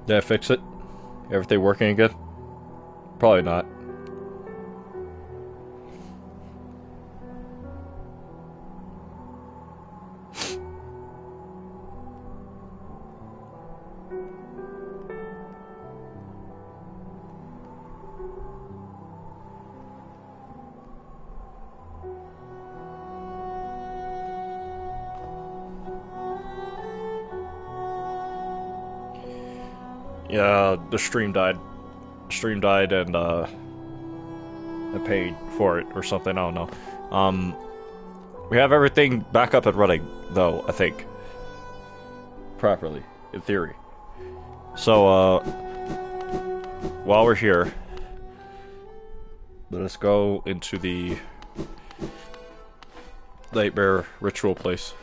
Did I fix it? Everything working again? Probably not. Yeah, the stream died. Stream died and I paid for it or something, I don't know. Um, we have everything back up and running, though, I think. Properly, in theory. So, while we're here, let us go into the Nightmare Ritual place.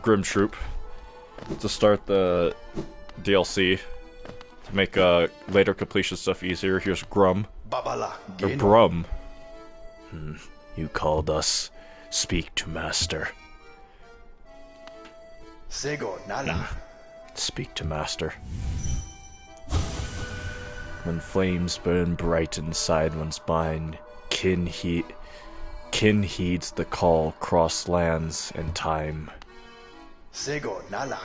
Grim Troop. To start the DLC. To make later completion stuff easier. Here's Grum. Or Brum. You called us. Speak to Master. Sego Nala. Speak to Master. When flames burn bright inside one's mind, kin heeds the call cross lands and time. Sego Nala.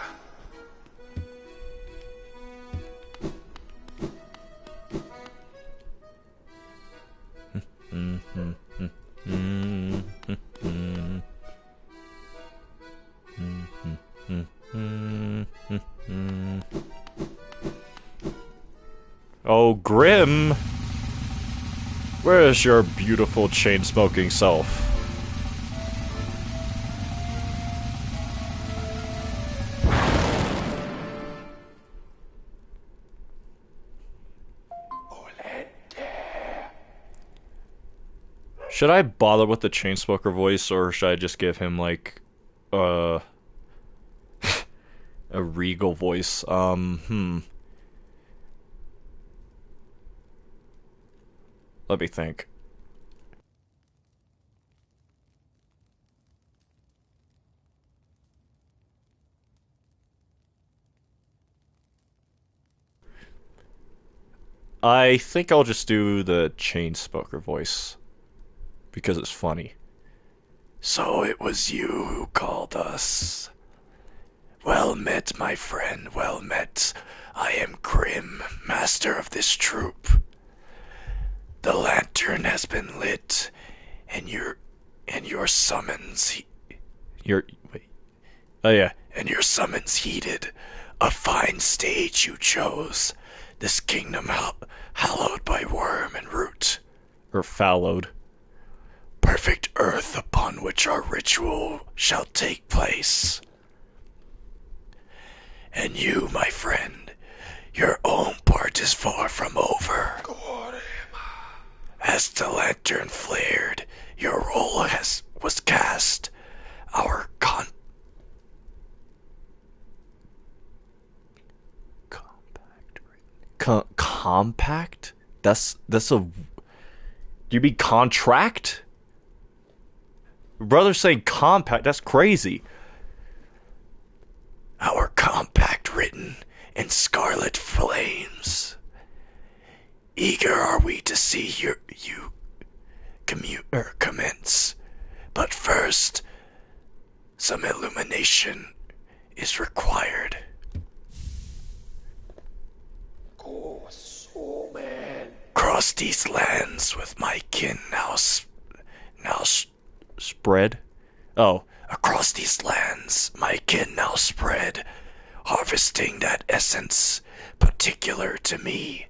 Oh, Grim! Where is your beautiful chain-smoking self? Should I bother with the Chainsmoker voice, or should I just give him, like, uh... a regal voice? Let me think. I think I'll just do the Chainsmoker voice. Because it's funny. So it was you who called us. Well met, my friend, well met. I am Grim, master of this troop. The lantern has been lit, and your summons your wait. Oh yeah, and your summons heeded. A fine stage you chose. This kingdom hallowed by worm and root. Or fallowed. Perfect earth upon which our ritual shall take place. And you, my friend, your own part is far from over. As the lantern flared, your role was cast. Our compact? That's a. Do you mean contract? Brother saying compact. That's crazy. Our compact written in scarlet flames. Eager are we to see you commence. But first, some illumination is required. Oh, so man. Cross these lands with my kin spread. Oh, across these lands, my kin now spread, harvesting that essence particular to me.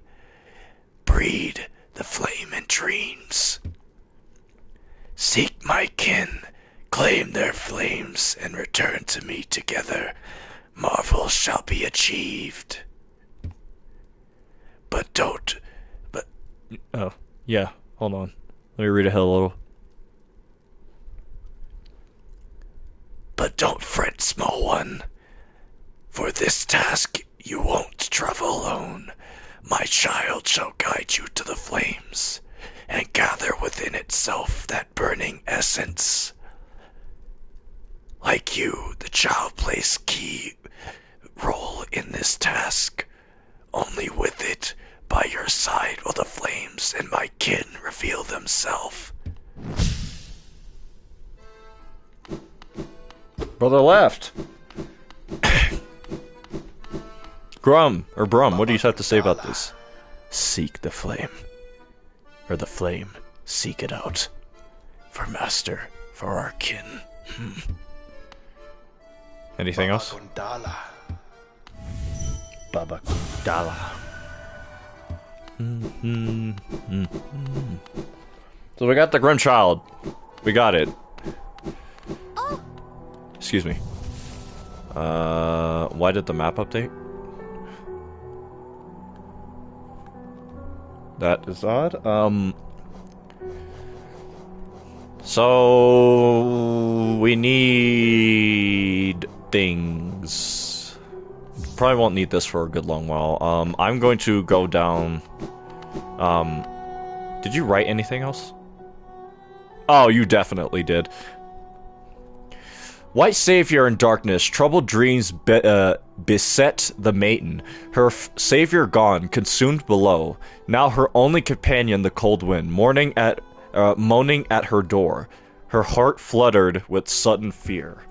Breed the flame in dreams. Seek my kin, claim their flames, and return to me together. Marvels shall be achieved. But don't. But. Oh, yeah, hold on. Let me read ahead a little. But don't fret, small one. For this task you won't travel alone. My child shall guide you to the flames, and gather within itself that burning essence. Like you, the child plays key role in this task. Only with it by your side will the flames and my kin reveal themselves. Brother left. Grum, or Brum, what do you have to say about this? Seek the flame. Or the flame. Seek it out. For master, for our kin. Anything else? Kundala. Baba Kundala. So we got the Grim Child. We got it. Excuse me. Why did the map update? That is odd. So we need things. Probably won't need this for a good long while. I'm going to go down. Did you write anything else? Oh, you definitely did. White savior in darkness, troubled dreams beset the maiden. Her savior gone, consumed below. Now her only companion, the cold wind, moaning at her door. Her heart fluttered with sudden fear.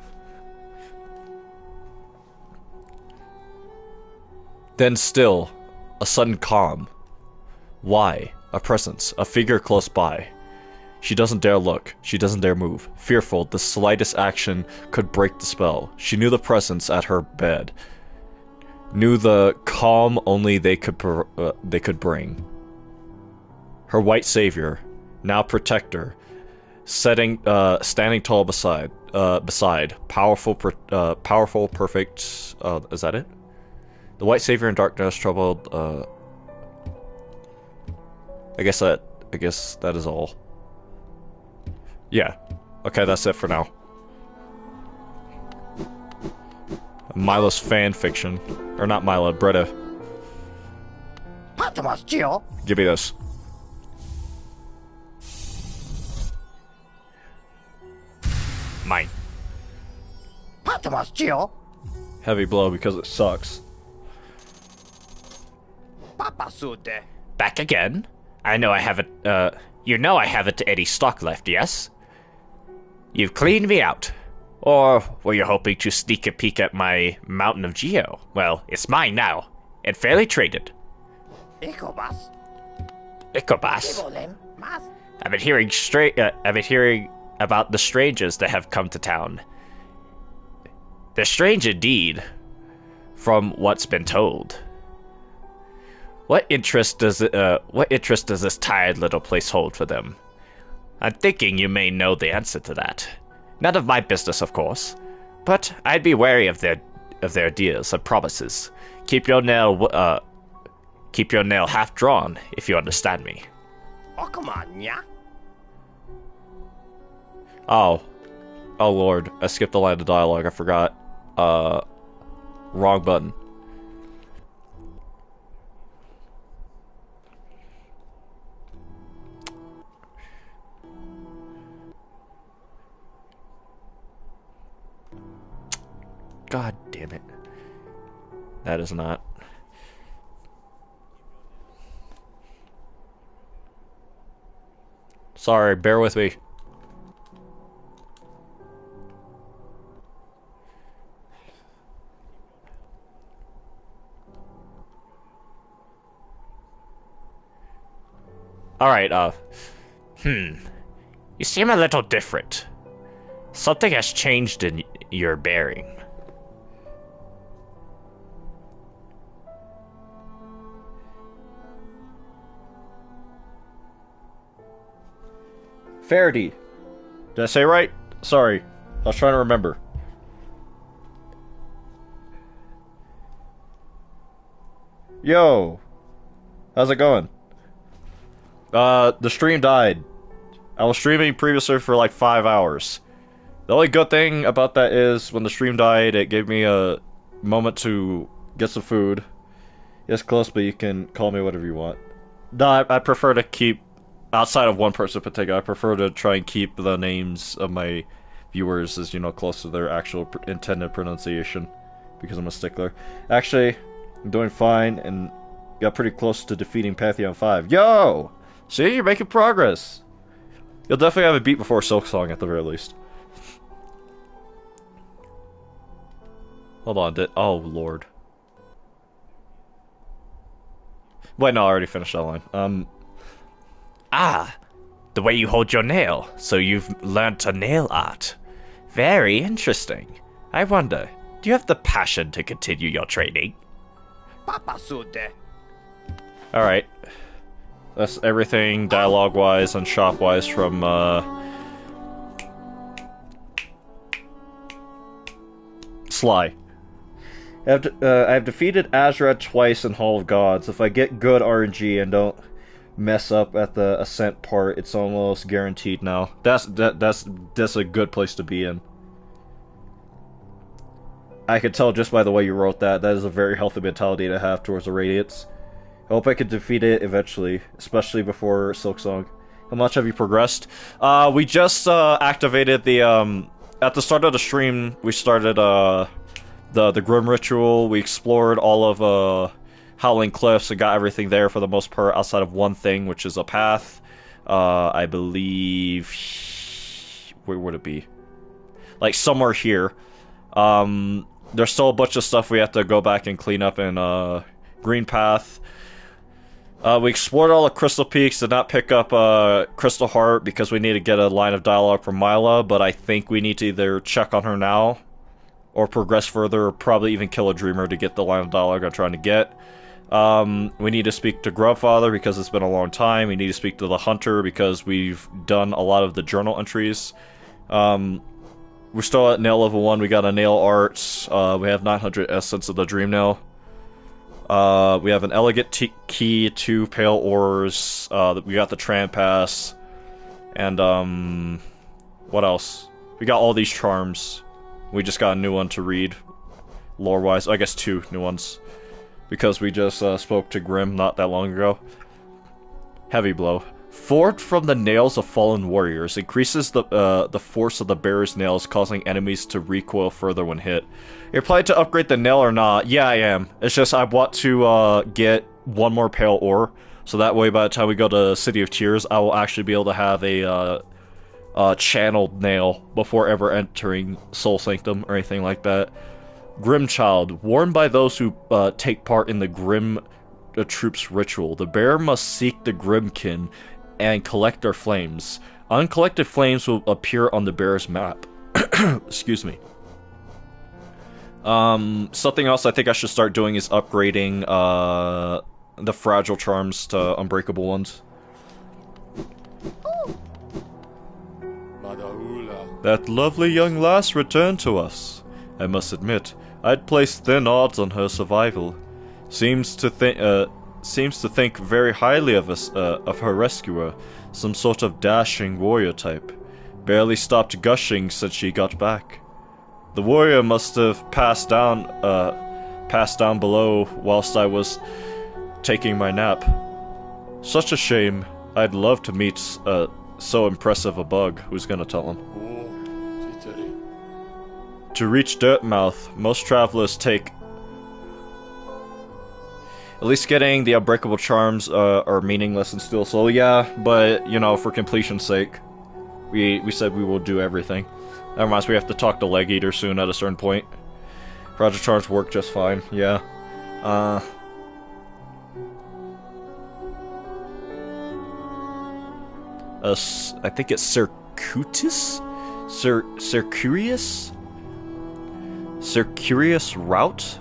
Then still, a sudden calm. Why? A presence, a figure close by. She doesn't dare look. She doesn't dare move. Fearful, the slightest action could break the spell. She knew the presence at her bed. Knew the calm only they could bring. Her white savior, now protector, standing tall beside. Powerful, perfect. Is that it? The white savior in darkness, troubled. I guess that is all. Yeah. Okay, that's it for now. Milo's fan fiction. Or not Milo, Britta. Give me this. Mine. Heavy blow because it sucks. Back again? I know I haven't, you know I haven't any stock left, yes? You've cleaned me out. Or were you hoping to sneak a peek at my Mountain of Geo? Well, it's mine now, and fairly traded. Icobas? I've been hearing about the strangers that have come to town. They're strange indeed, from what's been told. What interest does this tired little place hold for them? I'm thinking you may know the answer to that. None of my business, of course, but I'd be wary of their deals and promises. Keep your nail half drawn, if you understand me. Oh, oh Lord, I skipped a line of dialogue. I forgot. Wrong button. God damn it. That is not. Sorry, bear with me. Alright, You seem a little different. Something has changed in your bearing. Faraday. Did I say right? Sorry. I was trying to remember. Yo. How's it going? The stream died. I was streaming previously for like 5 hours. The only good thing about that is when the stream died, it gave me a moment to get some food. It's close, but you can call me whatever you want. No, I prefer to keep, outside of one person in particular, I prefer to try and keep the names of my viewers as, you know, close to their actual intended pronunciation. because I'm a stickler. Actually, I'm doing fine and got pretty close to defeating Pantheon 5. Yo! See, you're making progress. You'll definitely have a beat before silksong at the very least. Hold on, oh lord. Wait, no, I already finished that line. Ah, the way you hold your nail. So you've learnt a nail art. Very interesting. I wonder, do you have the passion to continue your training? Alright. That's everything dialogue-wise and shop-wise from, Sly. I've defeated Azra twice in Hall of Gods. If I get good RNG and don't mess up at the ascent part, it's almost guaranteed now. That's a good place to be in. I could tell just by the way you wrote that. That is a very healthy mentality to have towards the Radiates. I hope I can defeat it eventually, especially before silksong. How much have you progressed? We just activated the at the start of the stream. We started the Grim Ritual. We explored all of Howling Cliffs and got everything there for the most part, outside of one thing, which is a path. I believe, where would it be? Like somewhere here. There's still a bunch of stuff we have to go back and clean up in Green Path. We explored all the Crystal Peaks, did not pick up Crystal Heart because we need to get a line of dialogue from Mila, but I think we need to either check on her now or progress further, or probably even kill a Dreamer to get the line of dialogue I'm trying to get. We need to speak to Grubfather because it's been a long time. We need to speak to the Hunter because we've done a lot of the journal entries. We're still at nail level 1. We got a nail arts. We have 900 essence of the Dream Nail. We have an elegant key, 2 pale ores. We got the Tram Pass. And, what else? We got all these charms. We just got a new one to read, lore-wise. I guess 2 new ones. Because we just spoke to Grim not that long ago. Heavy Blow. Forged from the nails of fallen warriors, increases the force of the bearer's nails, causing enemies to recoil further when hit. You're planning to upgrade the nail or not? Yeah, I am. It's just I want to get one more pale ore, so that way by the time we go to City of Tears, I will actually be able to have a channeled nail before ever entering Soul Sanctum or anything like that. Grim Child, warned by those who take part in the Grim Troops ritual. The bearer must seek the Grimkin and collect their flames. Uncollected flames will appear on the bearer's map. Excuse me. Something else I think I should start doing is upgrading the fragile charms to unbreakable ones. That lovely young lass returned to us. I must admit, I'd placed thin odds on her survival. Seems to think very highly of us, of her rescuer, some sort of dashing warrior type. Barely stopped gushing since she got back. The warrior must have passed down below whilst I was taking my nap. Such a shame. I'd love to meet so impressive a bug. Who's gonna tell him? To reach Dirtmouth, most travelers take. At least getting the unbreakable charms are meaningless in Steel Soul, yeah, but, you know, for completion's sake, we said we will do everything. That reminds me, we have to talk to Leg Eater soon at a certain point. Project charms work just fine, yeah. I think it's Circuitus? Circurious? Circurious Route?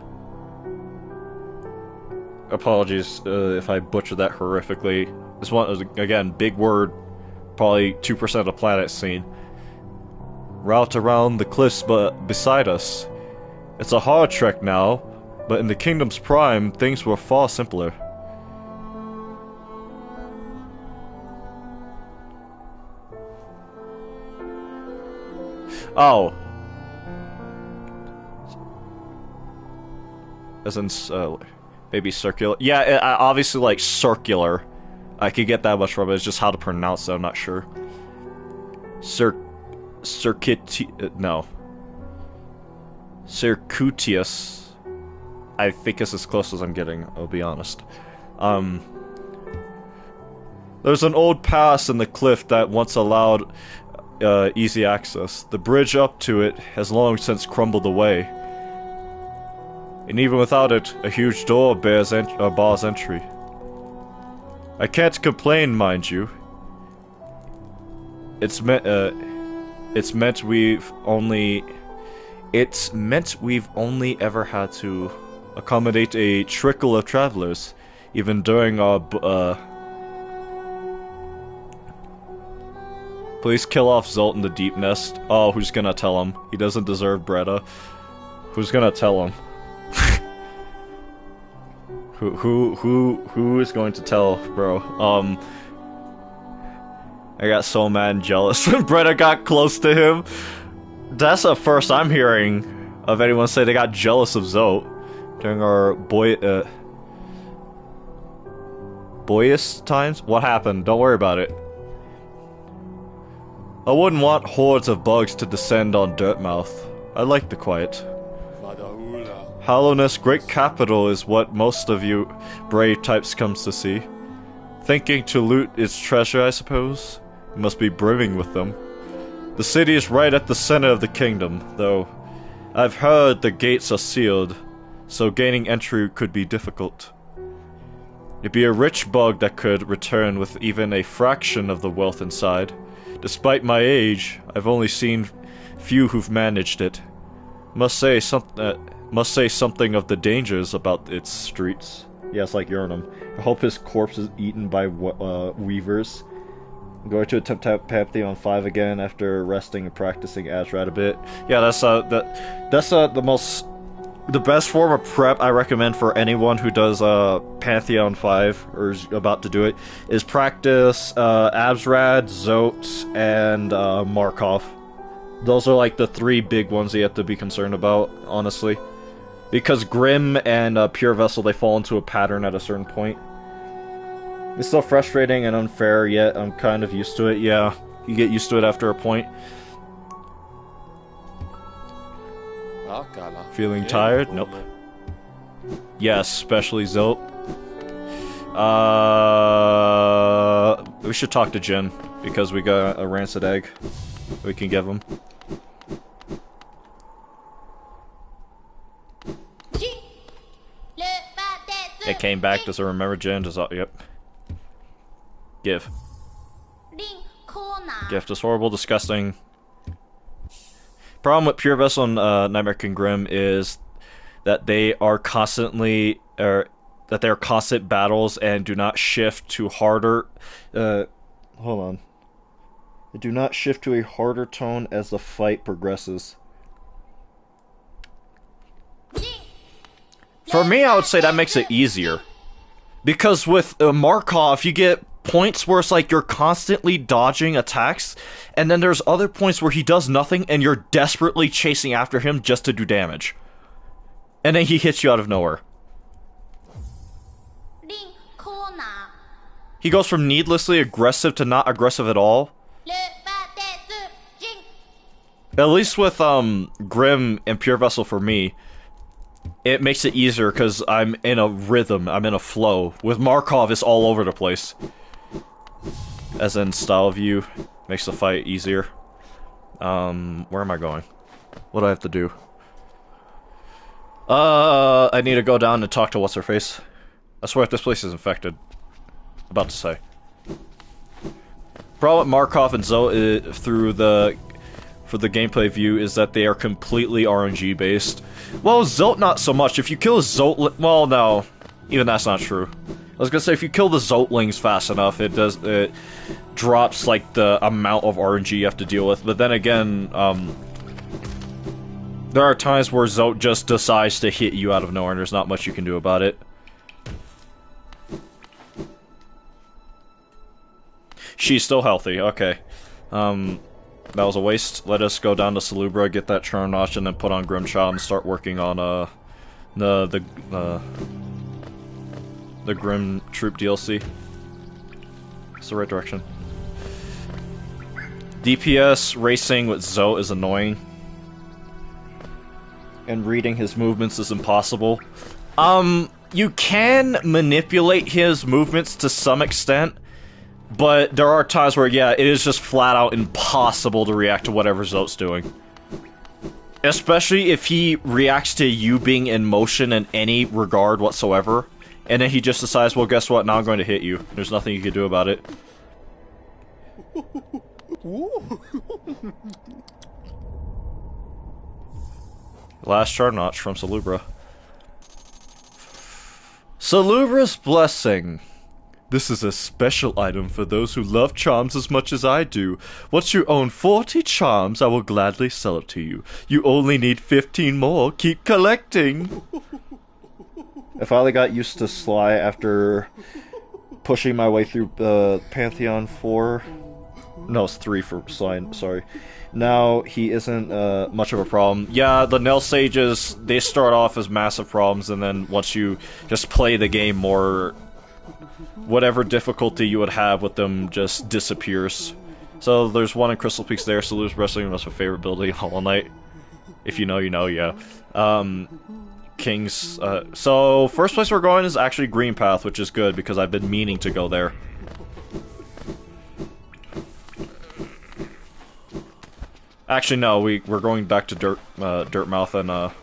Apologies if I butchered that horrifically. This one is, again, big word. Probably 2% of the planet seen. Route around the cliffs beside us. It's a hard trek now, but in the Kingdom's prime, things were far simpler. Oh. As in, maybe circular. Yeah, obviously, like, circular. I could get that much from it. It's just how to pronounce it, I'm not sure. No. Circuitious. I think it's as close as I'm getting, I'll be honest. There's an old pass in the cliff that once allowed easy access. The bridge up to it has long since crumbled away. And even without it, a huge door bars entry. I can't complain, mind you. It's meant we've only ever had to accommodate a trickle of travelers, even during our Please kill off Zolt in the deep nest. Oh, who's gonna tell him? He doesn't deserve Bretta. Who's gonna tell him? Who is going to tell, bro? I got so mad and jealous when Bretta got close to him. That's the first I'm hearing of anyone say they got jealous of Zolt during our boyish times. What happened? Don't worry about it. I wouldn't want hordes of bugs to descend on Dirtmouth. I like the quiet. Hollowness, great capital is what most of you brave types comes to see. Thinking to loot its treasure, I suppose? It must be brimming with them. The city is right at the center of the kingdom, though. I've heard the gates are sealed, so gaining entry could be difficult. It'd be a rich bug that could return with even a fraction of the wealth inside. Despite my age, I've only seen few who've managed it. Must say something of the dangers about its streets. Yeah, it's like Yurnam. I hope his corpse is eaten by weavers. I'm going to attempt Pantheon 5 again after resting and practicing Azrad a bit. Yeah, that's the best form of prep I recommend for anyone who does Pantheon 5 or is about to do it is practice Azrad, Zote, and Markov. Those are like the three big ones you have to be concerned about, honestly. Because Grim and Pure Vessel, they fall into a pattern at a certain point. It's still frustrating and unfair, yet I'm kind of used to it. Yeah, you get used to it after a point. Feeling tired? Nope. Yes, especially Zolt. We should talk to Jin, because we got a rancid egg we can give him. It came back, does it remember Jin? Does it, yep. Give. Gift is horrible, disgusting. Problem with Pure Vessel and Nightmare King Grim is that they are constant battles and do not shift to harder. Hold on. They do not shift to a harder tone as the fight progresses. For me, I would say that makes it easier. Because with Markov, you get points where it's like you're constantly dodging attacks, and then there's other points where he does nothing and you're desperately chasing after him just to do damage. And then he hits you out of nowhere. He goes from needlessly aggressive to not aggressive at all. At least with Grim and Pure Vessel for me, it makes it easier because I'm in a rhythm, I'm in a flow. With Markov, it's all over the place. As in style view, makes the fight easier. Where am I going? What do I have to do? I need to go down and talk to what's-her-face. I swear if this place is infected. About to say. Problem with Markov and Zoe for the gameplay view is that they are completely RNG based. Well, Zolt not so much. If you kill a Zolt, well, no, even that's not true. I was gonna say if you kill the Zotlings fast enough, it drops like the amount of RNG you have to deal with. But then again, there are times where Zolt just decides to hit you out of nowhere, and there's not much you can do about it. She's still healthy. Okay. That was a waste. Let us go down to Salubra, get that Charm Notch, and then put on Grimchild and start working on the Grim Troop DLC. It's the right direction. DPS racing with Zoe is annoying. And reading his movements is impossible. You can manipulate his movements to some extent, but there are times where, yeah, it is just flat out impossible to react to whatever Zote's doing. Especially if he reacts to you being in motion in any regard whatsoever, and then he just decides, well, guess what, now I'm going to hit you. There's nothing you can do about it. Last charm notch from Salubra. Salubra's Blessing. This is a special item for those who love charms as much as I do. Once you own 40 charms, I will gladly sell it to you. You only need 15 more. Keep collecting. I finally got used to Sly after pushing my way through Pantheon 4. No, it's 3 for Sly, sorry. Now he isn't much of a problem. Yeah, the Nail Sages, they start off as massive problems, and then once you just play the game more, whatever difficulty you would have with them just disappears. So there's one in Crystal Peaks there, Salubra's Wrestling, that's my favorite building in Hollow Knight. If you know, you know, yeah. Kings, so first place we're going is actually Green Path, which is good because I've been meaning to go there. Actually, no, we're going back to Dirtmouth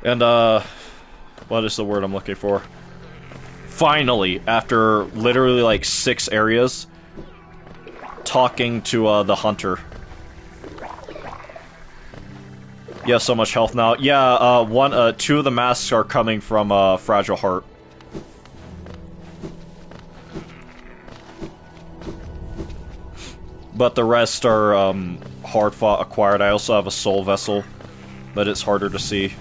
and what is the word I'm looking for? Finally, after literally like 6 areas, talking to the hunter. You have so much health now. Yeah, 2 of the masks are coming from Fragile Heart. But the rest are hard-fought acquired. I also have a soul vessel, but it's harder to see.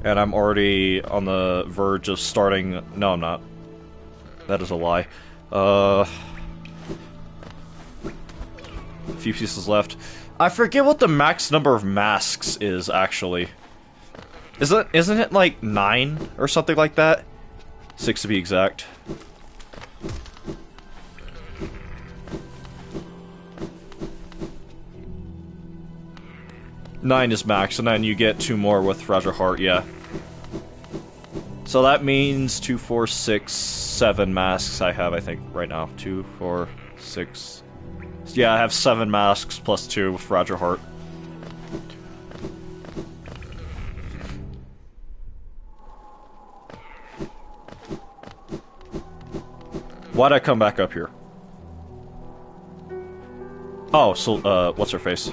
And I'm already on the verge of starting... No, I'm not. That is a lie. A few pieces left. I forget what the max number of masks is, actually. Isn't it like 9 or something like that? 6 to be exact. Nine is max, and then you get 2 more with Fragile Heart, yeah. So that means 2, 4, 6, 7 masks I have, I think, right now. 2, 4, 6... Yeah, I have 7 masks plus 2 with Fragile Heart. Why'd I come back up here? Oh, so, what's her face?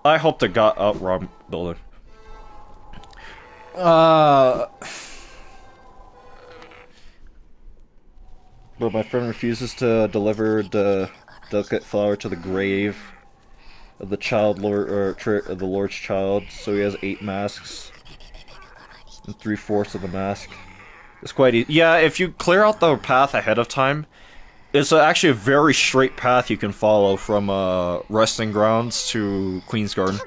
I hope to God. Oh, wrong building. But my friend refuses to deliver the delicate flower to the grave of the child lord, or of the Lord's child. So he has 8 masks and 3/4 of the mask. It's quite easy. Yeah, if you clear out the path ahead of time, it's actually a very straight path you can follow from Resting Grounds to Queen's Garden.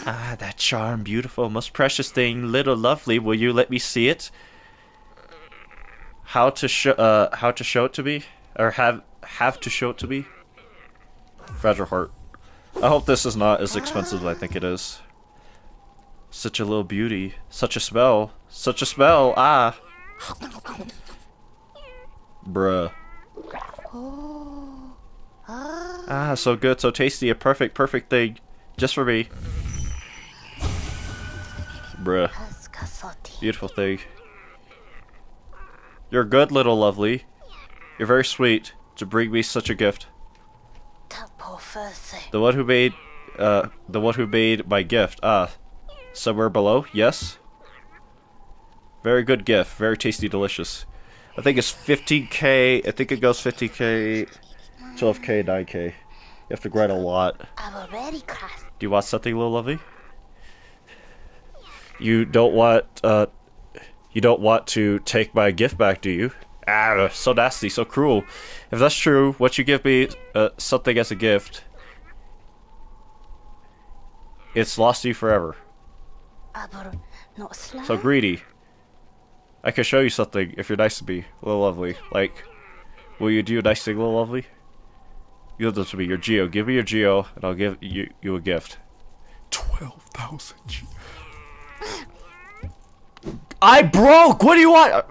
Ah, that charm, beautiful, most precious thing, little lovely. Will you let me see it? How to show it to me, or have to show it to me? Fragile Heart. I hope this is not as expensive as I think it is. Such a little beauty, such a spell, such a spell. Ah, bruh. Ah, so good, so tasty, a perfect thing, just for me. Bruh. Beautiful thing. You're good, little lovely. You're very sweet to bring me such a gift. The one who made my gift. Ah, somewhere below. Yes. Very good gift. Very tasty, delicious. I think it's 15k. I think it goes 50k, 12k, 9k. You have to grind a lot. Do you want something, little lovely? You don't want to take my gift back, do you? Ah, so nasty, so cruel. If that's true, what you give me something as a gift, it's lost to you forever. So greedy. I can show you something if you're nice to me, little lovely. Like, will you do a nice thing, little lovely? Give this to me, your geo. Give me your geo, and I'll give you a gift. 12,000 geo. I broke! What do you want?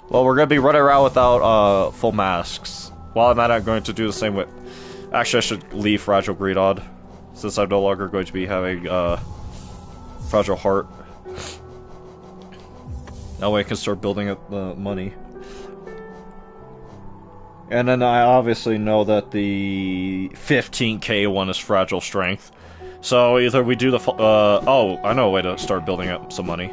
Well, we're gonna be running around without full masks. While I'm at it, I'm going to do the same with... Actually, I should leave Fragile Greed on, since I'm no longer going to be having Fragile Heart. That way I can start building up the money. And then I obviously know that the 15k one is Fragile Strength. So either we do the... oh, I know a way to start building up some money.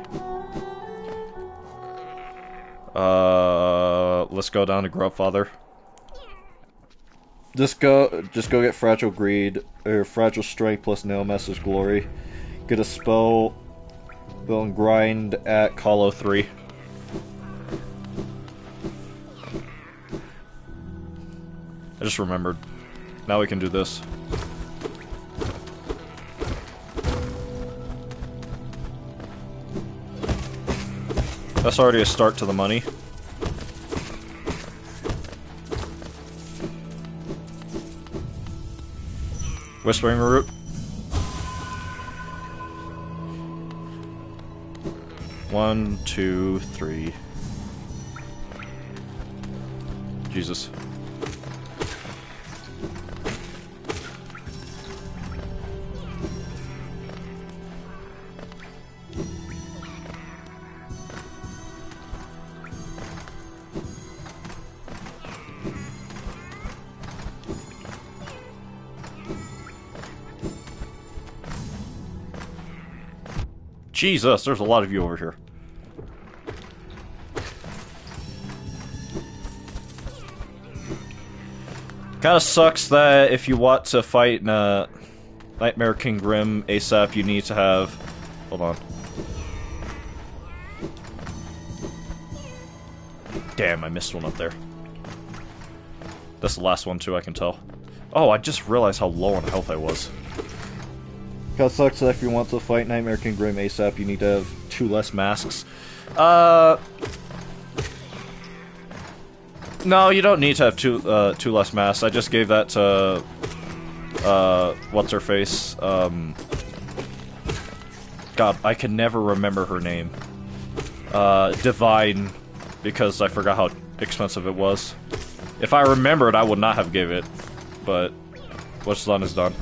Let's go down to Grubfather. Just go get Fragile Greed, or Fragile Strength plus Nail Master's Glory. Get a spell, build and grind at Colo 3. I just remembered. Now we can do this. That's already a start to the money. Whispering Root. One, two, three. Jesus. Jesus, there's a lot of you over here. Kinda sucks that if you want to fight in Nightmare King Grim ASAP, you need to have... Hold on. Damn, I missed one up there. That's the last one too, I can tell. Oh, I just realized how low on health I was. Kinda sucks that if you want to fight Nightmare King Grim ASAP, you need to have 2 less masks. No, you don't need to have two less masks. I just gave that to, what's her face? God, I can never remember her name. Divine, because I forgot how expensive it was. If I remembered, I would not have gave it, but what's done is done.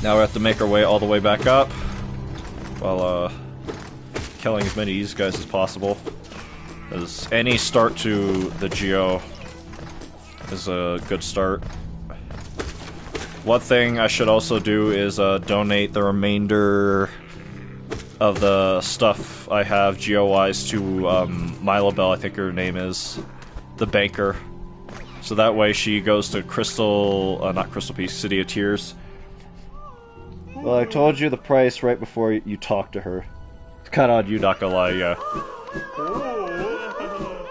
Now we have to make our way all the way back up, while, killing as many of these guys as possible. As any start to the Geo is a good start. One thing I should also do is donate the remainder of the stuff I have Geo-wise to Milo Bell, I think her name is, the banker. So that way she goes to Crystal, not Crystal Peak, City of Tears. Well, I told you the price right before you talked to her. It's kinda on you, not gonna lie, yeah.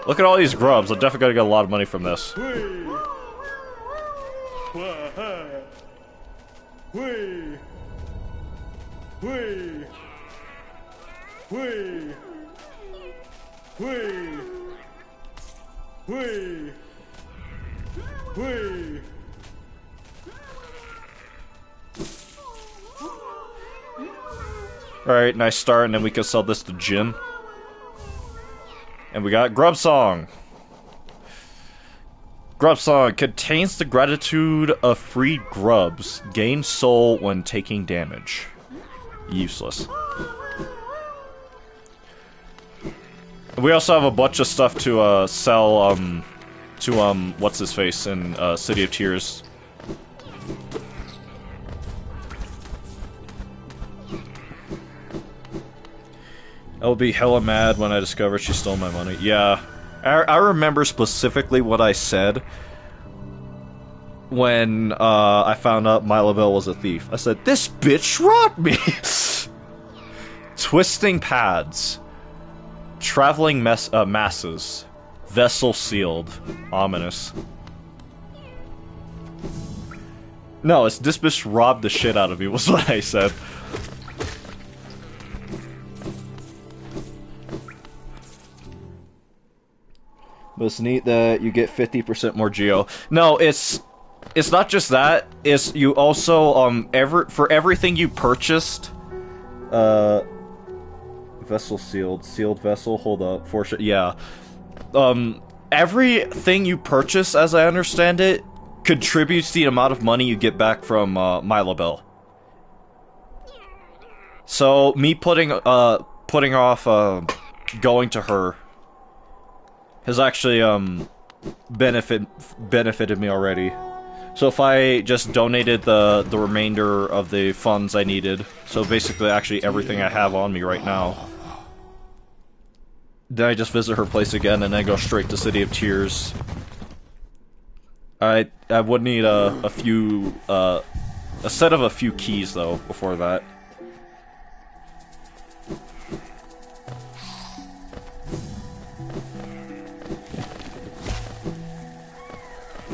Look at all these grubs, I'm definitely gonna get a lot of money from this. Alright, nice start, and then we can sell this to Jin. And we got Grub Song. Grub Song contains the gratitude of freed grubs. Gain soul when taking damage. Useless. We also have a bunch of stuff to sell to what's his face in City of Tears. I'll be hella mad when I discover she stole my money. Yeah. I remember specifically what I said when I found out Mileville was a thief. I said, "This bitch robbed me!" Twisting pads. Traveling masses. Vessel sealed. Ominous. No, it's this bitch robbed the shit out of me, was what I said. But it's neat that you get 50% more geo. No, it's not just that. It's you also for everything you purchased. Vessel sealed vessel. Hold up, yeah. Everything you purchase, as I understand it, contributes the amount of money you get back from Milo Bell. So me putting off going to her has actually benefited me already. So if I just donated the remainder of the funds I needed, so basically actually everything I have on me right now, then I just visit her place again and then go straight to City of Tears. I would need a set of a few keys though before that.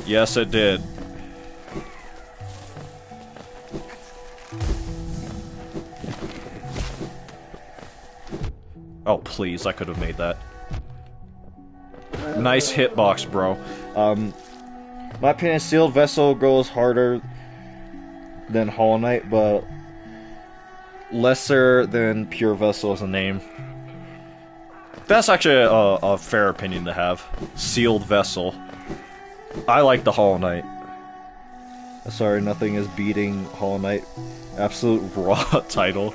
Yes, it did. Oh, please, I could have made that. Nice hitbox, bro. My opinion, Sealed Vessel goes harder than Hollow Knight, but lesser than Pure Vessel as a name. That's actually a fair opinion to have. Sealed Vessel. I like the Hollow Knight. Sorry, nothing is beating Hollow Knight. Absolute raw title.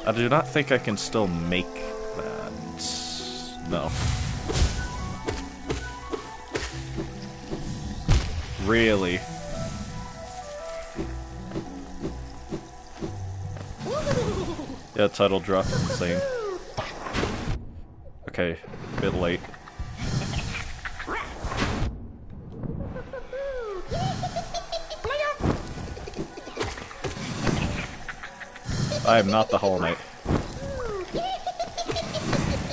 I do not think I can still make that. No. Really? Yeah, title drop. Insane. Okay, a bit late. I am not the Hollow Knight.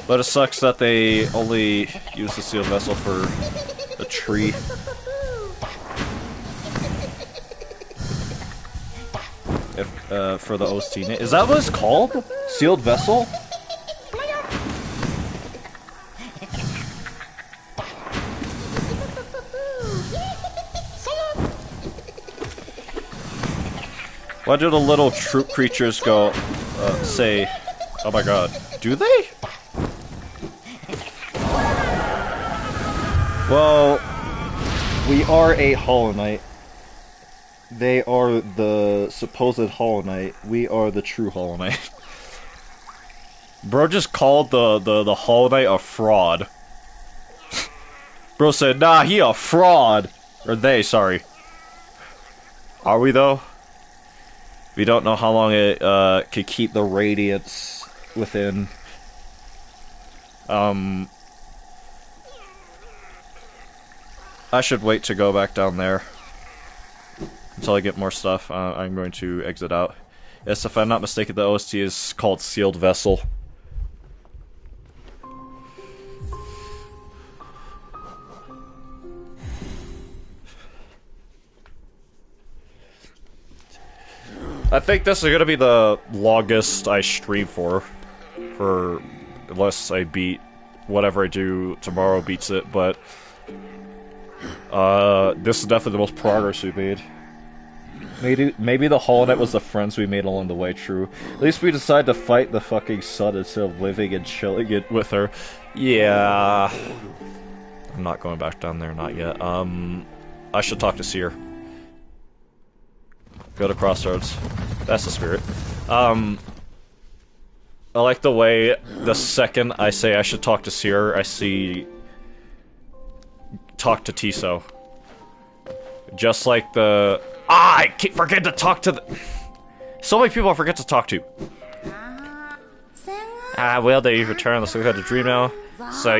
But it sucks that they only use the sealed vessel for a tree. For the OST. Is that what it's called? Sealed vessel? Why do the little troop creatures go, say, oh my god, do they? Well, we are a Hollow Knight. They are the supposed Hollow Knight. We are the true Hollow Knight. Bro just called the Hollow Knight a fraud. Bro said, nah, he a fraud. Or they, sorry. Are we though? We don't know how long it could keep the radiance within. I should wait to go back down there until I get more stuff. I'm going to exit out. Yes, if I'm not mistaken, the OST is called Sealed Vessel. I think this is gonna be the longest I stream for unless I beat whatever I do tomorrow beats it, but this is definitely the most progress we made. Maybe the Hollow Knight was the friends we made along the way, true. At least we decided to fight the fucking sun instead of living and chilling it with her. Yeah. I'm not going back down there, not yet. I should talk to Seer. Go to Crossroads. That's the spirit. I like the way the second I say I should talk to Seer, I see talk to Tiso. Just like the... I keep forgetting to talk to the... So many people I forget to talk to. Well, they return. Let's look at the dream now. So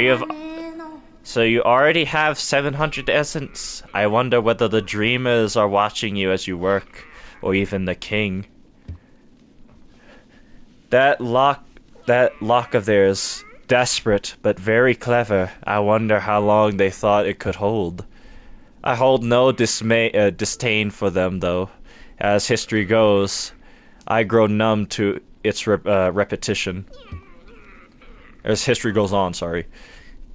you already have 700 essence. I wonder whether the dreamers are watching you as you work, or even the king. That lock of theirs, desperate but very clever. I wonder how long they thought it could hold. I hold no disdain for them, though. As history goes, I grow numb to its repetition. As history goes on, sorry.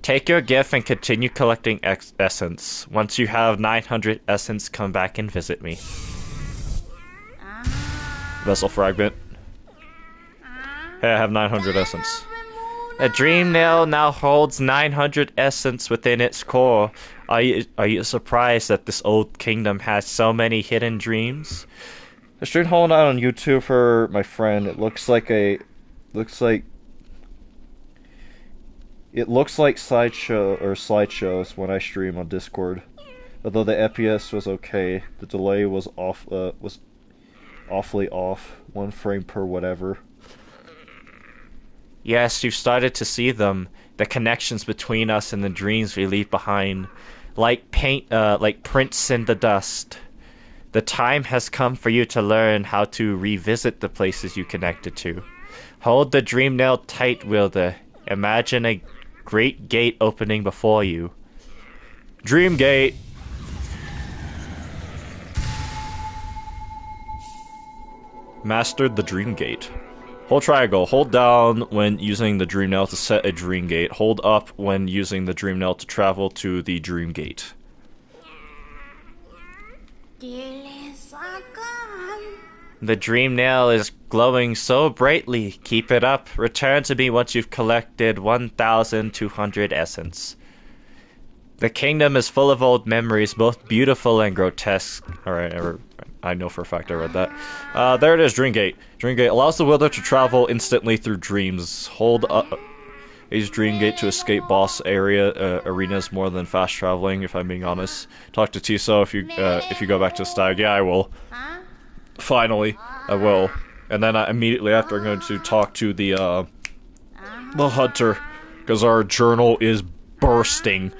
Take your gift and continue collecting essence. Once you have 900 essence, come back and visit me. Vessel fragment. Hey, I have 900 essence. A dream nail now holds 900 essence within its core. Are you surprised that this old kingdom has so many hidden dreams? I streamed Hollow Knight on YouTube for my friend. It looks like slideshows when I stream on Discord. Although the FPS was okay, the delay was awfully off, 1 frame per whatever. Yes, you've started to see them. The connections between us and the dreams we leave behind. Like prints in the dust. The time has come for you to learn how to revisit the places you connected to. Hold the dream nail tight, Wielder. Imagine a great gate opening before you. Dream gate! Mastered the dream gate. Hold triangle. Hold down when using the dream nail to set a dream gate. Hold up when using the dream nail to travel to the dream gate. The dream nail is glowing so brightly. Keep it up. Return to me once you've collected 1,200 essence. The kingdom is full of old memories, both beautiful and grotesque. Alright, I know for a fact I read that. There it is, Dream Gate. Dream Gate allows the wielder to travel instantly through dreams. Hold up. Use Dream Gate to escape boss arenas more than fast traveling, if I'm being honest. Talk to Tiso if you go back to the stag. Yeah, I will. Finally, I will. And then immediately after, I'm going to talk to the hunter, because our journal is bursting.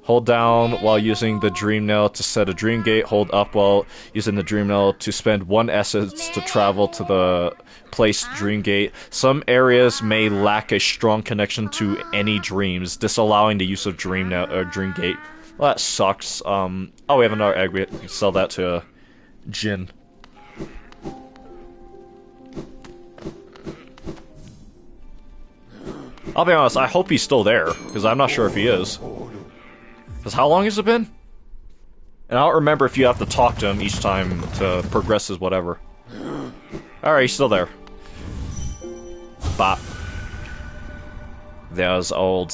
Hold down while using the dream nail to set a dream gate. Hold up while using the dream nail to spend 1 essence to travel to the placed dream gate. Some areas may lack a strong connection to any dreams, disallowing the use of dream gate. Well, that sucks. Oh, we have another egg. We can sell that to Jin. I'll be honest, I hope he's still there, because I'm not sure if he is. Because how long has it been? And I don't remember if you have to talk to him each time to progress his whatever. Alright, he's still there. Bop. Those old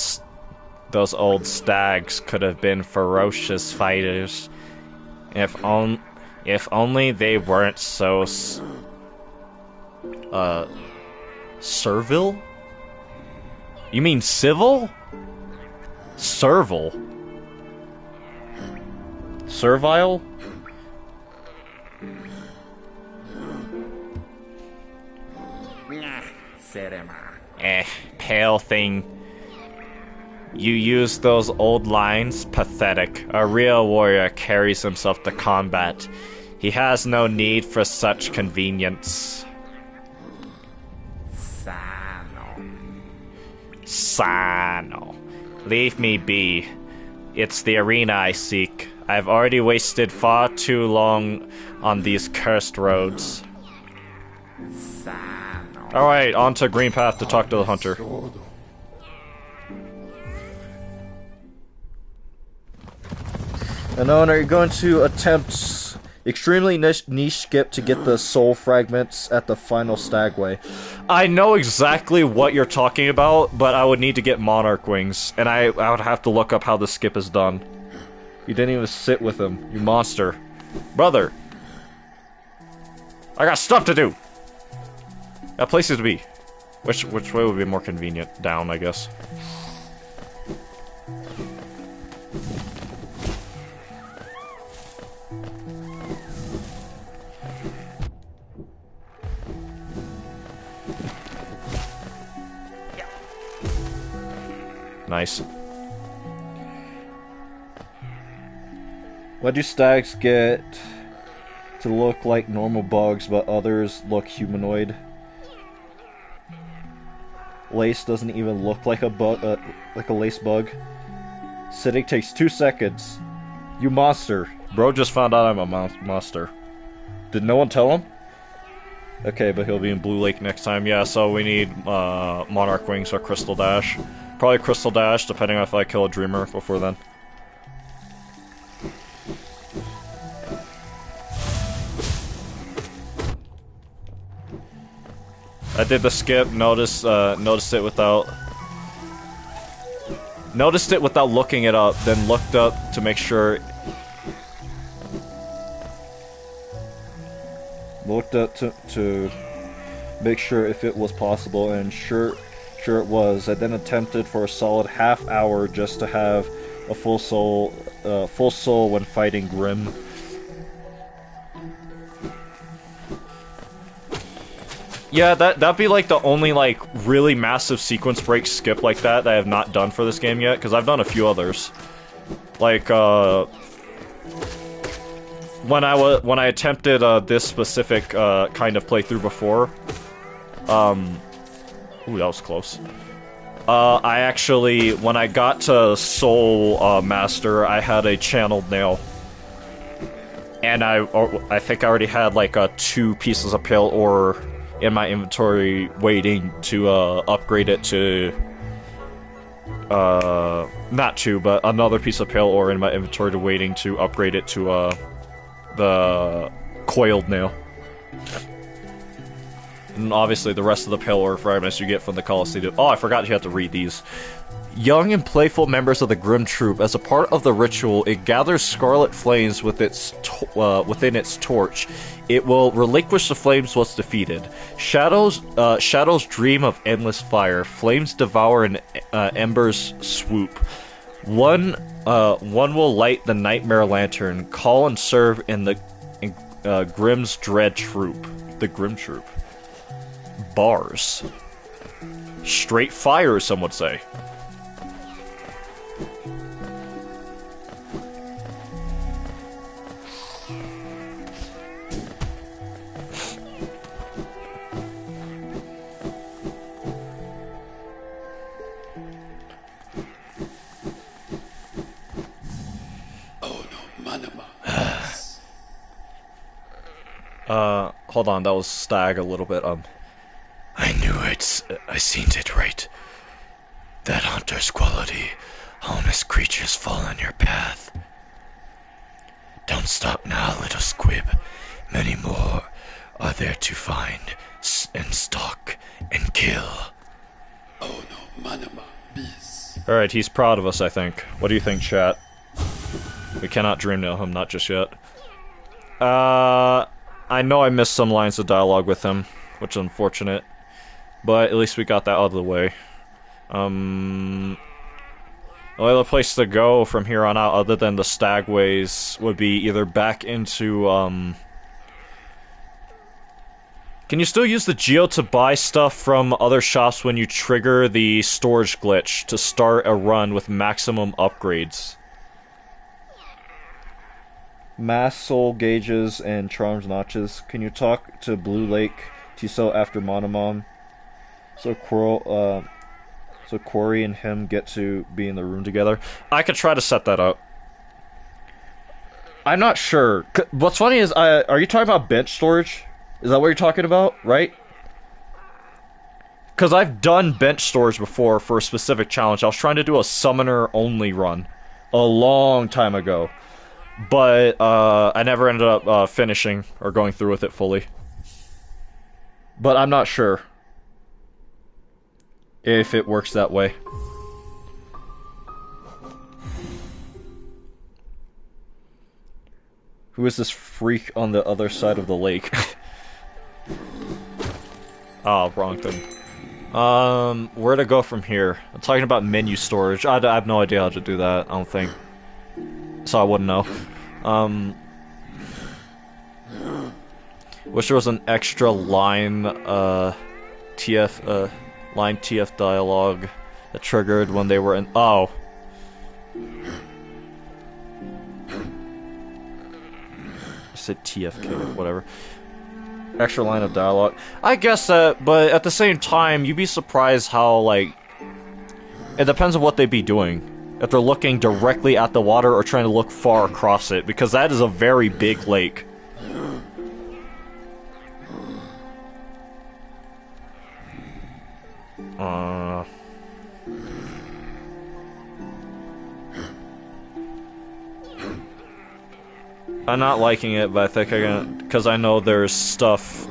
stags could have been ferocious fighters. If only they weren't so... servile? You mean civil? Servile? Servile? Pale thing. You use those old lines? Pathetic. A real warrior carries himself to combat. He has no need for such convenience. Sano. Leave me be. It's the arena I seek. I've already wasted far too long on these cursed roads. Alright, on to Green Path to talk to the hunter. And now are you going to attempt extremely niche skip to get the soul fragments at the final stagway? I know exactly what you're talking about, but I would need to get monarch wings, and I would have to look up how the skip is done. You didn't even sit with him, you monster. Brother! I got stuff to do! Got places to be. Which way would be more convenient? Down, I guess. Nice. Why do stags get to look like normal bugs, but others look humanoid? Lace doesn't even look like a bug, like a lace bug. Sitting takes 2 seconds. You monster! Bro just found out I'm a monster. Did no one tell him? Okay, but he'll be in Blue Lake next time. Yeah, so we need Monarch Wings or Crystal Dash. Probably Crystal Dash, depending on if I kill a Dreamer before then. I did the skip, noticed it without looking it up, then looked up to make sure to make sure if it was possible, and sure it was. I then attempted for a solid half hour just to have a full soul when fighting Grim. Yeah, that'd be like the only like really massive sequence break skip like that I have not done for this game yet, because I've done a few others. Like when I attempted this specific kind of playthrough before, ooh, that was close. I actually, when I got to Soul Master, I had a channeled nail, and I think I already had like 2 pieces of pale ore in my inventory waiting to upgrade it to not 2, but another piece of pale ore in my inventory waiting to upgrade it to the coiled nail. And obviously the rest of the pale ore fragments you get from the Colosseum. Oh, I forgot you had to read these. Young and playful members of the Grim Troop. As a part of the ritual, it gathers scarlet flames with within its torch. It will relinquish the flames once defeated. Shadows dream of endless fire. Flames devour an embers swoop. One will light the nightmare lantern. Call and serve in the Grim's dread troop. The Grim Troop. Bars. Straight fire, some would say. Hold on, that was Stag a little bit, I knew it. I seen it right. That hunter's quality. Honest creatures fall on your path. Don't stop now, little squib. Many more are there to find, and stalk, and kill. Oh no, manama, bees. Alright, he's proud of us, I think. What do you think, chat? We cannot dream nail him, not just yet. I know I missed some lines of dialogue with him, which is unfortunate. But at least we got that out of the way. The only other place to go from here on out, other than the Stagways, would be either back into, Can you still use the Geo to buy stuff from other shops when you trigger the storage glitch to start a run with maximum upgrades? Mass soul gauges and charms notches. Can you talk to Blue Lake Tiso after Monomon? So Quarry and him get to be in the room together. I could try to set that up. I'm not sure. What's funny is, are you talking about bench storage? Is that what you're talking about, right? Because I've done bench storage before for a specific challenge. I was trying to do a summoner-only run a long time ago. But, I never ended up finishing or going through with it fully. But I'm not sure if it works that way. Who is this freak on the other side of the lake? Oh, wrong thing. Where to go from here? I'm talking about menu storage. I have no idea how to do that, I don't think. So I wouldn't know. Wish there was an extra line, line TF dialogue that triggered when they were in. Oh. I said TFK, whatever. Extra line of dialogue. I guess that, but at the same time, you'd be surprised how, like, it depends on what they'd be doing. If they're looking directly at the water or trying to look far across it, because that is a very big lake. Uh... I'm not liking it, but I think I'm gonna... Because I know there's stuff...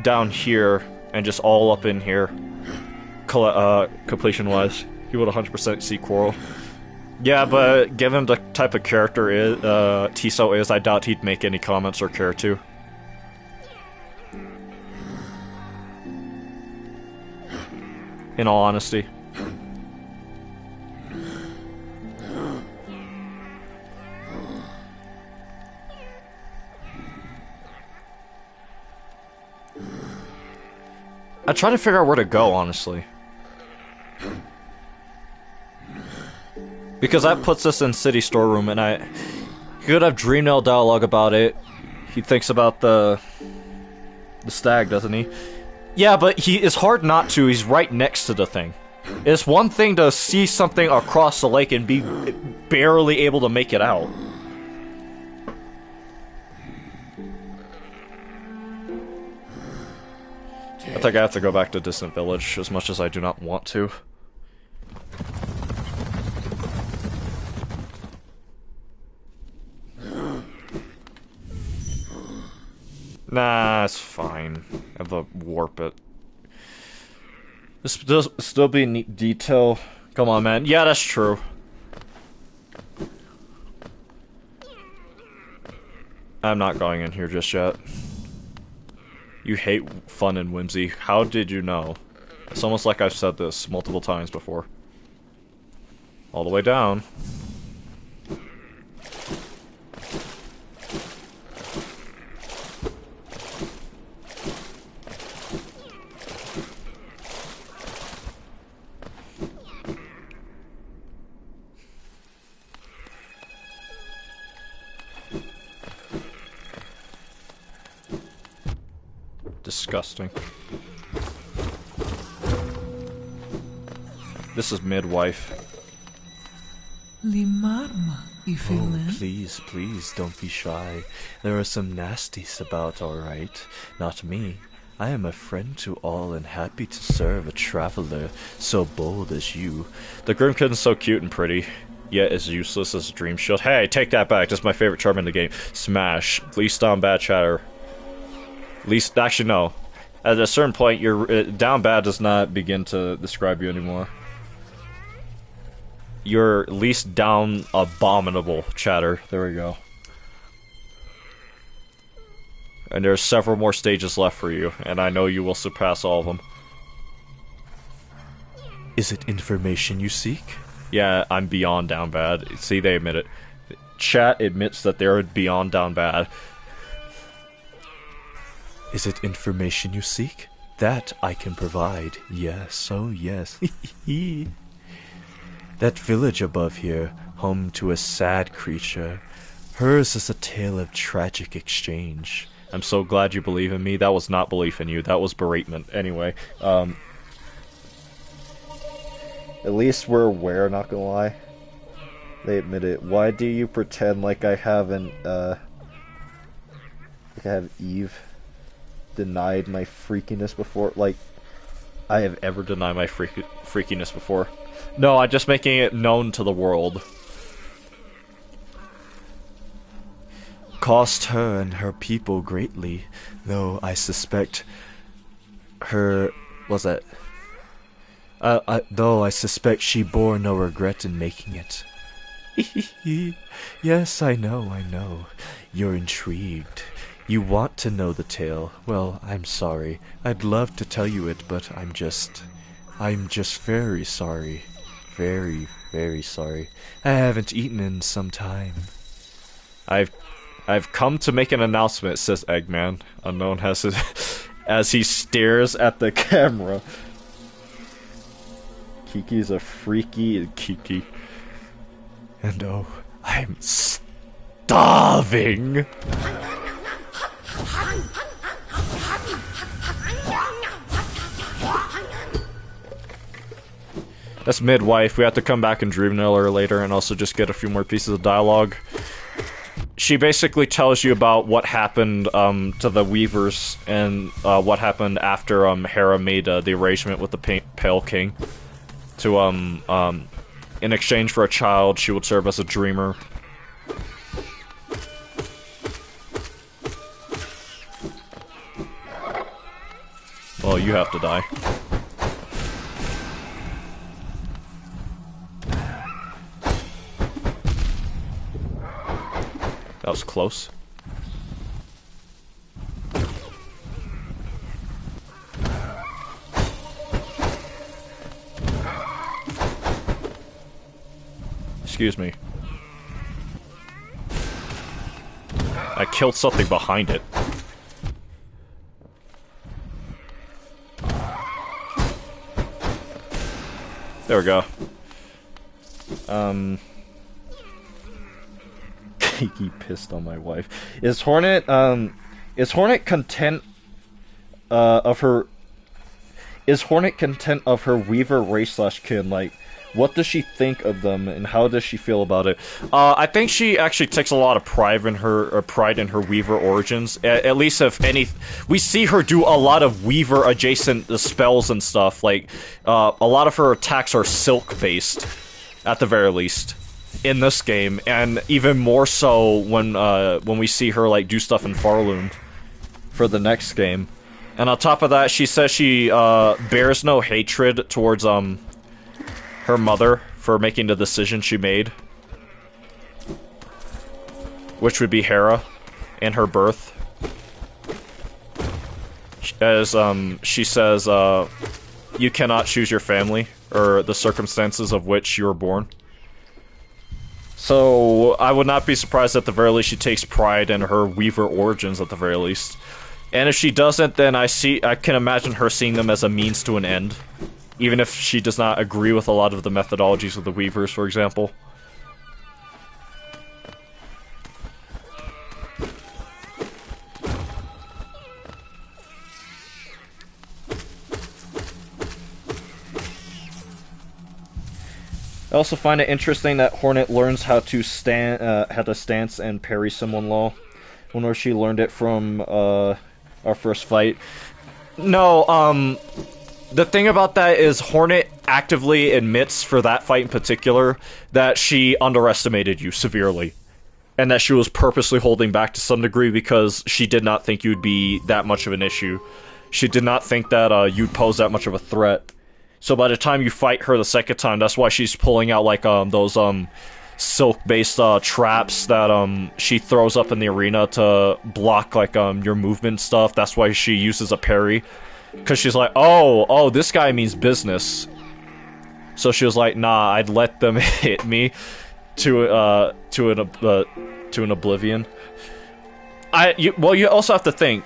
down here, and just all up in here, completion-wise. He would 100% see Coral. Yeah, but given the type of character Tiso is, I doubt he'd make any comments or care to. In all honesty. I try to figure out where to go, honestly. Because that puts us in City Storeroom, and he could have Dreamnail dialogue about it. He thinks about the stag, doesn't he? Yeah, but it's hard not to. He's right next to the thing. It's one thing to see something across the lake and be barely able to make it out. I think I have to go back to Distant Village, as much as I do not want to. Nah, it's fine. I have to warp it. This does still be neat detail. Come on, man. Yeah, that's true. I'm not going in here just yet. You hate fun and whimsy. How did you know? It's almost like I've said this multiple times before. All the way down. Disgusting. This is midwife. Limarma, Oh, please, please, don't be shy. There are some nasties about, alright. Not me. I am a friend to all and happy to serve a traveler so bold as you. The Grimkin's so cute and pretty, yet as useless as a dream shield. Hey, take that back. That's my favorite charm in the game. Smash. Least down bad chatter. Least, actually no. At a certain point, your down bad does not begin to describe you anymore. Your least down abominable chatter. There we go. And there's several more stages left for you, and I know you will surpass all of them. Is it information you seek? Yeah, I'm beyond down bad. See, they admit it. Chat admits that they're beyond down bad. Is it information you seek? That I can provide. Yes, oh yes. That village above here, home to a sad creature. Hers is a tale of tragic exchange. I'm so glad you believe in me. That was not belief in you. That was beratement. Anyway, at least we're aware, not gonna lie. They admit it. Why do you pretend like I haven't, like I have Eve denied my freakiness before? Like, I have ever denied my freakiness before. No, I'm just making it known to the world. Cost her and her people greatly, though I suspect her... what's that? Though I suspect she bore no regret in making it. Yes, I know. You're intrigued. You want to know the tale. Well, I'm sorry. I'd love to tell you it, but I'm just very sorry. Very, very sorry. I haven't eaten in some time. I've come to make an announcement, says Eggman, unknown as he stares at the camera. Kiki's a freaky Kiki. And oh, I'm starving! That's midwife. We have to come back and Dreamnail her later and also just get a few more pieces of dialogue. she basically tells you about what happened to the Weavers and what happened after Hera made the arrangement with the Pale King to in exchange for a child, she would serve as a dreamer. Well, you have to die. That was close. Excuse me. I killed something behind it. There we go. He pissed on my wife. Is Hornet content of her Weaver race / kin? Like, what does she think of them, and how does she feel about it? I think she actually takes a lot of pride in her Weaver origins. At least, if any, we see her do a lot of Weaver adjacent spells and stuff. Like, a lot of her attacks are silk based, at the very least, in this game, and even more so when we see her like do stuff in Farloom for the next game. And on top of that, she says she bears no hatred towards her mother for making the decision she made, which would be Hera and her birth. As she says, you cannot choose your family or the circumstances of which you were born. So I would not be surprised at the very least she takes pride in her Weaver origins at the very least. And if she doesn't, then I can imagine her seeing them as a means to an end. Even if she does not agree with a lot of the methodologies of the Weavers, for example. I also find it interesting that Hornet learns how to stance and parry someone low. I wonder if she learned it from our first fight. No, the thing about that is Hornet actively admits for that fight in particular that she underestimated you severely. And that she was purposely holding back to some degree because she did not think you'd be that much of an issue. She did not think that you'd pose that much of a threat. So by the time you fight her the second time, that's why she's pulling out like those silk-based traps that she throws up in the arena to block like your movement stuff. That's why she uses a parry. Because she's like, oh, this guy means business. So she was like, nah, I'd let them hit me to an oblivion. Well, you also have to think.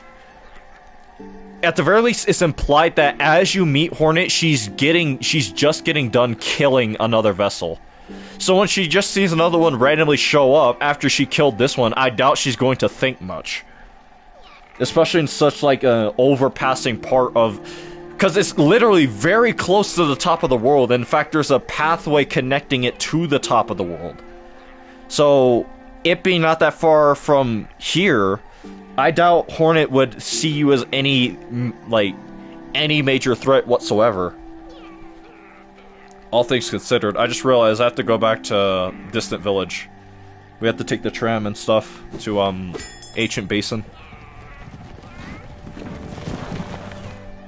At the very least, it's implied that as you meet Hornet, she's just getting done killing another vessel. So when she just sees another one randomly show up after she killed this one, I doubt she's going to think much. Especially in such like an overpassing part of... Because it's literally very close to the top of the world. In fact, there's a pathway connecting it to the top of the world. So, it being not that far from here, I doubt Hornet would see you as any major threat whatsoever. All things considered. I just realized I have to go back to Distant Village. We have to take the tram and stuff to, Ancient Basin.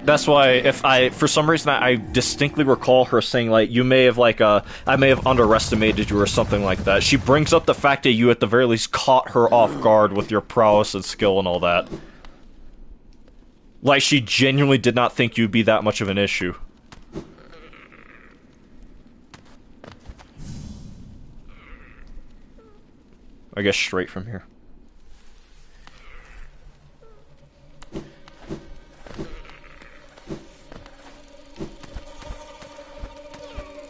That's why, for some reason, I distinctly recall her saying, like, you may have, like, I may have underestimated you or something like that. She brings up the fact that you, at the very least, caught her off guard with your prowess and skill and all that. Like, she genuinely did not think you'd be that much of an issue. I guess straight from here.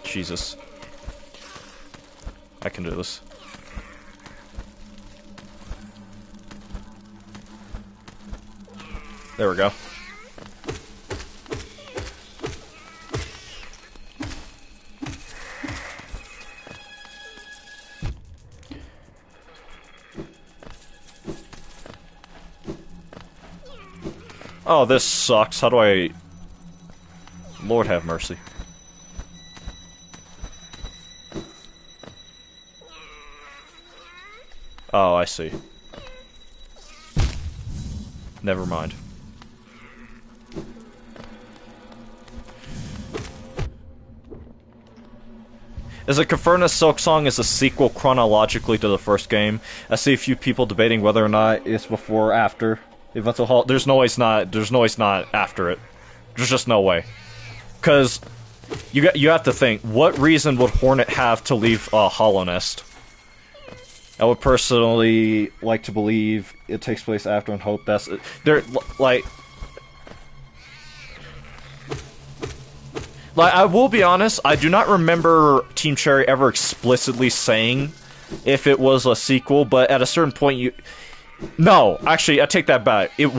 Jesus. I can do this. There we go. Oh, this sucks. How do I... Lord have mercy. Oh, I see. Never mind. Is it confirmed that Silksong is a sequel chronologically to the first game? I see a few people debating whether or not it's before or after Events of Hall. There's no way it's not. There's no way it's not after it. There's just no way. Because you have to think, what reason would Hornet have to leave Hollow Nest? I would personally like to believe it takes place after and hope that's... They're, like, I will be honest, I do not remember Team Cherry ever explicitly saying if it was a sequel, but at a certain point you... No, actually, I take that back. It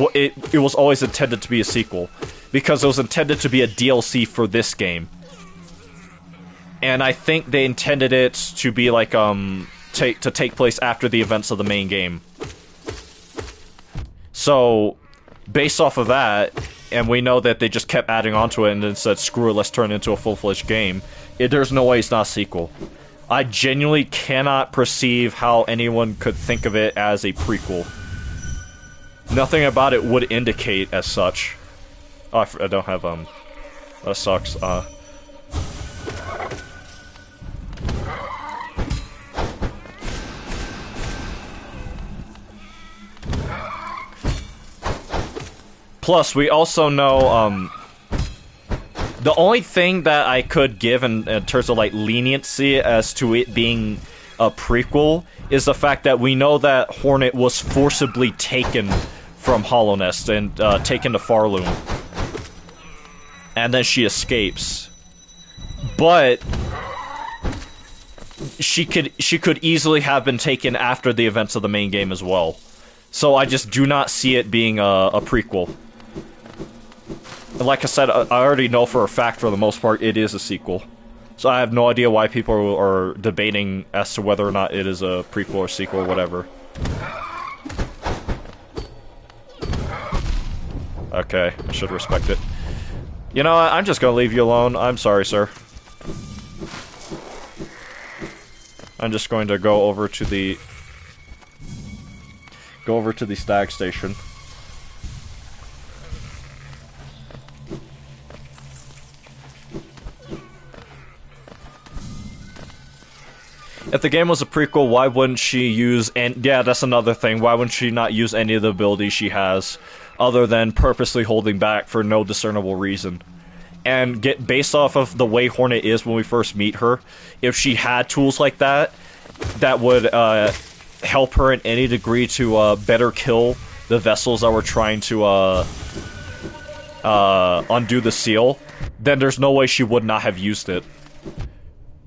was always intended to be a sequel, because it was intended to be a DLC for this game. And I think they intended it to be like, to take place after the events of the main game. So, based off of that, and we know that they just kept adding onto it and then said, screw it, let's turn it into a full-fledged game, there's no way it's not a sequel. I genuinely cannot perceive how anyone could think of it as a prequel. Nothing about it would indicate as such. Oh, I don't have, that sucks, Plus, we also know, the only thing that I could give in terms of, like, leniency as to it being a prequel is the fact that we know that Hornet was forcibly taken from Hollow Nest and, taken to Farloom. And then she escapes. But she could easily have been taken after the events of the main game as well. So I just do not see it being a prequel. And like I said, I already know for a fact, for the most part, it is a sequel. So I have no idea why people are debating as to whether or not it is a prequel or sequel or whatever. Okay, I should respect it. You know what, I'm just gonna leave you alone. I'm sorry, sir. I'm just going to go over to the stag station. If the game was a prequel, why wouldn't she use... And yeah, that's another thing. Why wouldn't she not use any of the abilities she has, other than purposely holding back for no discernible reason? And based off of the way Hornet is when we first meet her, if she had tools like that, that would help her in any degree to better kill the vessels that were trying to undo the seal, then there's no way she would not have used it.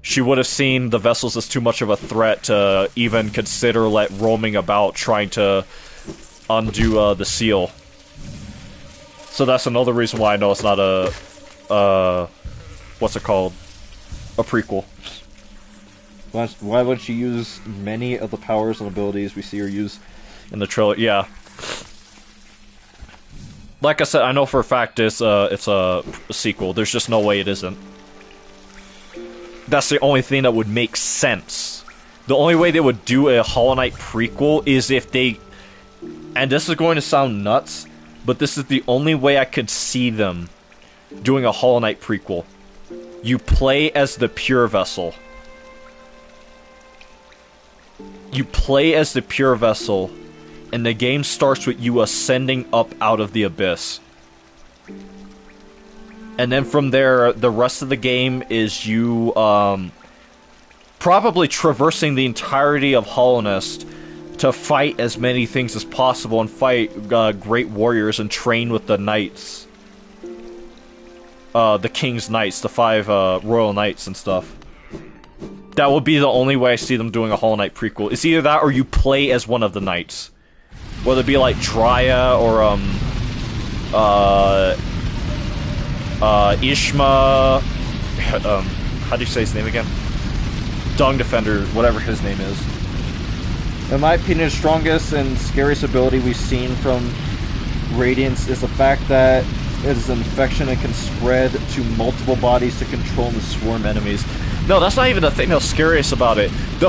She would have seen the vessels as too much of a threat to even consider roaming about trying to undo the seal. So that's another reason why I know it's not a what's it called? A prequel. Why would she use many of the powers and abilities we see her use in the trailer? Yeah. Like I said, I know for a fact it's a sequel. There's just no way it isn't. That's the only thing that would make sense. The only way they would do a Hollow Knight prequel is if they... And this is going to sound nuts, but this is the only way I could see them doing a Hollow Knight prequel. You play as the Pure Vessel. You play as the Pure Vessel, and the game starts with you ascending up out of the abyss. And then from there, the rest of the game is you, probably traversing the entirety of Hollow Nest to fight as many things as possible and fight, great warriors and train with the knights. The King's Knights, the 5, Royal Knights and stuff. That would be the only way I see them doing a Hollow Knight prequel. It's either that or you play as one of the knights. Whether it be like Drya or, Ishma, how do you say his name again? Dung Defender, whatever his name is. In my opinion, the strongest and scariest ability we've seen from radiance is the fact that it is an infection and can spread to multiple bodies to control and swarm enemies. No, that's not even the thing that's scariest about it. The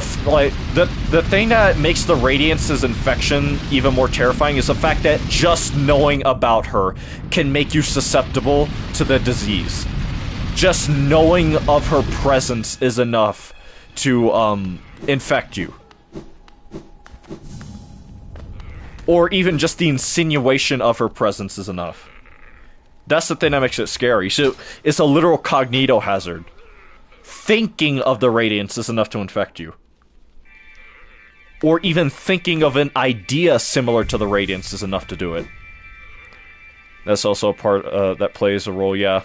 thing that makes the Radiance's infection even more terrifying is the fact that just knowing about her can make you susceptible to the disease. Just knowing of her presence is enough to infect you. Or even just the insinuation of her presence is enough. That's the thing that makes it scary. So it's a literal cognito hazard. Thinking of the Radiance is enough to infect you. Or even thinking of an idea similar to the Radiance is enough to do it. That's also a part that plays a role, yeah.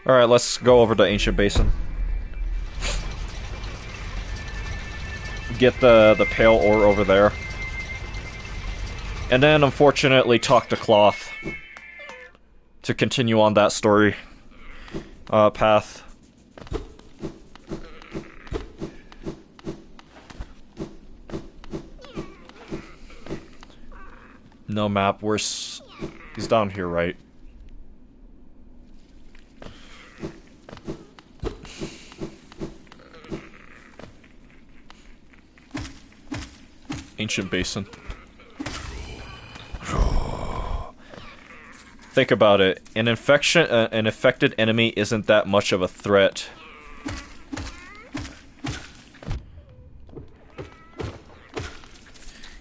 Alright, let's go over to Ancient Basin. Get the pale ore over there. And then, unfortunately, talk to Cloth. To continue on that story path. No map, where's... He's down here, right? Ancient Basin. Think about it. An infected enemy isn't that much of a threat.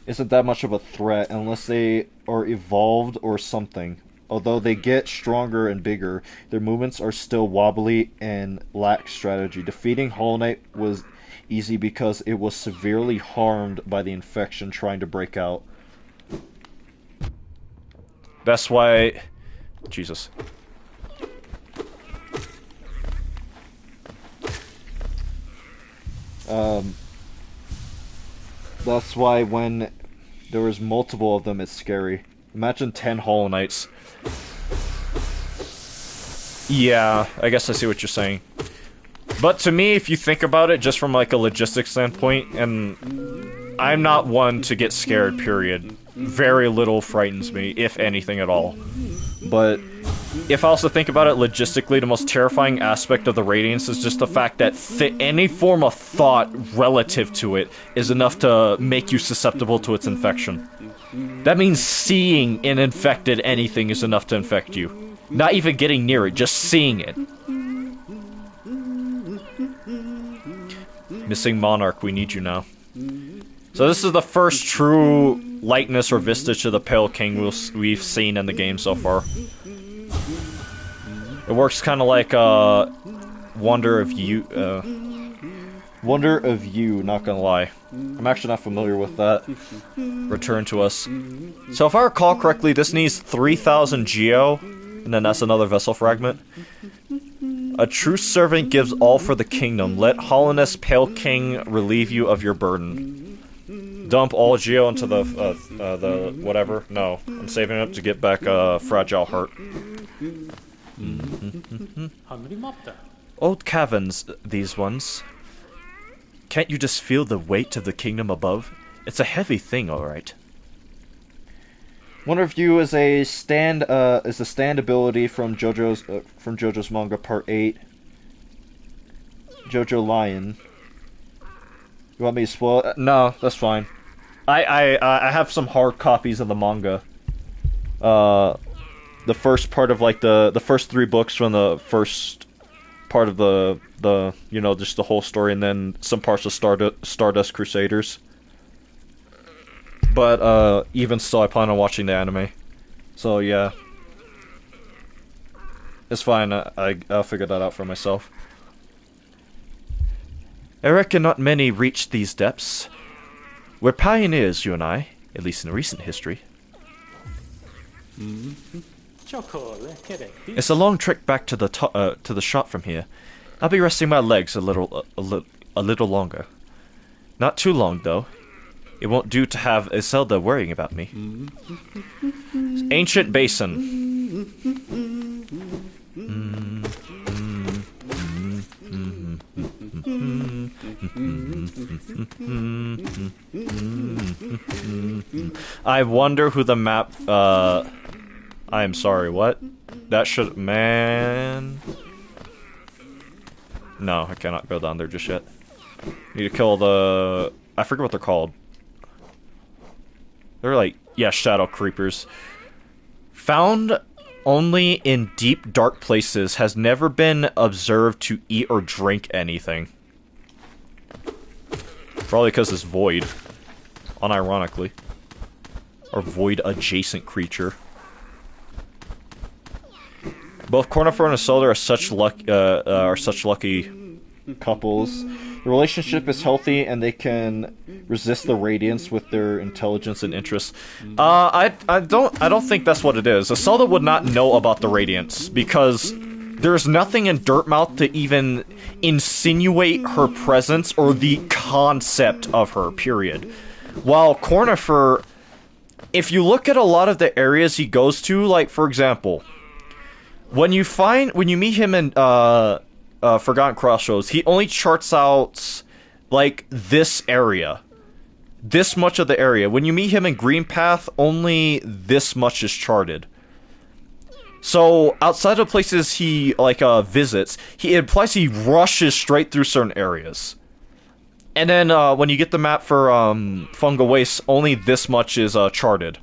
Isn't that much of a threat unless they are evolved or something. Although they get stronger and bigger, their movements are still wobbly and lack strategy. Defeating Hollow Knight was easy because it was severely harmed by the infection trying to break out. That's why... Jesus. That's why when there was multiple of them, it's scary. Imagine 10 Hollow Knights. Yeah, I guess I see what you're saying. But to me, if you think about it, just from like a logistics standpoint, and I'm not one to get scared, period. Very little frightens me, if anything at all. But if I also think about it logistically, the most terrifying aspect of the Radiance is just the fact that any form of thought relative to it is enough to make you susceptible to its infection. That means seeing an infected anything is enough to infect you. Not even getting near it, just seeing it. Missing Monarch, we need you now. So this is the first true likeness or vestige to the Pale King we've seen in the game so far. It works kind of like Wonder of You. Wonder of You, not gonna lie. I'm actually not familiar with that. Return to us. So if I recall correctly, this needs 3,000 Geo, and then that's another vessel fragment. A true servant gives all for the kingdom. Let Hollowness Pale King relieve you of your burden. Dump all Geo into the whatever. No, I'm saving it up to get back Fragile Heart. Old caverns, these ones. Can't you just feel the weight of the kingdom above? It's a heavy thing, alright. Wonder if You is a stand ability from JoJo's manga Part 8. JoJo Lion. You want me to spoil it? No, that's fine. I have some hard copies of the manga. The first part of like the first 3 books from the first part of the you know, just the whole story, and then some parts of Stardust Crusaders. But even still, I plan on watching the anime. So yeah, it's fine. I'll figure that out for myself. I reckon not many reach these depths. We're pioneers, you and I, at least in recent history. It's a long trek back to the shop from here. I'll be resting my legs a little longer. Not too long, though. It won't do to have Iselda worrying about me. Ancient Basin. I wonder who the map, I am sorry, what? That should, man... No, I cannot go down there just yet. Need to kill the... I forget what they're called. They're like, yeah, shadow creepers. Found only in deep, dark places, has never been observed to eat or drink anything. Probably because it's void. Unironically. Or void-adjacent creature. Both Cornifer and Isolde are such lucky couples. The relationship is healthy, and they can resist the radiance with their intelligence and interests. I don't think that's what it is. Isolde would not know about the radiance because there's nothing in Dirtmouth to even insinuate her presence or the concept of her. Period. While Cornifer, if you look at a lot of the areas he goes to, like for example. When you meet him in Forgotten Crossroads, he only charts out like this area, this much of the area. When you meet him in Green Path, only this much is charted. So outside of places he like visits, it implies he rushes straight through certain areas. And then when you get the map for Fungal Waste, only this much is charted.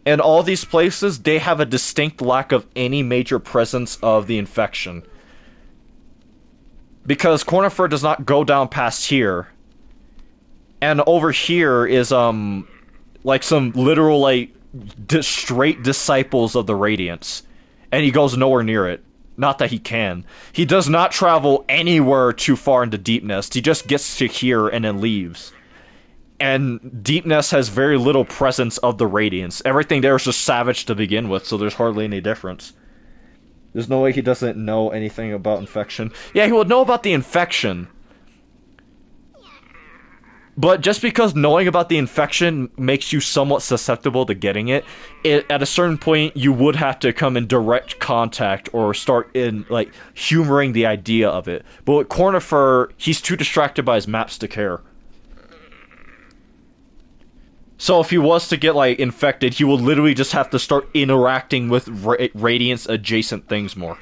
And all these places, they have a distinct lack of any major presence of the infection. Because Cornifer does not go down past here. And over here is, like some literal, like, straight disciples of the Radiance. And he goes nowhere near it. Not that he can. He does not travel anywhere too far into Deepness. He just gets to here and then leaves. And Deepness has very little presence of the Radiance. Everything there is just savage to begin with, so there's hardly any difference. There's no way he doesn't know anything about infection. Yeah, he would know about the infection. But just because knowing about the infection makes you somewhat susceptible to getting it, at a certain point you would have to come in direct contact or start in, like, humoring the idea of it. But with Cornifer, he's too distracted by his maps to care. So if he was to get, like, infected, he will literally just have to start interacting with Radiance-adjacent things more.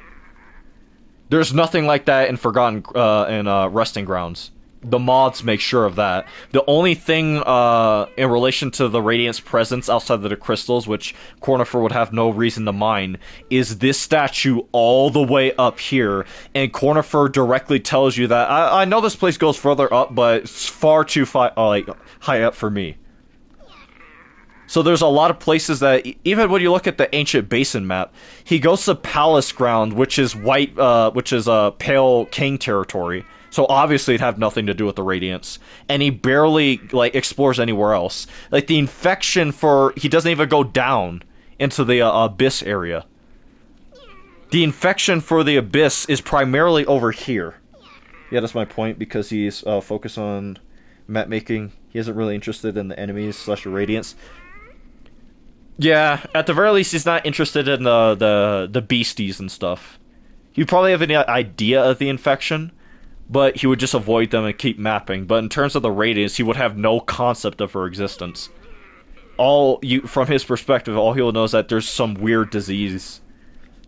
There's nothing like that in Forgotten, Resting Grounds. The mods make sure of that. The only thing, in relation to the Radiance presence outside of the crystals, which Cornifer would have no reason to mind, is this statue all the way up here, and Cornifer directly tells you that, I know this place goes further up, but it's far too high up for me. So there's a lot of places that, even when you look at the Ancient Basin map, he goes to Palace Ground, which is Pale King territory. So obviously it'd have nothing to do with the Radiance. And he barely, like, explores anywhere else. Like, the infection he doesn't even go down into the Abyss area. The infection for the Abyss is primarily over here. Yeah, that's my point, because he's focused on map making. He isn't really interested in the enemies / Radiance. Yeah, at the very least, he's not interested in the beasties and stuff. He'd probably have an idea of the infection, but he would just avoid them and keep mapping. But in terms of the Radiance, he would have no concept of her existence. From his perspective, all he'll know is that there's some weird disease.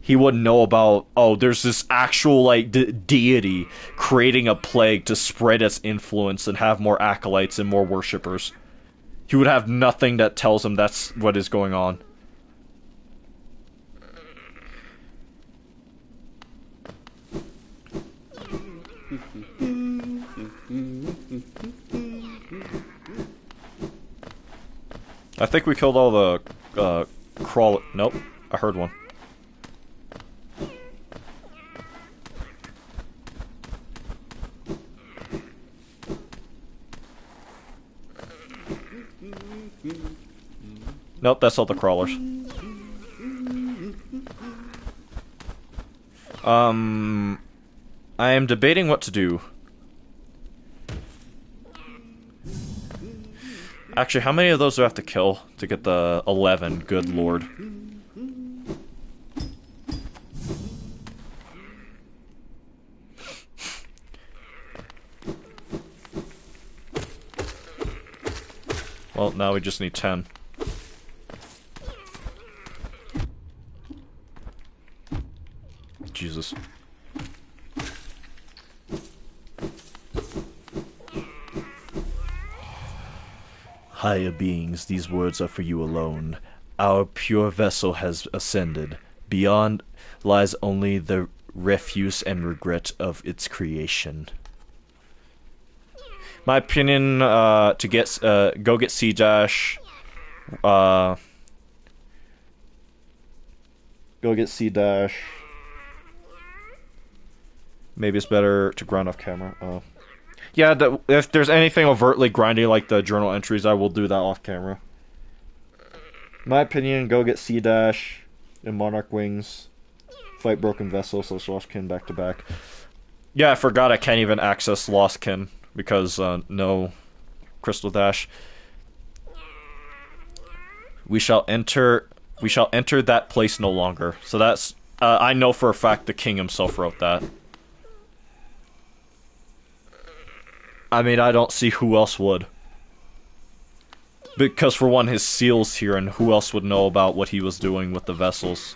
He wouldn't know about, oh, there's this actual, like, deity creating a plague to spread its influence and have more acolytes and more worshippers. He would have nothing that tells him that's what is going on. I think we killed all the crawl. Nope, I heard one. Nope, that's all the crawlers. I am debating what to do. Actually, how many of those do I have to kill to get the 11? Good lord. Well, now we just need 10. Jesus. Higher beings, these words are for you alone. Our pure vessel has ascended. Beyond lies only the refuse and regret of its creation. My opinion, to get, go get C dash, go get C dash. Maybe it's better to grind off camera. Yeah, if there's anything overtly grindy like the journal entries, I will do that off camera. My opinion, go get C dash and Monarch Wings. Fight Broken Vessel, so Lost Kin back to back. Yeah, I forgot I can't even access Lost Kin because no Crystal Dash. We shall enter that place no longer. So that's I know for a fact the king himself wrote that. I mean, I don't see who else would. Because for one, his seal's here, and who else would know about what he was doing with the vessels?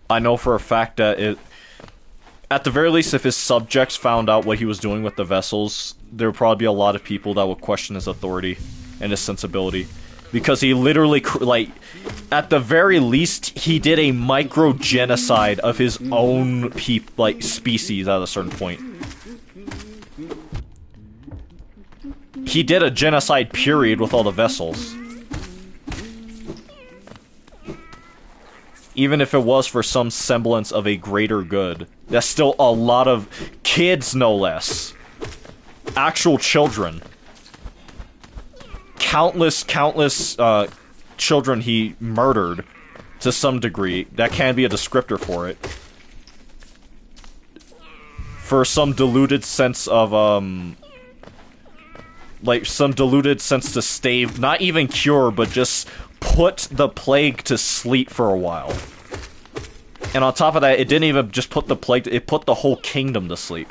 I know for a fact that at the very least, if his subjects found out what he was doing with the vessels, there would probably be a lot of people that would question his authority and his sensibility. Because he literally, like, at the very least, he did a micro-genocide of his own species at a certain point. He did a genocide period with all the vessels. Even if it was for some semblance of a greater good. That's still a lot of kids, no less. Actual children. Countless children he murdered to some degree. That can be a descriptor for it. For some deluded sense of, some deluded sense to stave, not even cure, but just put the plague to sleep for a while. And on top of that, it didn't even just put the plague, it put the whole kingdom to sleep.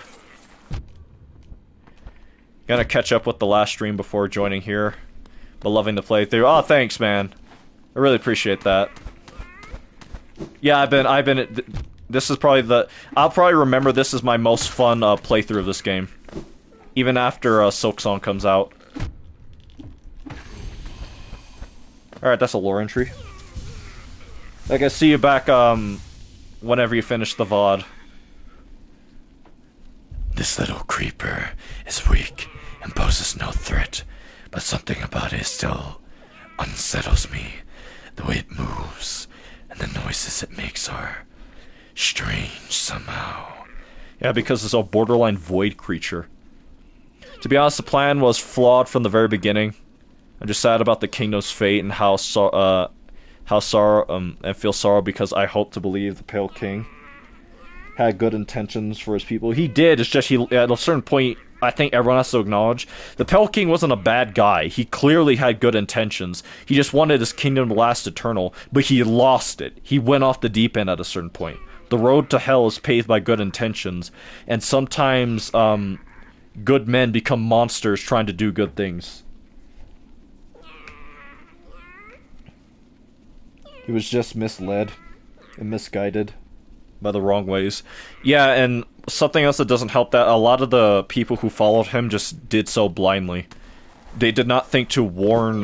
Gonna catch up with the last stream before joining here. But loving the playthrough. Oh, thanks, man. I really appreciate that. Yeah, I've been, this is probably I'll probably remember this as my most fun playthrough of this game. Even after Silksong comes out. Alright, that's a lore entry. I guess see you back, whenever you finish the VOD. This little creeper is weak and poses no threat, but something about it still unsettles me. The way it moves, and the noises it makes are strange somehow. Yeah, because it's a borderline void creature. To be honest, the plan was flawed from the very beginning. I'm just sad about the kingdom's fate and how sorrow and feel sorrow because I hope to believe the Pale King had good intentions for his people. He did. It's just at a certain point, I think everyone has to acknowledge the Pale King wasn't a bad guy. He clearly had good intentions. He just wanted his kingdom to last eternal, but he lost it. He went off the deep end at a certain point. The road to hell is paved by good intentions, and sometimes good men become monsters trying to do good things. He was just misled and misguided by the wrong ways. Yeah, and something else that doesn't help that, a lot of the people who followed him just did so blindly. They did not think to warn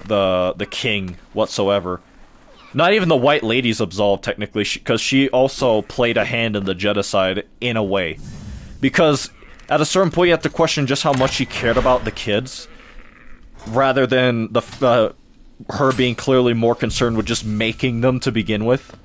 the king whatsoever. Not even the White Lady's absolved, technically, because she also played a hand in the genocide, in a way. Because at a certain point, you have to question just how much she cared about the kids, rather than her being clearly more concerned with just making them to begin with.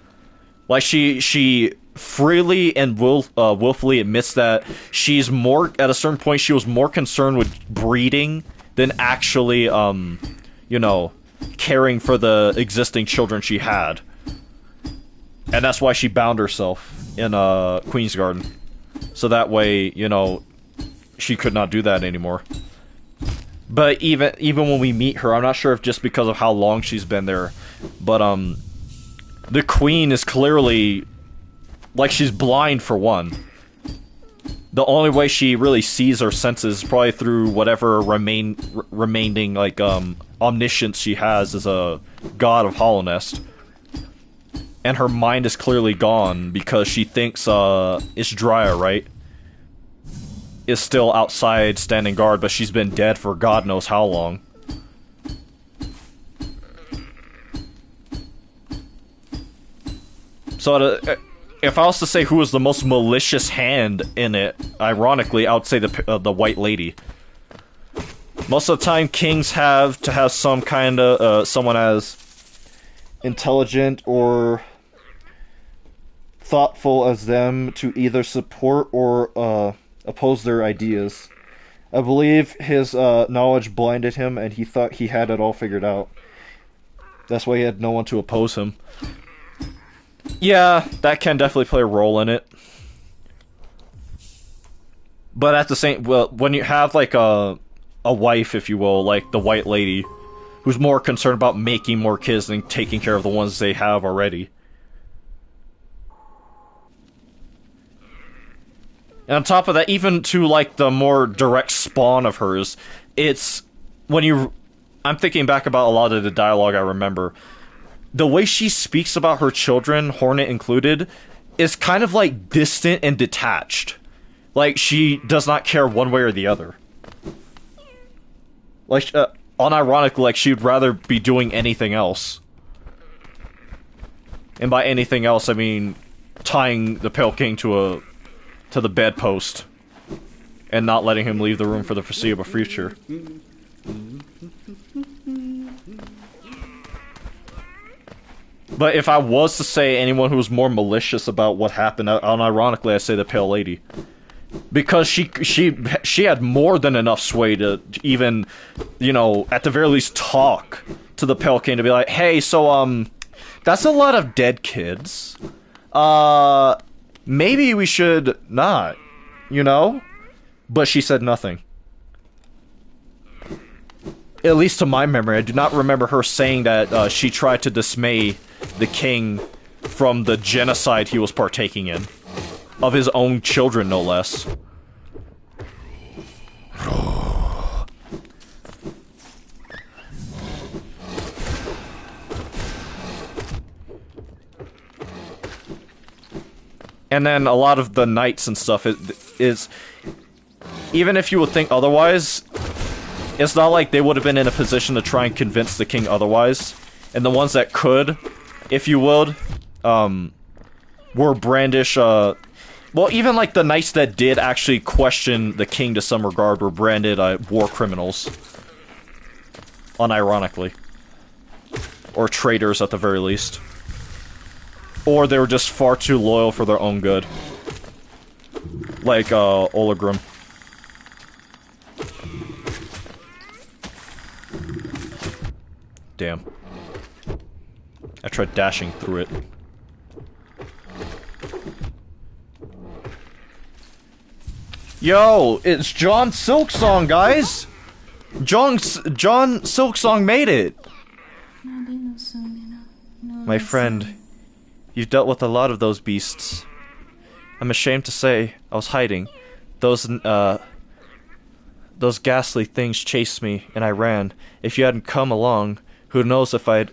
Like, she freely and willfully admits that she's more, at a certain point, she was more concerned with breeding than actually, you know, caring for the existing children she had. And that's why she bound herself in Queen's Garden. So that way, you know, she could not do that anymore. But even when we meet her, I'm not sure if just because of how long she's been there, but the queen is clearly, like, she's blind for one. the only way she really sees or senses is probably through whatever remaining like omniscience she has as a god of Hollow Nest. And her mind is clearly gone because she thinks it's Drya, right? Is still outside standing guard, but she's been dead for God knows how long. So if I was to say who was the most malicious hand in it, ironically, I would say the White Lady. Most of the time, kings have to have some kind of someone as intelligent or thoughtful as them to either support or oppose their ideas. I believe his knowledge blinded him, and he thought he had it all figured out. That's why he had no one to oppose him. Yeah, that can definitely play a role in it. But at the same, well, when you have like a wife, if you will, like the White Lady, who's more concerned about making more kids than taking care of the ones they have already. And on top of that, even to like the more direct spawn of hers, it's when you. I'm thinking back about a lot of the dialogue I remember. The way she speaks about her children, Hornet included, is kind of like distant and detached. Like she does not care one way or the other. Like, unironically, like she'd rather be doing anything else. And by anything else, I mean tying the Pale King to the bedpost and not letting him leave the room for the foreseeable future. But if I was to say anyone who was more malicious about what happened, unironically, I'd say the Pale Lady. Because she had more than enough sway to even, you know, at the very least talk to the Pale King to be like, hey, so, that's a lot of dead kids. Maybe we should not, you know? But she said nothing. At least to my memory, I do not remember her saying that she tried to dismay the king from the genocide he was partaking in. Of his own children, no less. And then a lot of the knights and stuff is even if you would think otherwise, it's not like they would have been in a position to try and convince the king otherwise. And the ones that could, if you would, were brandish, well, even like the knights that did actually question the king to some regard were branded war criminals. Unironically. Or traitors at the very least. Or they were just far too loyal for their own good. Like, Olagrim. Damn. I tried dashing through it. Yo, it's John Silksong, guys! John Silksong made it! My friend, you've dealt with a lot of those beasts. I'm ashamed to say I was hiding. Those ghastly things chased me, and I ran. If you hadn't come along, who knows if I'd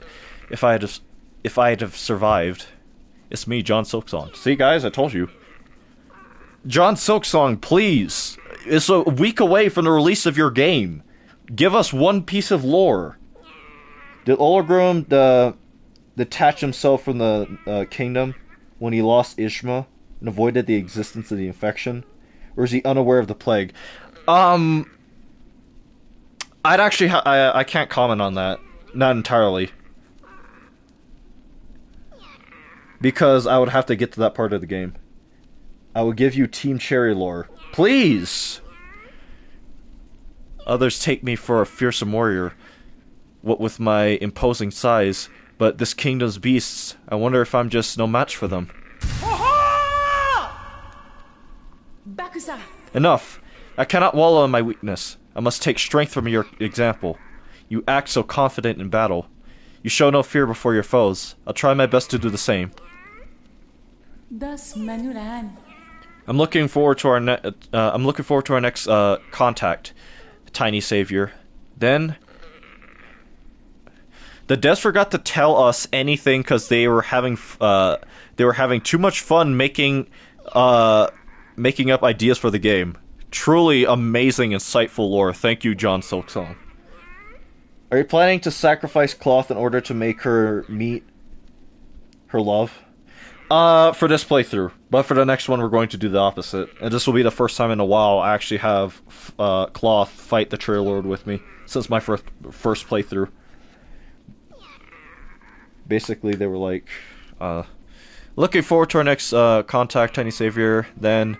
have survived. It's me, John Silksong. See, guys, I told you. John Silksong, please. It's a week away from the release of your game. Give us one piece of lore. Did Olagrim detach himself from the kingdom when he lost Ishma and avoided the existence of the infection? Or is he unaware of the plague? I'd actually... I can't comment on that. Not entirely. Because I would have to get to that part of the game. I will give you Team Cherry lore. Please! Others take me for a fearsome warrior, what with my imposing size, but this kingdom's beasts, I wonder if I'm just no match for them. Enough! I cannot wallow in my weakness. I must take strength from your example. You act so confident in battle. You show no fear before your foes. I'll try my best to do the same. I'm looking forward to our next contact, tiny savior. Then the devs forgot to tell us anything because they were having too much fun making up ideas for the game. Truly amazing, insightful lore. Thank you, John Silksong. Are you planning to sacrifice Cloth in order to make her meet her love? For this playthrough. But for the next one, we're going to do the opposite. And this will be the first time in a while I actually have Cloth fight the Trail Lord with me. Since my first playthrough. Basically, they were like, looking forward to our next contact, Tiny Savior. Then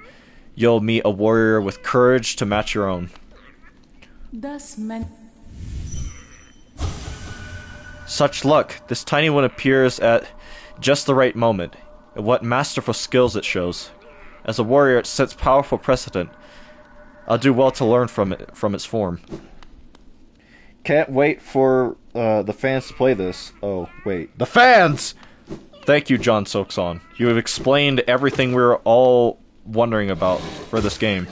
you'll meet a warrior with courage to match your own. Thus Such luck. This tiny one appears at just the right moment. And what masterful skills it shows. As a warrior, it sets powerful precedent. I'll do well to learn from its form. Can't wait for the fans to play this. Oh, wait. The fans! Thank you, John Silksong. You have explained everything we were all wondering about for this game.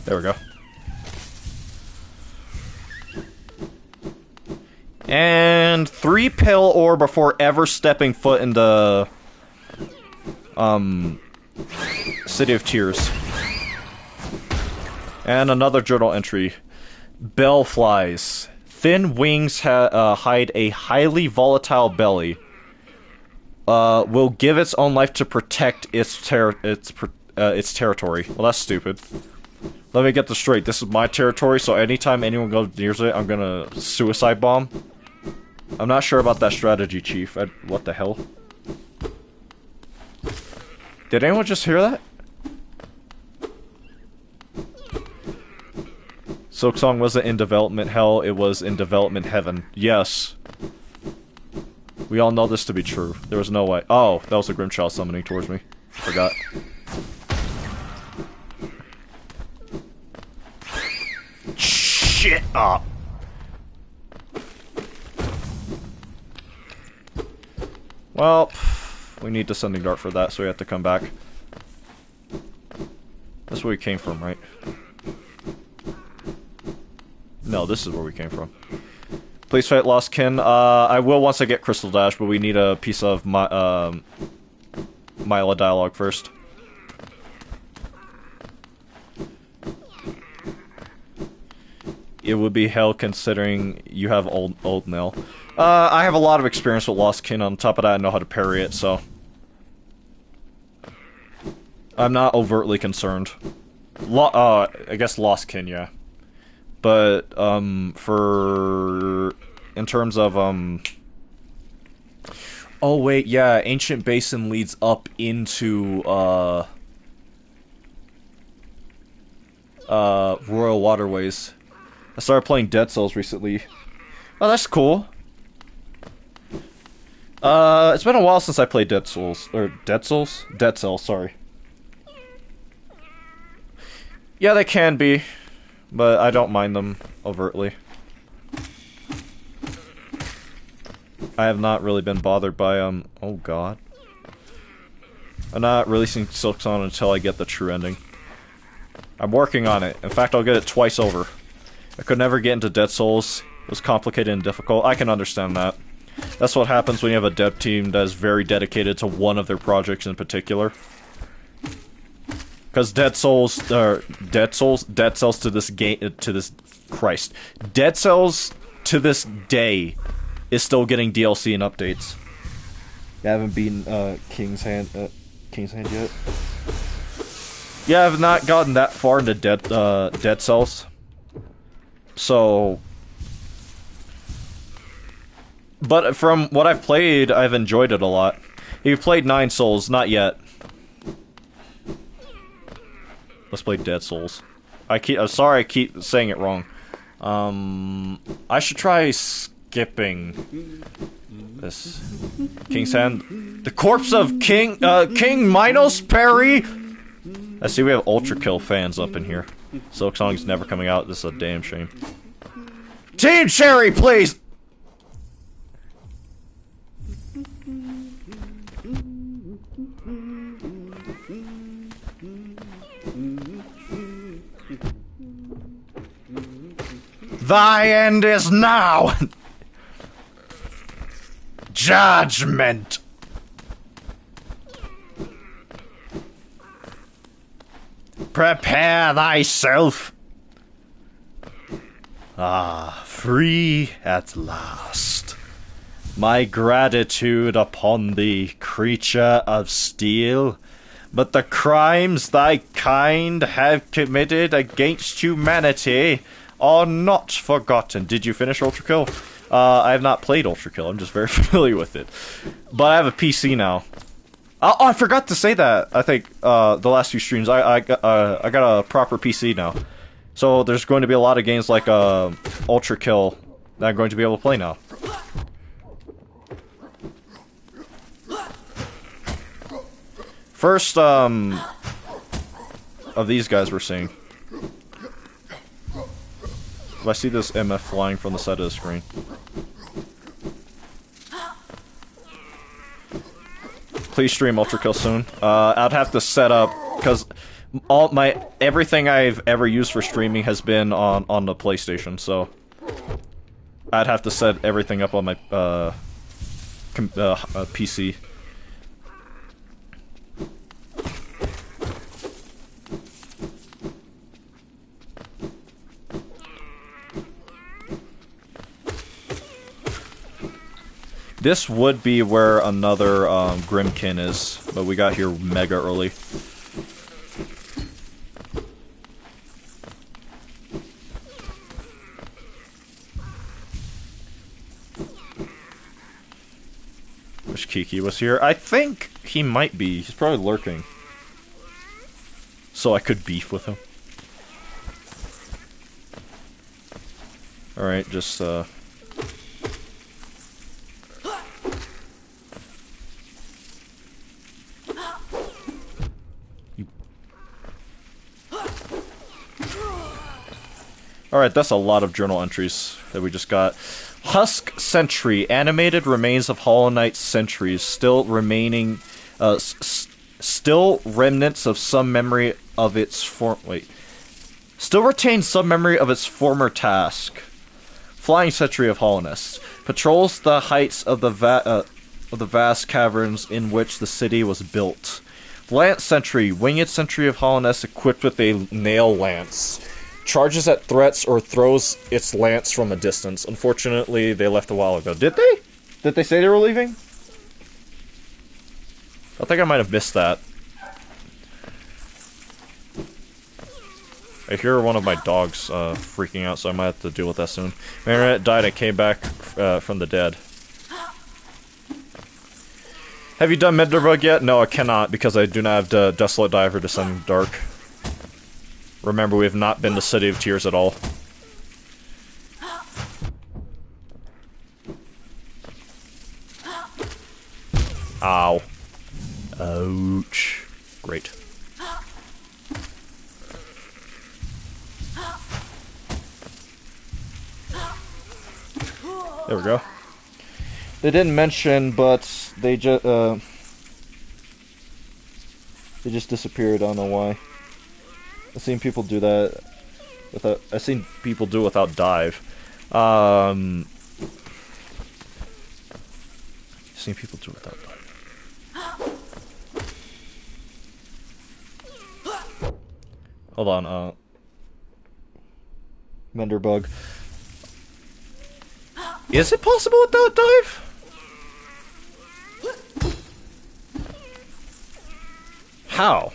There we go. And 3 pale ore before ever stepping foot in the City of Tears. And another journal entry. Bellflies. Thin wings hide a highly volatile belly. Will give its own life to protect its territory. Well, that's stupid. Let me get this straight. This is my territory, so anytime anyone goes near it, I'm gonna suicide bomb. I'm not sure about that strategy, Chief. What the hell? Did anyone just hear that? Silksong wasn't in development hell, it was in development heaven. Yes. We all know this to be true. There was no way. Oh, that was a Grimchild summoning towards me. Forgot. Shit up! Well, we need Descending Dart for that, so we have to come back. That's where we came from, right? No, this is where we came from. Please fight Lost Kin. I will once I get Crystal Dash, but we need a piece of Mila dialogue first. It would be hell considering you have old Nil. I have a lot of experience with Lost Kin. On top of that, I know how to parry it, so I'm not overtly concerned. I guess Lost Kin, yeah. But in terms of oh wait, yeah, Ancient Basin leads up into Royal Waterways. I started playing Dead Cells recently. Oh, that's cool. It's been a while since I played Dead Cells, sorry. Yeah, they can be, but I don't mind them overtly. I have not really been bothered by, oh god. I'm not releasing Silksong until I get the true ending. I'm working on it. In fact, I'll get it twice over. I could never get into Dead Souls. It was complicated and difficult. I can understand that. That's what happens when you have a dev team that is very dedicated to one of their projects in particular. Because Dead Cells to this game, Dead Cells to this day is still getting DLC and updates. I haven't beaten King's Hand yet. Yeah, I've not gotten that far into Dead Cells. So, but from what I've played, I've enjoyed it a lot. You've played 9 Souls, not yet. Let's play Dead Souls. I'm sorry I keep saying it wrong. I should try skipping this. King's Hand. The corpse of King Minos Perry! I see we have Ultra Kill fans up in here. Silksong's never coming out. This is a damn shame. Team Cherry, please! Thy end is now! Judgment! Prepare thyself! Ah, free at last. My gratitude upon thee, creature of steel. But the crimes thy kind have committed against humanity are not forgotten. Did you finish Ultra Kill? I have not played Ultra Kill. I'm just very familiar with it. But I have a PC now. Oh, I forgot to say that. I think the last few streams, I got a proper PC now. So there's going to be a lot of games like Ultra Kill that I'm going to be able to play now. First, of these guys we're seeing. If I see this MF flying from the side of the screen. Please stream Ultra Kill soon. I'd have to set up, because everything I've ever used for streaming has been on the PlayStation, so I'd have to set everything up on my PC. This would be where another Grimkin is, but we got here mega early. Wish Kiki was here. I think he might be. He's probably lurking. So I could beef with him. Alright, just Alright, that's a lot of journal entries that we just got. Husk Sentry, animated remains of Hollow Knight sentries, still remaining, still remnants of some memory of its still retains some memory of its former task. Flying Sentry of Hollowness, patrols the heights of the vast caverns in which the city was built. Lance Sentry, winged sentry of Hollowness equipped with a nail lance. Charges at threats or throws its lance from a distance. Unfortunately, they left a while ago. Did they? Did they say they were leaving? I think I might have missed that. I hear one of my dogs freaking out, so I might have to deal with that soon. My internet died and came back from the dead. Have you done Menderbug yet? No, I cannot, because I do not have the Desolate Diver Descending Dark. Remember, we have not been to City of Tears at all. Ow. Ouch. Great. There we go. They didn't mention, but they just disappeared. I don't know why. I've seen people do that without. I've seen people do it without dive. I've seen people do it without dive. Hold on. Menderbug. Is it possible without dive? How?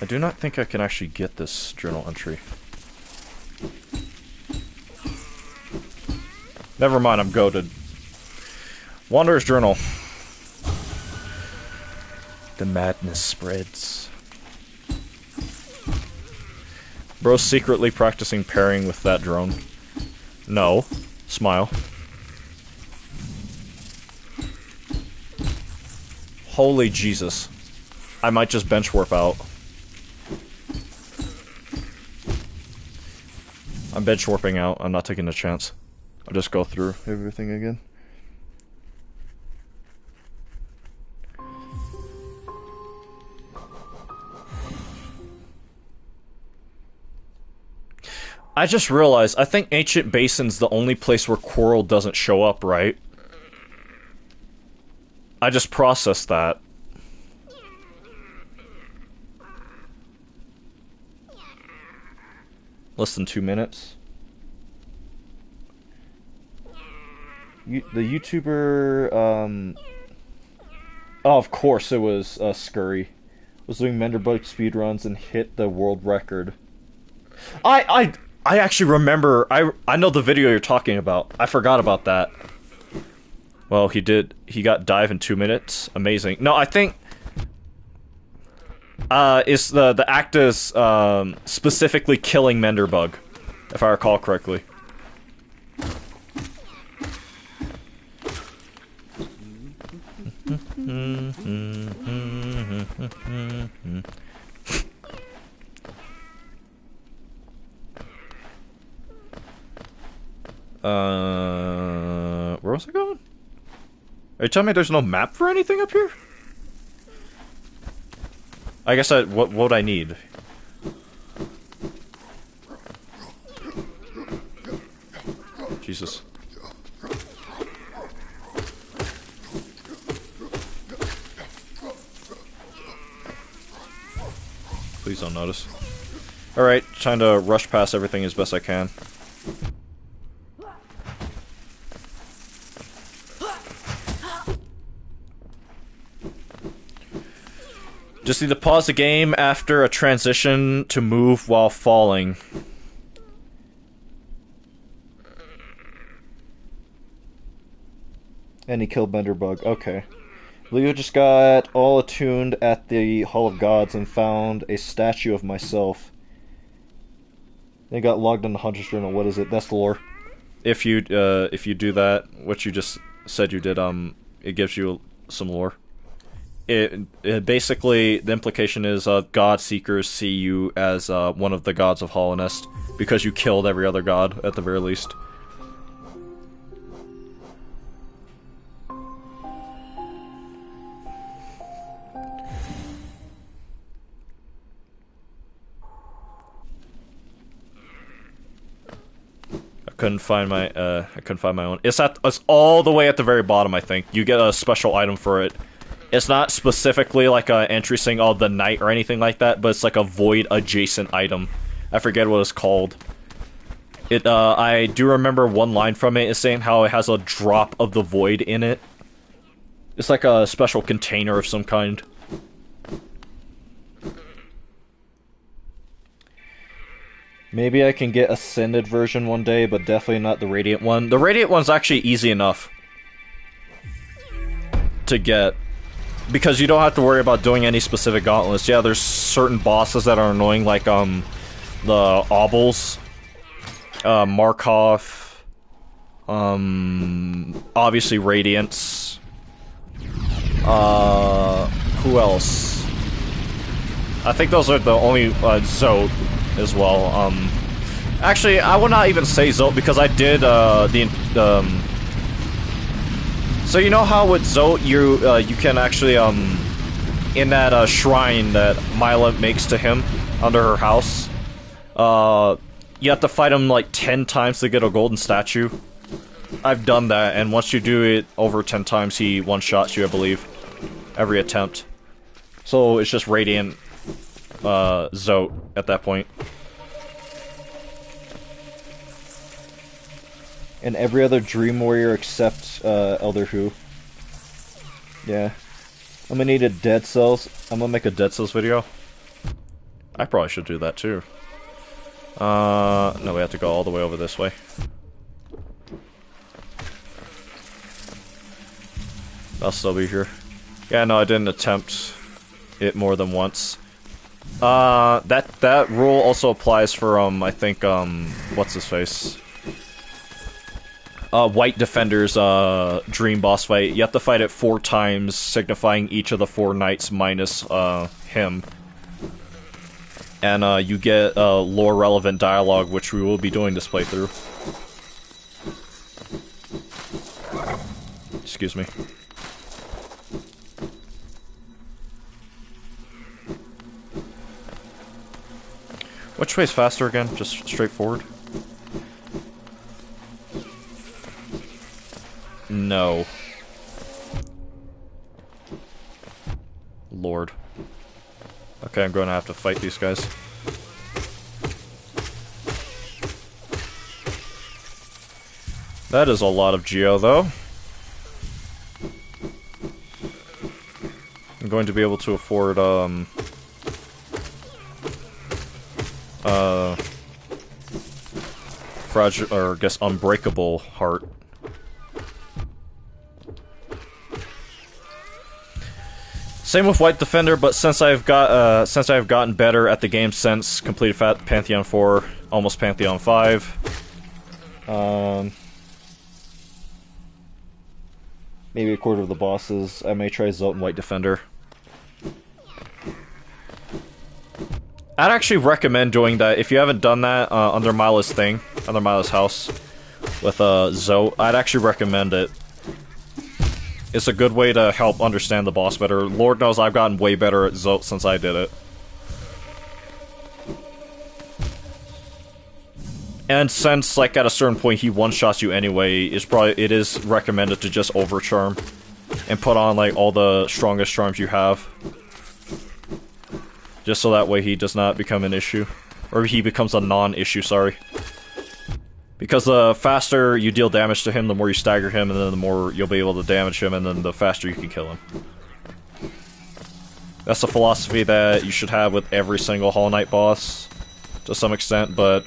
I do not think I can actually get this journal entry. Never mind, I'm goated. Wanderer's Journal. The madness spreads. Bro's secretly practicing pairing with that drone. No. Smile. Holy Jesus. I might just bench warp out. I'm bench warping out. I'm not taking a chance. I'll just go through everything again. I just realized, I think Ancient Basin's the only place where Coral doesn't show up, right? I just processed that. Less than 2 minutes. The YouTuber, oh, of course it was, Scurry. Was doing Menderbug speedruns and hit the world record. I actually remember, I know the video you're talking about. I forgot about that. Well, he got dive in 2 minutes. Amazing. No, I think is the act is specifically killing Menderbug, if I recall correctly. Where was I going? Are you telling me there's no map for anything up here? I guess what would I need? Jesus. Please don't notice. Alright, trying to rush past everything as best I can. Just need to pause the game after a transition to move while falling. And he killed Benderbug. Okay. Leo just got all attuned at the Hall of Gods and found a statue of myself. Then got logged in the Hunter's Journal. What is it? That's the lore. If you do that, what you just said you did, it gives you some lore. It basically, the implication is god seekers see you as one of the gods of Hollownest because you killed every other god at the very least. I couldn't find my own. It's all the way at the very bottom, I think. You get a special item for it. It's not specifically like a entry saying, oh, the night or anything like that, but it's like a void adjacent item. I forget what it's called. I do remember one line from it is saying how it has a drop of the void in it. It's like a special container of some kind. Maybe I can get Ascended version one day, but definitely not the Radiant one. The Radiant one's actually easy enough to get, because you don't have to worry about doing any specific gauntlets. Yeah, there's certain bosses that are annoying, like the Obels, Markov, obviously Radiance. Who else? I think those are the only Zote as well. Actually, I would not even say Zote because I did so you know how with Zote you can actually in that shrine that Mila makes to him under her house, you have to fight him like 10 times to get a golden statue. I've done that, and once you do it over 10 times, he one-shots you, I believe, every attempt. So it's just Radiant Zote at that point. And every other Dream Warrior except Elder Who. Yeah. I'm gonna need a Dead Cells. I'm gonna make a Dead Cells video. I probably should do that too. No, we have to go all the way over this way. I'll still be here. Yeah, no, I didn't attempt it more than once. That rule also applies for, I think, what's his face? White Defender's, dream boss fight. You have to fight it 4 times, signifying each of the 4 knights minus, him. And, you get, lore-relevant dialogue, which we will be doing this playthrough. Excuse me. Which way's faster again? Just straight forward? No. Lord. Okay, I'm gonna have to fight these guys. That is a lot of geo, though. I'm going to be able to afford, fragile, or I guess unbreakable heart. Same with White Defender, but since I've gotten better at the game since completed Pantheon 4, almost Pantheon 5. Maybe a quarter of the bosses. I may try Zote and White Defender. I'd actually recommend doing that. If you haven't done that under Mila's house, with Zote, I'd actually recommend it. It's a good way to help understand the boss better. Lord knows I've gotten way better at Zote since I did it. And since, like, at a certain point he one-shots you anyway, it is recommended to just overcharm and put on, like, all the strongest charms you have. Just so that way he does not become an issue. Or he becomes a non-issue, sorry. Because the faster you deal damage to him, the more you stagger him, and then the more you'll be able to damage him, and then the faster you can kill him. That's a philosophy that you should have with every single Hollow Knight boss, to some extent, but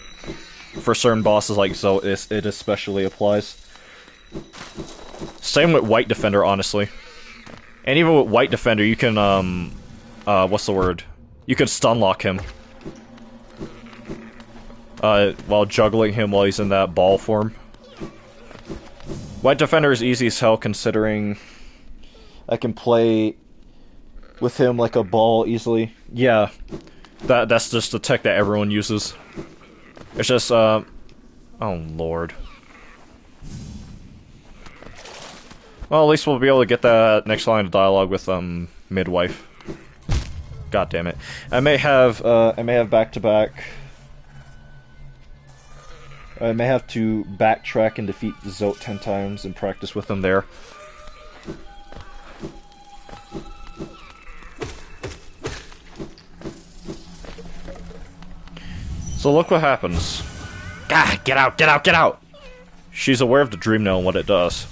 for certain bosses like Zote, it especially applies. Same with White Defender, honestly. And even with White Defender, you can, what's the word? You can stun lock him. While juggling him while he's in that ball form. White Defender is easy as hell considering I can play with him like a ball easily. Yeah, that's just the tech that everyone uses. It's just, oh lord. Well, at least we'll be able to get that next line of dialogue with, Midwife. God damn it. I may have back-to-back... I may have to backtrack and defeat Zote 10 times and practice with him there. So look what happens. Ah, get out, get out, get out! She's aware of the dream now and what it does.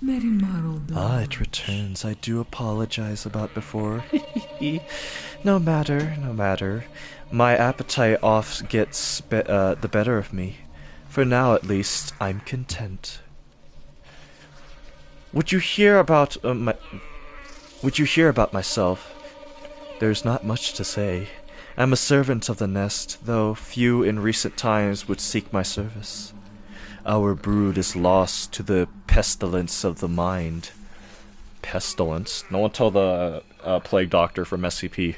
It returns. I do apologize about before. No matter, no matter. My appetite oft gets the better of me. For now, at least, I'm content. Would you hear about myself? There's not much to say. I'm a servant of the nest, though few in recent times would seek my service. Our brood is lost to the pestilence of the mind. Pestilence? No one tell the plague doctor from SCP.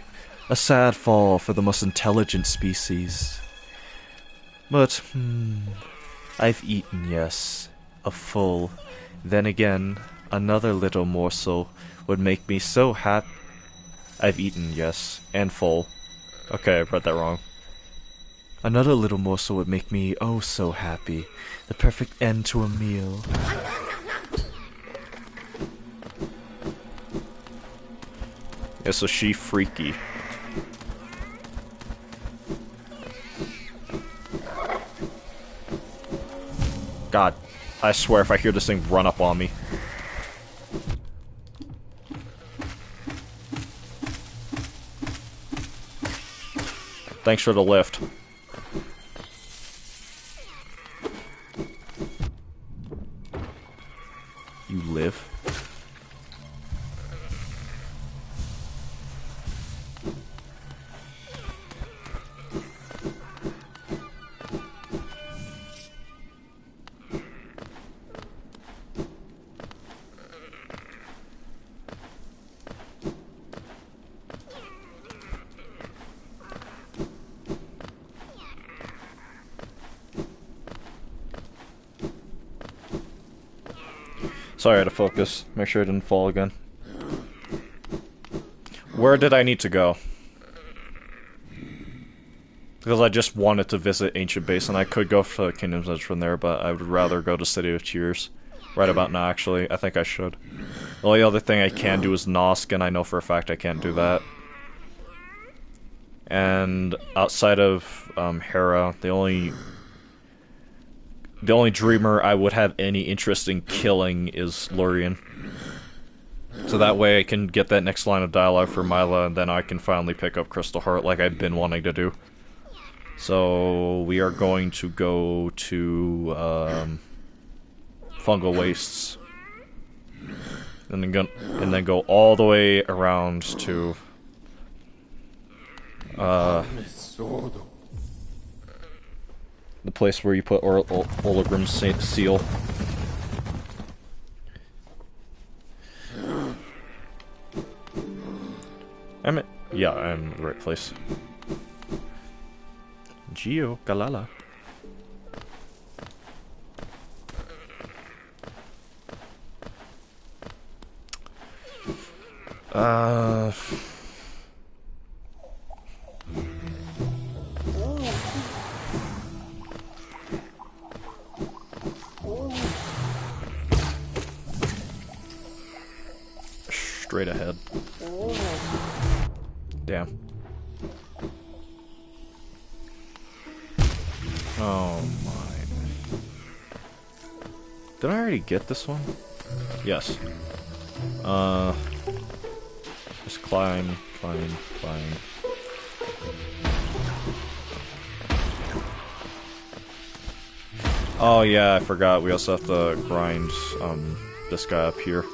A sad fall for the most intelligent species. But, I've eaten, yes. A full. Then again, another little morsel would make me so happy. I've eaten, yes, and full. Okay, I read that wrong. Another little morsel would make me oh so happy. The perfect end to a meal. Yeah, so she freaky. God, I swear if I hear this thing run up on me. Thanks for the lift. You live? Sorry, I had to focus. Make sure I didn't fall again. Where did I need to go? Because I just wanted to visit Ancient Basin. I could go for Kingdom's Edge from there, but I would rather go to City of Tears. Right about now, actually. I think I should. The only other thing I can do is Nosk, and I know for a fact I can't do that. And outside of Hera, the only dreamer I would have any interest in killing is Lurien. So that way I can get that next line of dialogue for Mila, and then I can finally pick up Crystal Heart like I've been wanting to do. So we are going to go to Fungal Wastes, and then go all the way around to the place where you put Olagrim's seal. Yeah, I'm in the right place. Geo Galala. Straight ahead. Damn. Oh my. Did I already get this one? Yes. Just climb. Oh yeah, I forgot. We also have to grind, this guy up here.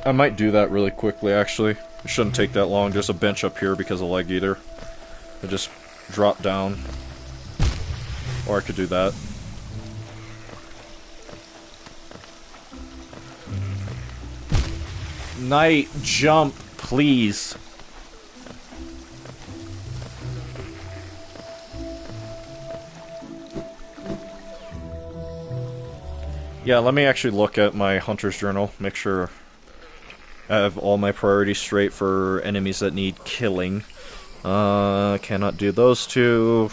I might do that really quickly, actually. It shouldn't take that long. There's a bench up here because of Leg Eater. I just drop down. Or I could do that. Knight, jump, please. Yeah, let me actually look at my Hunter's Journal, make sure I have all my priorities straight for enemies that need killing. Cannot do those two.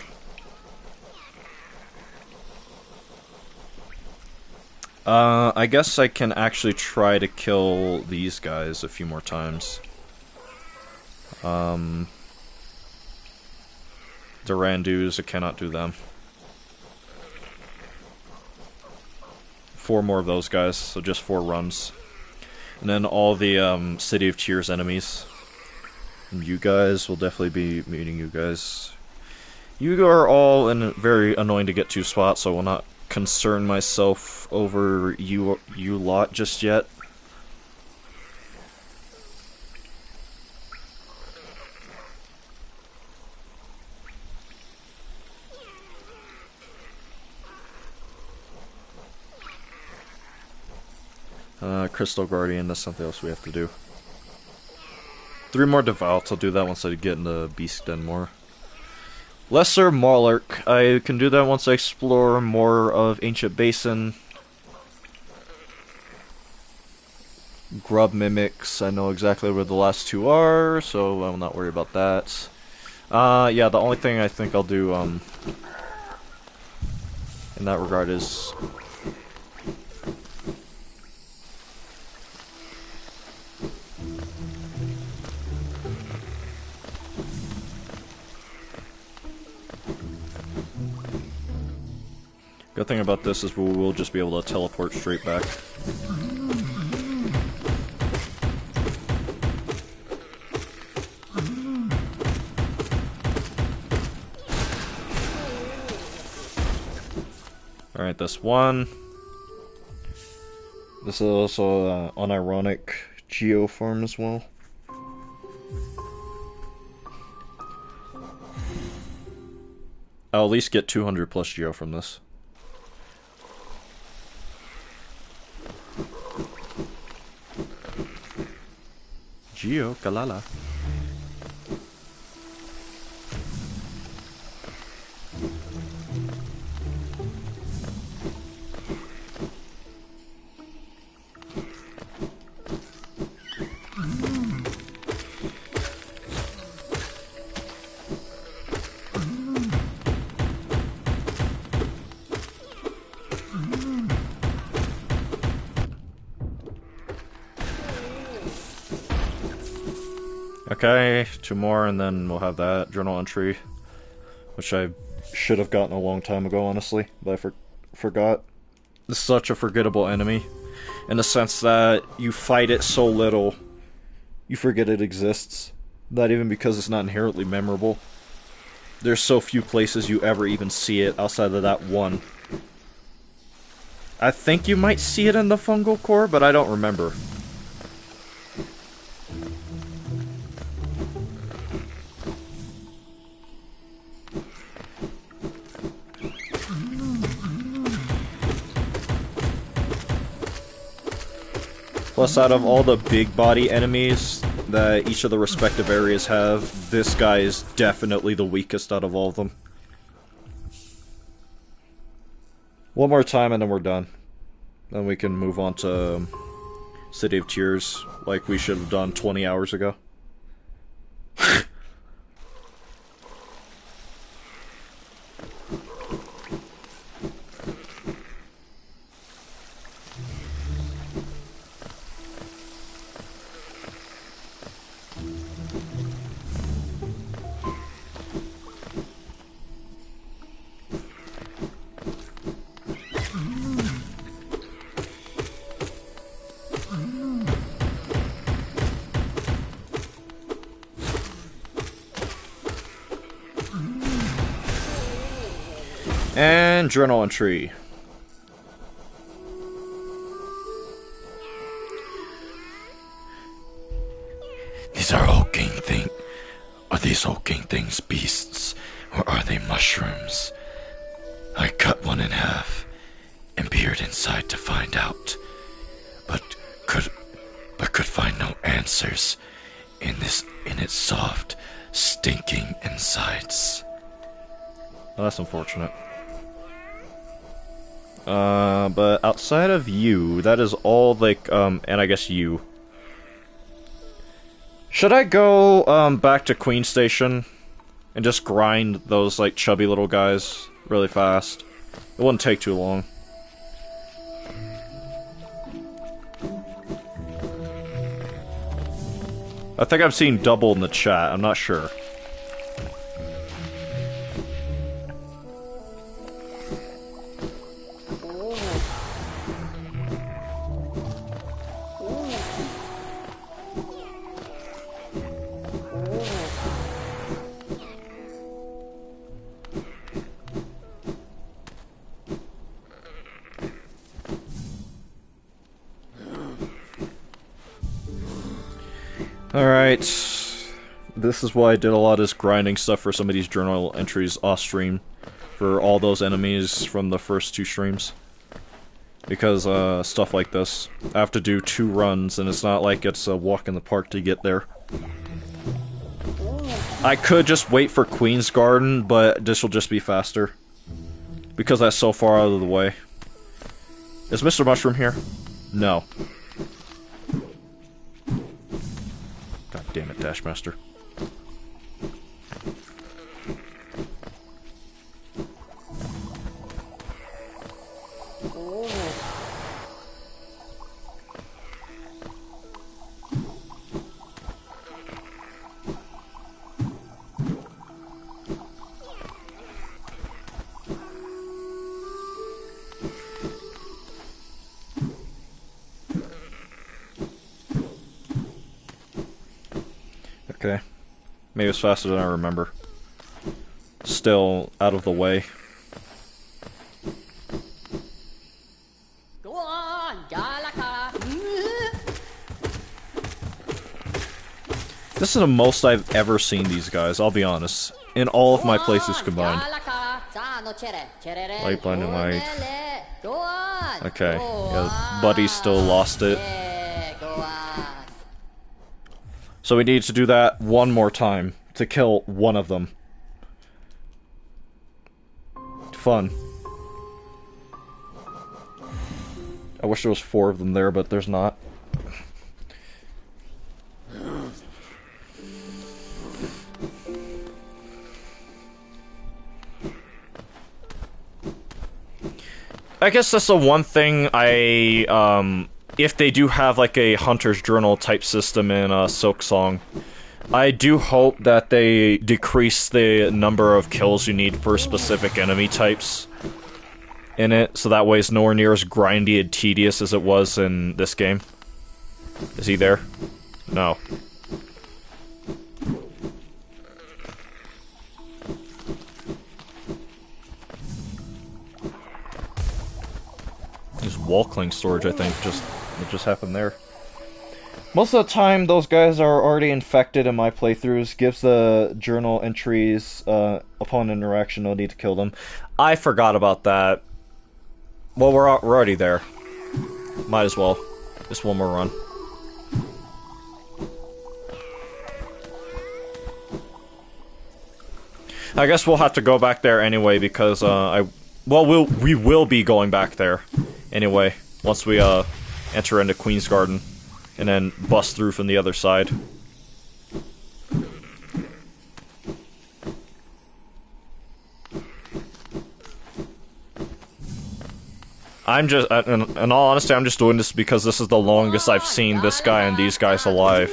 I guess I can actually try to kill these guys a few more times. Durandus, I cannot do them. 4 more of those guys, so just 4 runs. And then all the City of Tears enemies. You guys will definitely be meeting you guys. You are all in very annoying to get to spots, so I will not concern myself over you lot just yet. Crystal Guardian, that's something else we have to do. 3 more Devouts, I'll do that once I get into Beast Den more. Lesser Malark, I can do that once I explore more of Ancient Basin. Grub Mimics, I know exactly where the last 2 are, so I will not worry about that. Yeah, the only thing I think I'll do, in that regard is... Good thing about this is we will just be able to teleport straight back. Alright, this one. This is also unironic geo form as well. I'll at least get 200 plus geo from this. Gio Kalala. Okay, 2 more and then we'll have that journal entry, which I should have gotten a long time ago, honestly, but I forgot. It's such a forgettable enemy, in the sense that you fight it so little, you forget it exists. Not even because it's not inherently memorable. There's so few places you ever even see it outside of that one. I think you might see it in the fungal core, but I don't remember. Plus, out of all the big body enemies that each of the respective areas have, this guy is definitely the weakest out of all of them. One more time and then we're done. Then we can move on to City of Tears, like we should have done 20 hours ago. And journal entry. These are hulking things. Are these hulking things beasts, or are they mushrooms? I cut one in half and peered inside to find out, but could find no answers in its soft, stinking insides. Well, that's unfortunate. But outside of you, that is all, like, and I guess you. Should I go, back to Queen Station and just grind those, like, chubby little guys really fast? It wouldn't take too long. I think I've seen double in the chat, I'm not sure. Alright, this is why I did a lot of this grinding stuff for some of these journal entries off-stream, for all those enemies from the first 2 streams. Because, stuff like this. I have to do 2 runs, and it's not like it's a walk in the park to get there. I could just wait for Queen's Garden, but this will just be faster. Because that's so far out of the way. Is Mr. Mushroom here? No. God damn it, Dashmaster. Okay. Maybe it's faster than I remember. Still out of the way. Go on, Jalaka. This is the most I've ever seen these guys, I'll be honest. In all of my places combined. Light, blinding light. Okay, yeah, Buddy still lost it. So we need to do that one more time to kill one of them. Fun. I wish there was 4 of them there, but there's not. I guess that's the one thing if they do have like a Hunter's Journal type system in Silksong, I do hope that they decrease the number of kills you need for specific enemy types in it, so that way it's nowhere near as grindy and tedious as it was in this game. Is he there? No. There's wall-cling storage, I think, it just happened there. Most of the time, those guys are already infected in my playthroughs. Gives the journal entries upon interaction, no need to kill them. I forgot about that. Well, we're already there. Might as well. Just one more run. I guess we'll have to go back there anyway because we will be going back there anyway once we enter into Queen's Garden and then bust through from the other side. I'm just, in all honesty, I'm just doing this because this is the longest I've seen this guy and these guys alive.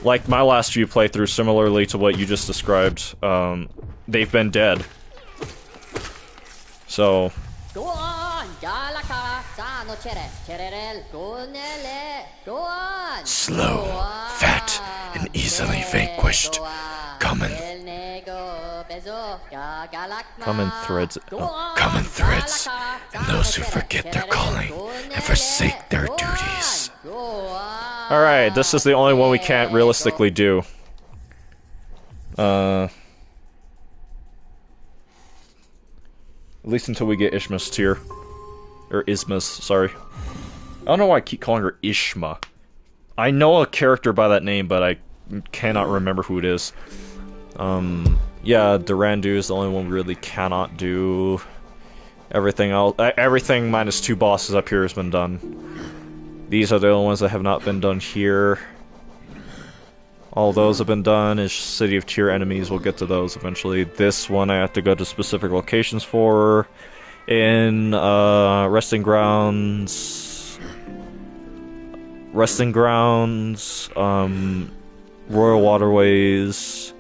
Like my last few playthroughs, similarly to what you just described, they've been dead. So. Go on, Galaka, Sano Chere, Cherel, Gonele, go on. Slow, fat, and easily vanquished. Common threads. Common threads, and those who forget their calling and forsake their duties. Alright, this is the only one we can't realistically do. At least until we get Ishma's tier. Or Isma's, sorry. I don't know why I keep calling her Ishma. I know a character by that name, but I cannot remember who it is. Yeah, Durandu is the only one we really cannot do. Everything else, everything minus 2 bosses up here has been done. These are the only ones that have not been done here. All those have been done. Is City of Tier enemies, we'll get to those eventually. This one I have to go to specific locations for. In, Resting Grounds, Royal Waterways,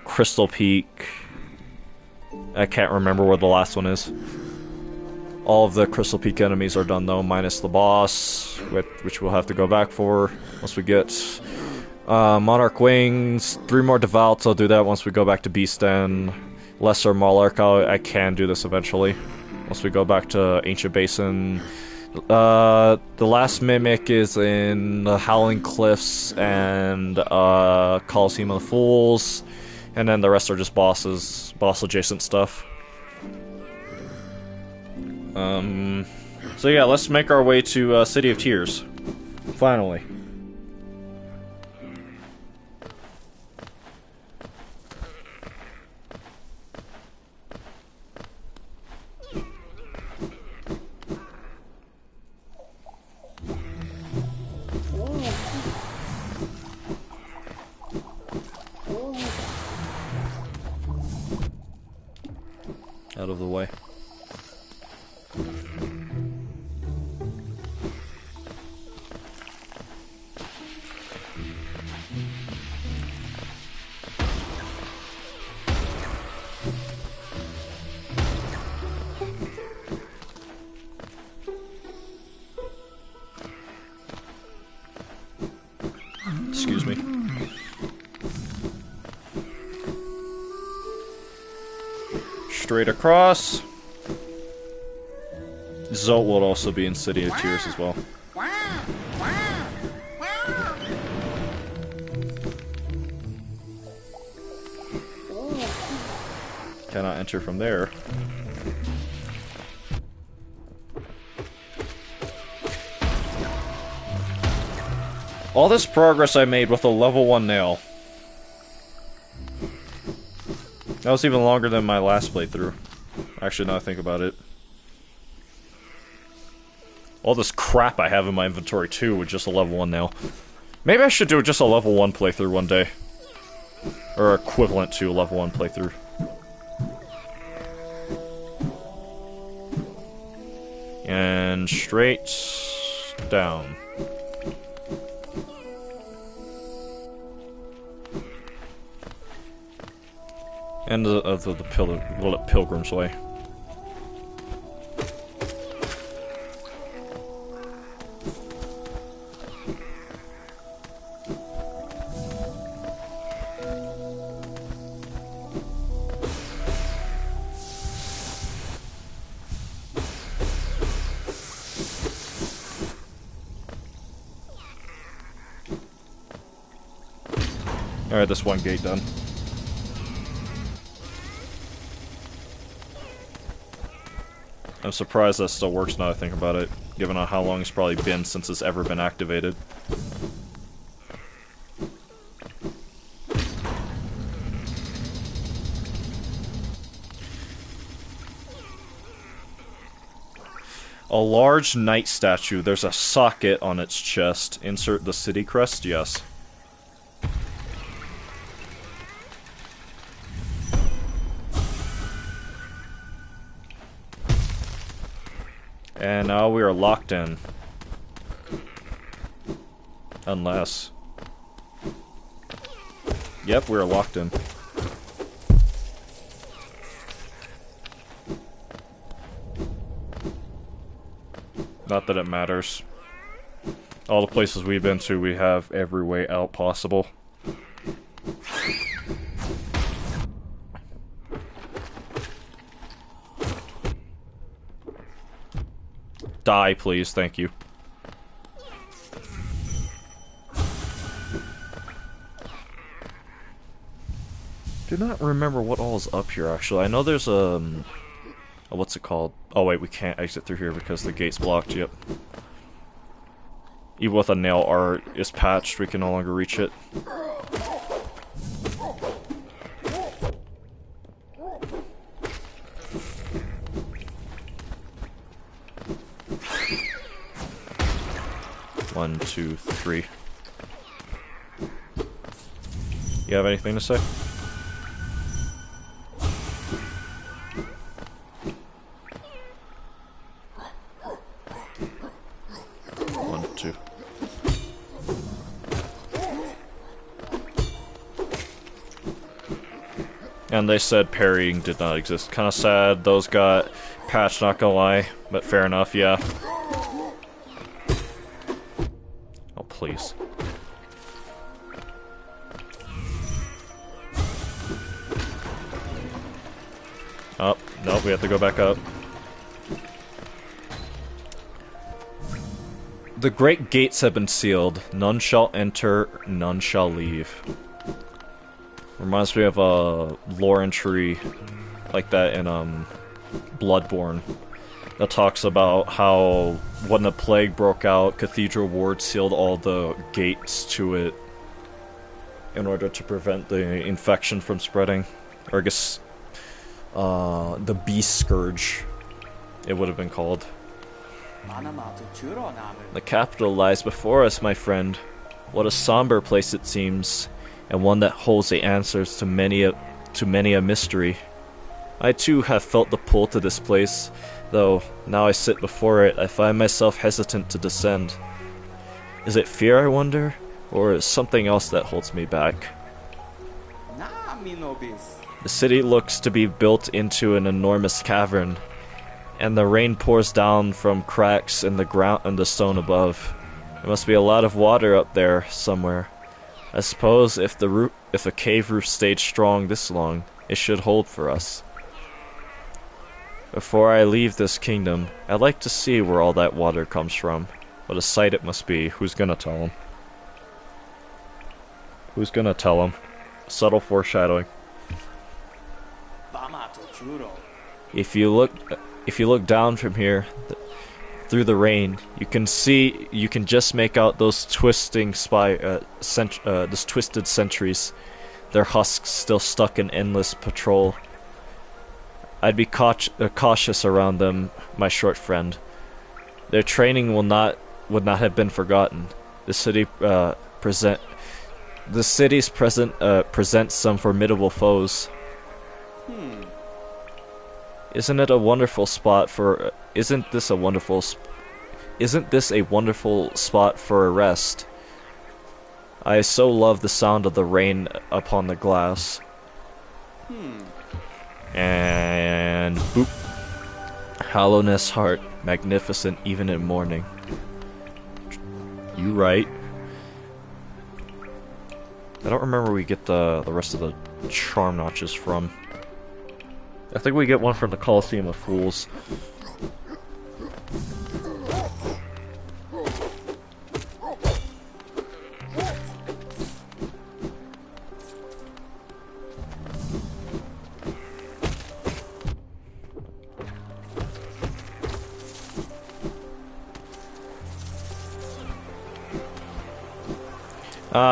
Crystal Peak. I can't remember where the last one is. All of the Crystal Peak enemies are done though, minus the boss, which we'll have to go back for once we get Monarch Wings. 3 more Devouts, I'll do that once we go back to Beast Den. Lesser Monarch, I can do this eventually once we go back to Ancient Basin. The last Mimic is in the Howling Cliffs and Coliseum of the Fools, and then the rest are just boss adjacent stuff. So yeah, let's make our way to City of Tears. Finally. Out of the way. Excuse me. Straight across. Zolt will also be in City of Tears as well. Cannot enter from there. All this progress I made with a level 1 nail. That was even longer than my last playthrough. Actually, now I think about it. All this crap I have in my inventory too with just a level 1 nail. Maybe I should do just a level 1 playthrough one day. Or equivalent to a level 1 playthrough. And straight down. End of the Pilgrim's Way. Alright, this one gate done. I'm surprised that still works now that I think about it, given how long it's probably been since it's ever been activated. A large knight statue. There's a socket on its chest. Insert the city crest? Yes. And now we are locked in. Unless... Yep, we are locked in. Not that it matters. All the places we've been to, we have every way out possible. Die, please. Thank you. Do not remember what all is up here, actually. I know there's a what's it called? Oh wait, we can't exit through here because the gate's blocked, yep. Even with a nail art is patched, we can no longer reach it. One, two, three. You have anything to say? One, two. And they said parrying did not exist. Kinda sad, those got patched, not gonna lie, but fair enough, yeah. Oh, please. Oh, nope, we have to go back up. The great gates have been sealed. None shall enter, none shall leave. Reminds me of a lore entry like that in Bloodborne that talks about how when the plague broke out, Cathedral Ward sealed all the gates to it in order to prevent the infection from spreading. Or I guess the Beast Scourge, it would have been called. The capital lies before us, my friend. What a somber place it seems, and one that holds the answers to many a mystery. I too have felt the pull to this place, though now I sit before it, I find myself hesitant to descend. Is it fear, I wonder, or is something else that holds me back? The city looks to be built into an enormous cavern, and the rain pours down from cracks in the ground and the stone above. There must be a lot of water up there somewhere. I suppose if the cave roof stayed strong this long, it should hold for us. Before I leave this kingdom, I'd like to see where all that water comes from. What a sight it must be. Who's gonna tell him? Who's gonna tell him? Subtle foreshadowing. If you look down from here, Through the rain, you can just make out those those twisted sentries, their husks still stuck in endless patrol. I'd be cautious around them, my short friend. Their training would not have been forgotten. The city's presents some formidable foes. Isn't this a wonderful spot for a rest? I so love the sound of the rain upon the glass. And boop. Hallowness heart, magnificent even in morning. You right. I don't remember where we get the rest of the charm notches from. I think we get one from the Colosseum of Fools.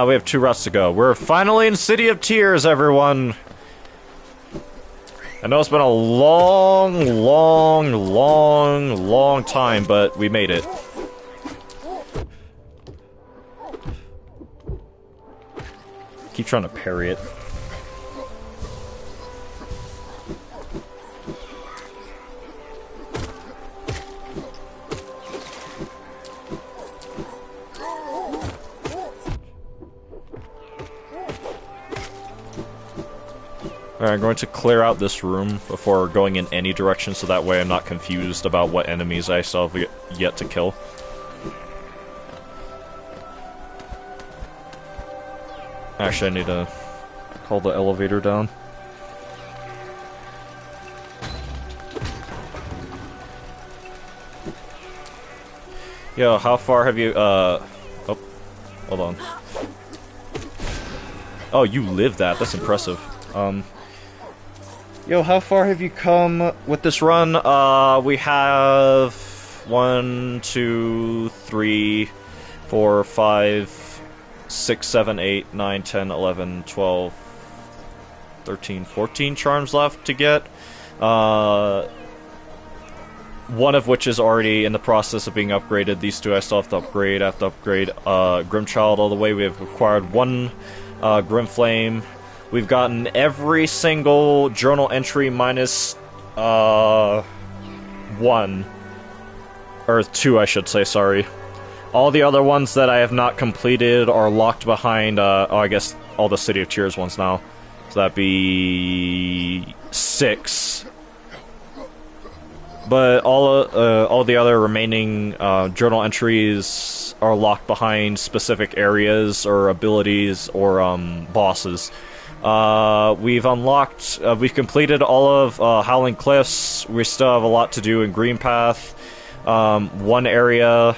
We have 2 routes to go. We're finally in City of Tears, everyone! I know it's been a long time, but we made it. Keep trying to parry it. Alright, I'm going to clear out this room before going in any direction, so that way I'm not confused about what enemies I still have yet to kill. Actually, I need to call the elevator down. Yo, how far have you, oh, hold on. Oh, you lived that. That's impressive. Yo, how far have you come with this run? We have 1, 2, 3, 4, 5, 6, 7, 8, 9, 10, 11, 12, 13, 14 charms left to get. One of which is already in the process of being upgraded. These 2 I still have to upgrade. I have to upgrade Grimchild all the way. We have acquired 1 Grimflame. We've gotten every single journal entry minus 1. Or 2, I should say, sorry. All the other ones that I have not completed are locked behind, oh, I guess all the City of Tears ones now. So that'd be 6. But all the other remaining journal entries are locked behind specific areas or abilities or bosses. We've completed all of Howling Cliffs. We still have a lot to do in Green Path. 1 area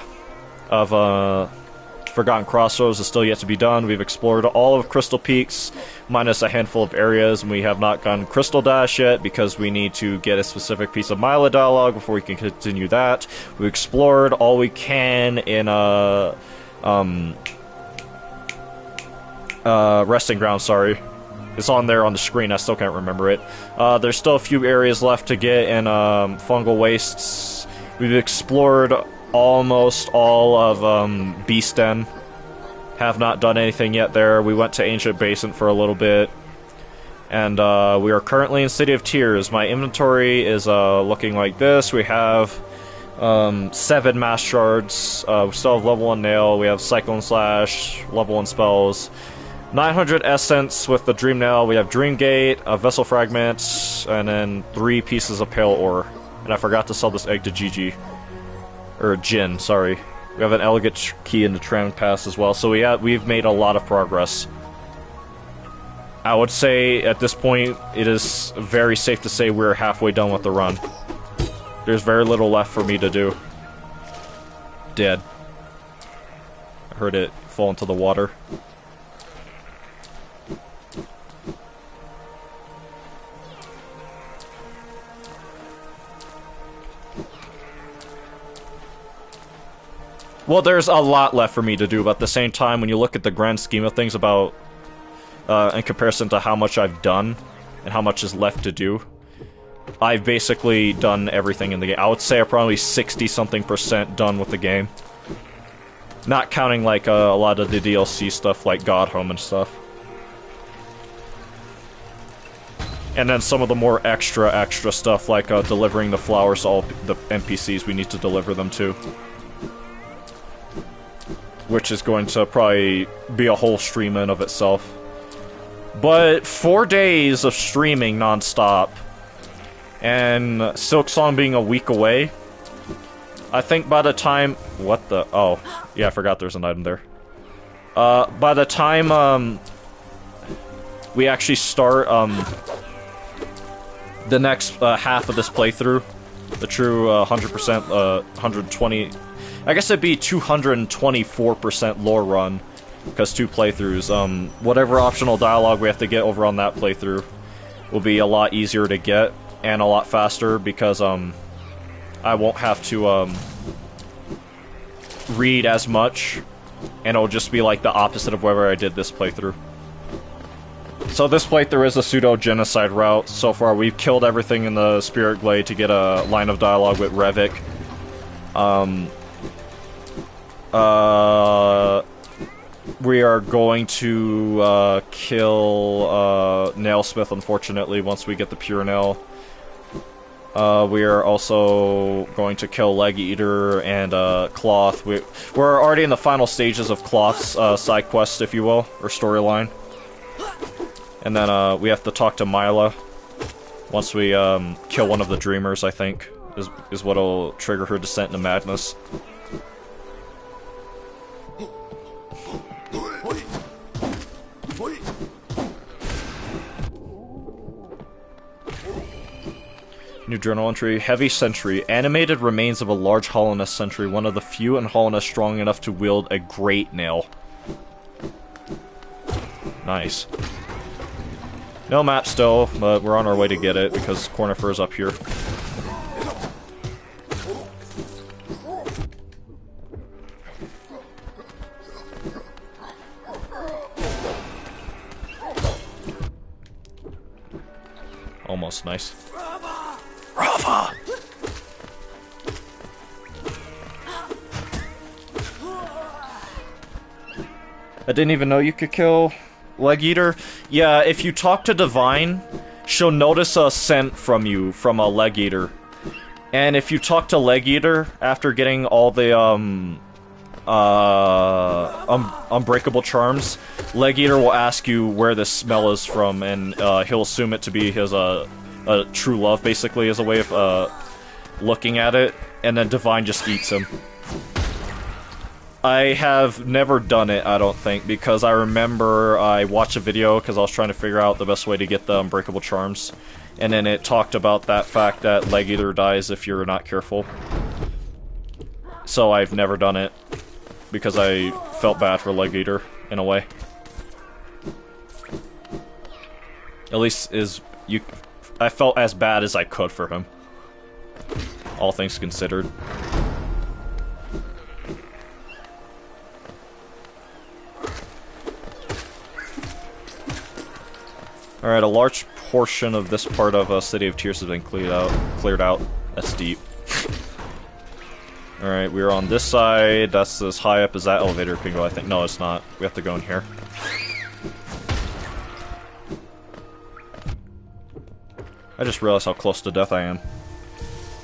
of Forgotten Crossroads is still yet to be done. We've explored all of Crystal Peaks, minus a handful of areas, and we have not gotten Crystal Dash yet because we need to get a specific piece of Mila dialogue before we can continue that. We explored all we can in Resting Ground, sorry. It's on there on the screen, I still can't remember it. There's still a few areas left to get in Fungal Wastes. We've explored almost all of Beast Den. Have not done anything yet there. We went to Ancient Basin for a little bit. And we are currently in City of Tears. My inventory is looking like this. We have 7 Mass Shards. We still have level 1 Nail. We have Cyclone Slash, level 1 spells. 900 Essence with the Dream Nail. We have Dream Gate, a Vessel Fragment, and then 3 pieces of Pale Ore. And I forgot to sell this egg to Gigi. Or Jin, sorry. We have an Elegant Key in the Tram Pass as well, so we've made a lot of progress. I would say, at this point, it is very safe to say we're halfway done with the run. There's very little left for me to do. Dead. I heard it fall into the water. Well, there's a lot left for me to do, but at the same time, when you look at the grand scheme of things about, in comparison to how much I've done, and how much is left to do, I've basically done everything in the game. I would say I'm probably 60-something% done with the game. Not counting, like, a lot of the DLC stuff, like God Home and stuff. And then some of the more extra stuff, like delivering the flowers to all the NPCs we need to deliver them to. Which is going to probably be a whole stream in of itself. But 4 days of streaming non-stop, and Silksong being a week away, I think by the time... What the... Oh, yeah, I forgot there's an item there. By the time, we actually start, the next half of this playthrough, the true 100%, 120... I guess it'd be 224% lore run, because 2 playthroughs. Whatever optional dialogue we have to get over on that playthrough will be a lot easier to get, and a lot faster, because, I won't have to, read as much, and it'll just be like the opposite of whatever I did this playthrough. So this playthrough is a pseudo-genocide route. So far, we've killed everything in the Spirit Glade to get a line of dialogue with Revik. We are going to, kill, Nailsmith, unfortunately, once we get the Pure Nail. We are also going to kill Leg Eater and, Cloth. We're already in the final stages of Cloth's, side quest, if you will, or storyline. And then, we have to talk to Mila. Once we, kill one of the Dreamers, I think, is what'll trigger her descent into madness. New journal entry. Heavy Sentry. Animated remains of a large Hollowness Sentry, one of the few in Hollowness strong enough to wield a Great Nail. Nice. No map still, but we're on our way to get it, because Cornifer's up here. Almost nice. Rava! I didn't even know you could kill Leg Eater. Yeah, if you talk to Divine, she'll notice a scent from you from a Leg Eater. And if you talk to Leg Eater after getting all the unbreakable charms, Leg Eater will ask you where this smell is from, and he'll assume it to be his true love, basically, as a way of looking at it, and then Divine just eats him. I have never done it, I don't think, because I remember I watched a video because I was trying to figure out the best way to get the unbreakable charms, and then it talked about that fact that Leg Eater dies if you're not careful. So I've never done it, because I felt bad for Leg Eater, in a way. At least I felt as bad as I could for him. All things considered. Alright, a large portion of this part of City of Tears has been cleared out. That's deep. Alright, we're on this side. That's as high up as that elevator can go, I think. No, it's not. We have to go in here. I just realized how close to death I am.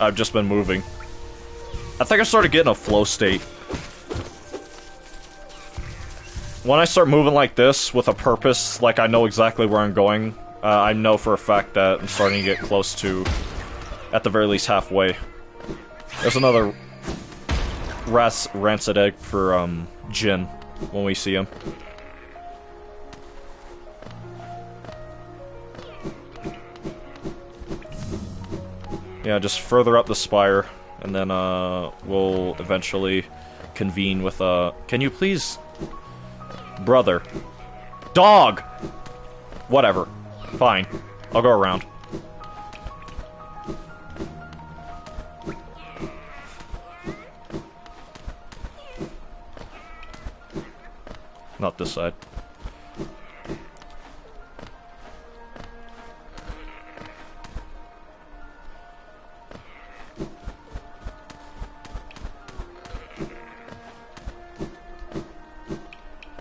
I've just been moving. I think I started getting a flow state. When I start moving like this, with a purpose, like I know exactly where I'm going, I know for a fact that I'm starting to get close to, at the very least, halfway. There's another rancid egg for, Jin, when we see him. Yeah, just further up the spire, and then, we'll eventually convene with, can you please... Brother. Dog! Whatever. Fine. I'll go around. not this side.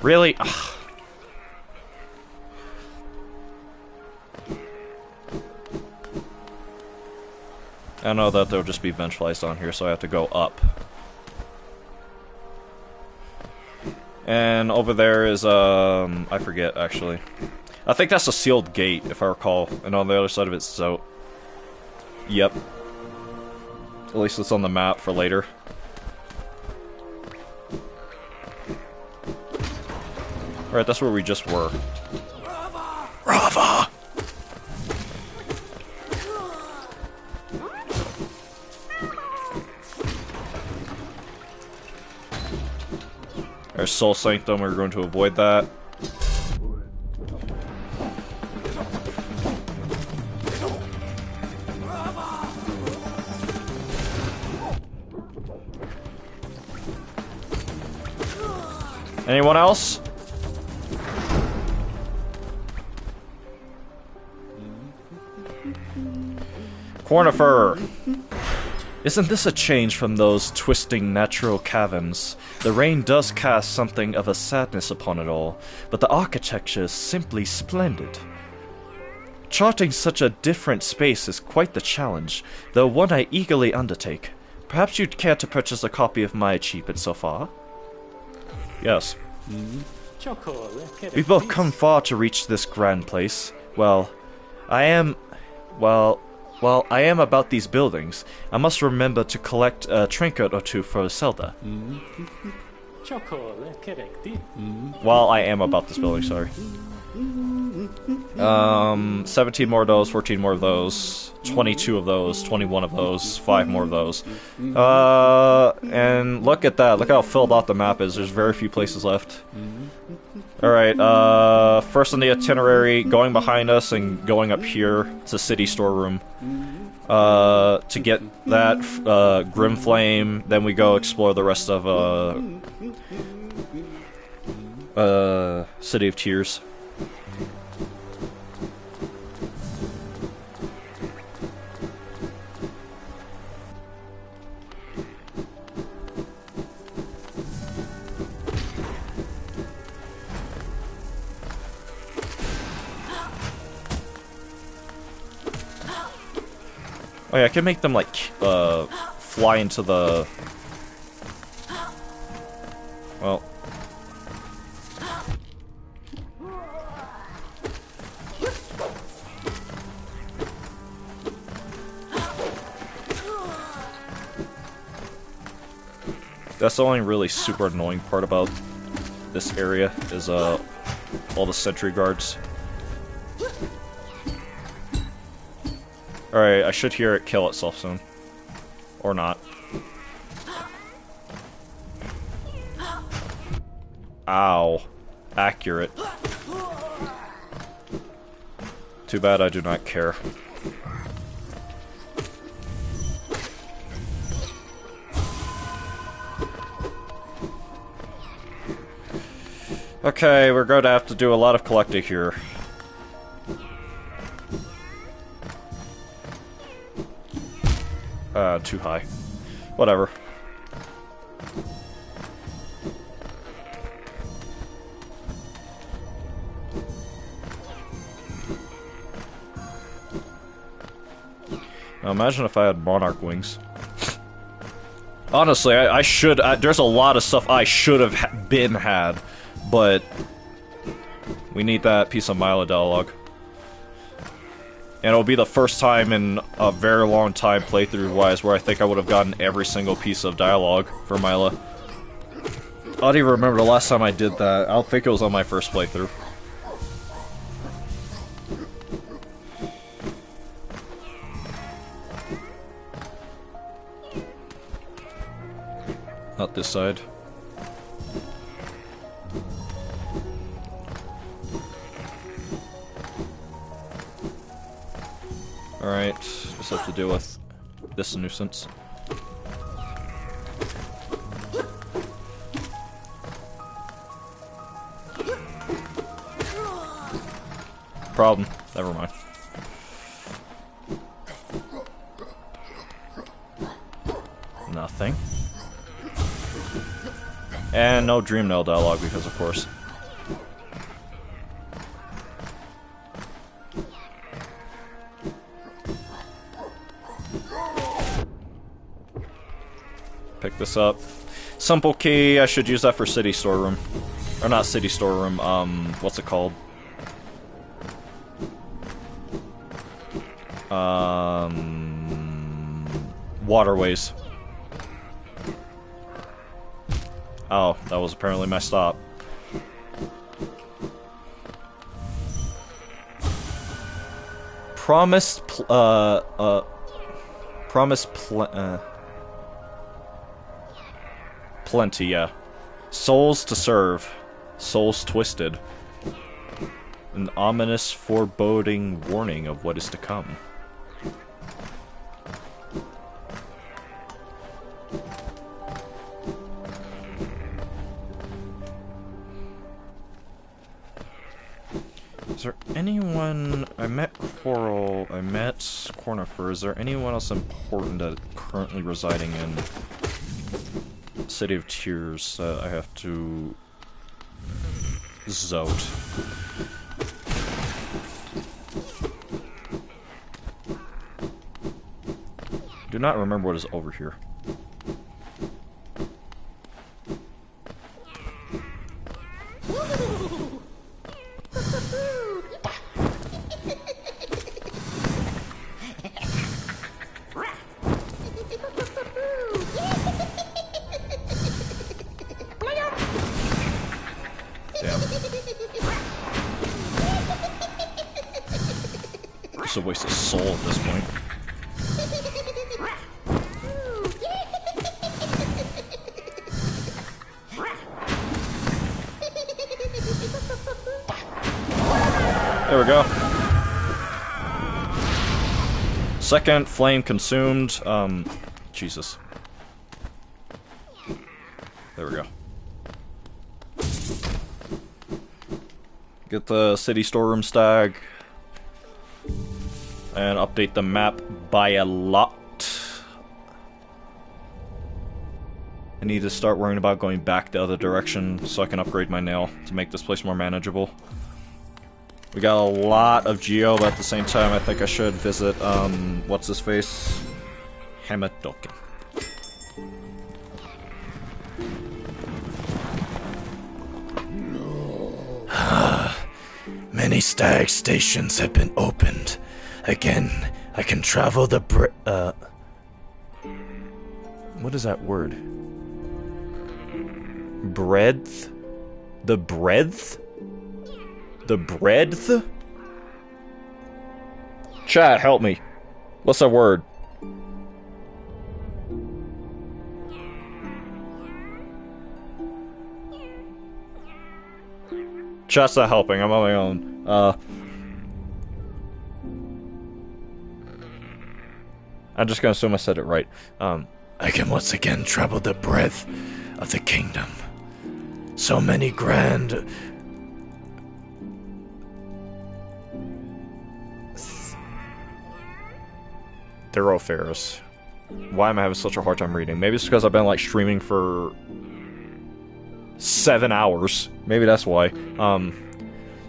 Really? Ugh. I know that there'll just be bench flies down here, so I have to go up. And over there is, I forget, actually. I think that's a sealed gate, if I recall. And on the other side of it's out. Yep. At least it's on the map for later. Alright, that's where we just were. Rava! Our Soul Sanctum, we're going to avoid that. Anyone else? Cornifer! Isn't this a change from those twisting natural caverns? The rain does cast something of a sadness upon it all, but the architecture is simply splendid. Charting such a different space is quite the challenge, though one I eagerly undertake. Perhaps you'd care to purchase a copy of my achievement so far? Yes. We've both come far to reach this grand place. Well, I am about these buildings, I must remember to collect a trinket or two for Zelda. While I am about this building, sorry. 17 more of those, 14 more of those, 22 of those, 21 of those, 5 more of those. And look at that, look how filled out the map is, there's very few places left. Alright, first on the itinerary, going behind us and going up here to City Storeroom. To get that, Grim Flame, then we go explore the rest of, City of Tears. Oh yeah, I can make them, like, fly into the... Well... That's the only really super annoying part about this area, is, all the sentry guards. Alright, I should hear it kill itself soon. Or not. Ow. Accurate. Too bad I do not care. Okay, we're going to have to do a lot of collecting here. Too high. Whatever. Now imagine if I had Monarch wings. Honestly, I should. There's a lot of stuff I should have had, but we need that piece of Mila dialogue. And it'll be the first time in a very long time playthrough-wise where I think I would have gotten every single piece of dialogue for Mila. I don't even remember the last time I did that. I don't think it was on my first playthrough. Not this side. Alright, just have to deal with this nuisance. problem. Never mind. Nothing. And no Dream Nail dialogue because, of course. Pick this up. Simple key, I should use that for city storeroom. Or not city storeroom, what's it called? Waterways. Oh, that was apparently my stop. Plenty, yeah. Souls to serve. Souls twisted. An ominous foreboding warning of what is to come. Is there anyone... I met Coral, I met Cornifer. Is there anyone else important that currently residing in City of Tears that I have to... Zote. Do not remember what is over here. It's a waste of soul at this point. There we go. Second flame consumed. Jesus. There we go. Get the city storeroom stag. And update the map by a lot. I need to start worrying about going back the other direction so I can upgrade my nail to make this place more manageable. We got a lot of Geo, but at the same time I think I should visit, what's his face? Hamadoken. Many stag stations have been opened. Again, I can travel the What is that word? Breadth? The breadth? The breadth? Chat, help me. What's that word? Chat's not helping, I'm on my own. I'm just gonna assume I said it right. I can once again travel the breadth of the kingdom. So many grand... Thoroughfares. Why am I having such a hard time reading? Maybe it's because I've been like streaming for 7 hours. Maybe that's why.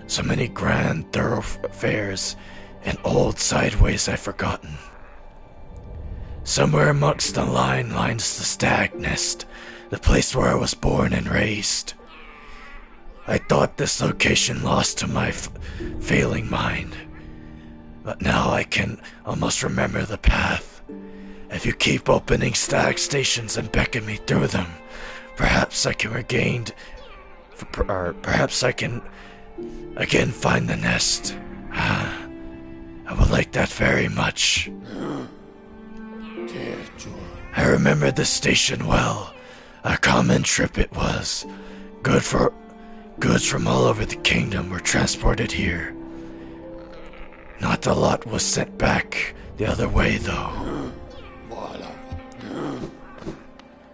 So many grand thoroughfares and old sideways I've forgotten. Somewhere amongst the line lies the stag nest, the place where I was born and raised. I thought this location lost to my failing mind, but now I can almost remember the path. If you keep opening stag stations and beckon me through them, perhaps I can perhaps I can again find the nest. I would like that very much. I remember this station well. A common trip it was. Goods from all over the kingdom were transported here. Not a lot was sent back the other way, though.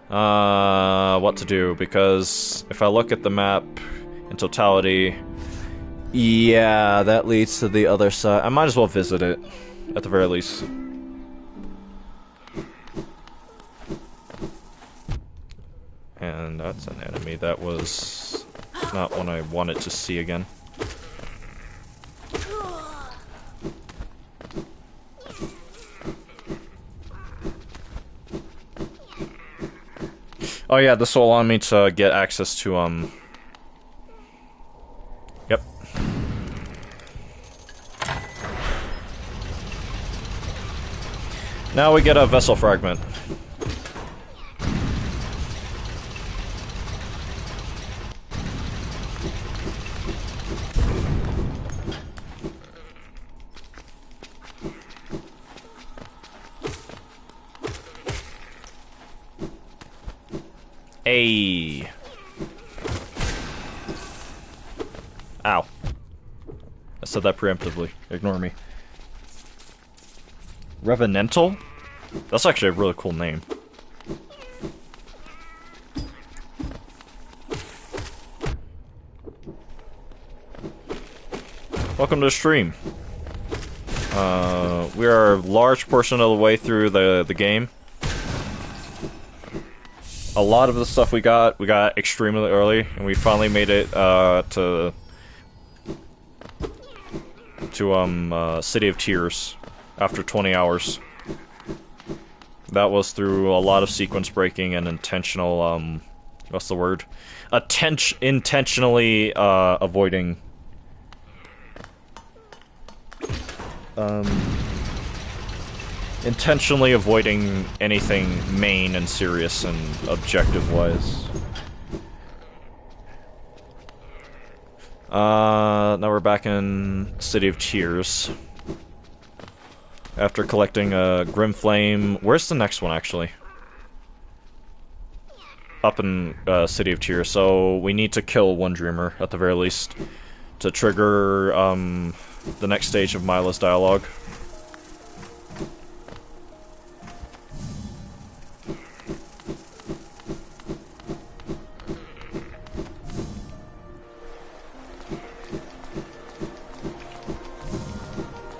What to do, because if I look at the map in totality, Yeah, that leads to the other side. I might as well visit it, at the very least. And that's an enemy. That was not one I wanted to see again. Oh yeah, this will allow me to get access to, Yep. Now we get a vessel fragment. Ayy. Ow. I said that preemptively. Ignore me. Revenantal? That's actually a really cool name. Welcome to the stream. We are a large portion of the way through the game. A lot of the stuff we got extremely early, and we finally made it to City of Tears after 20 hours. That was through a lot of sequence breaking and intentional what's the word? Intentionally avoiding intentionally avoiding anything main and serious and objective-wise. Now we're back in City of Tears. After collecting a Grim Flame... Where's the next one, actually? Up in City of Tears, so we need to kill one Dreamer, at the very least, to trigger the next stage of Mila's dialogue.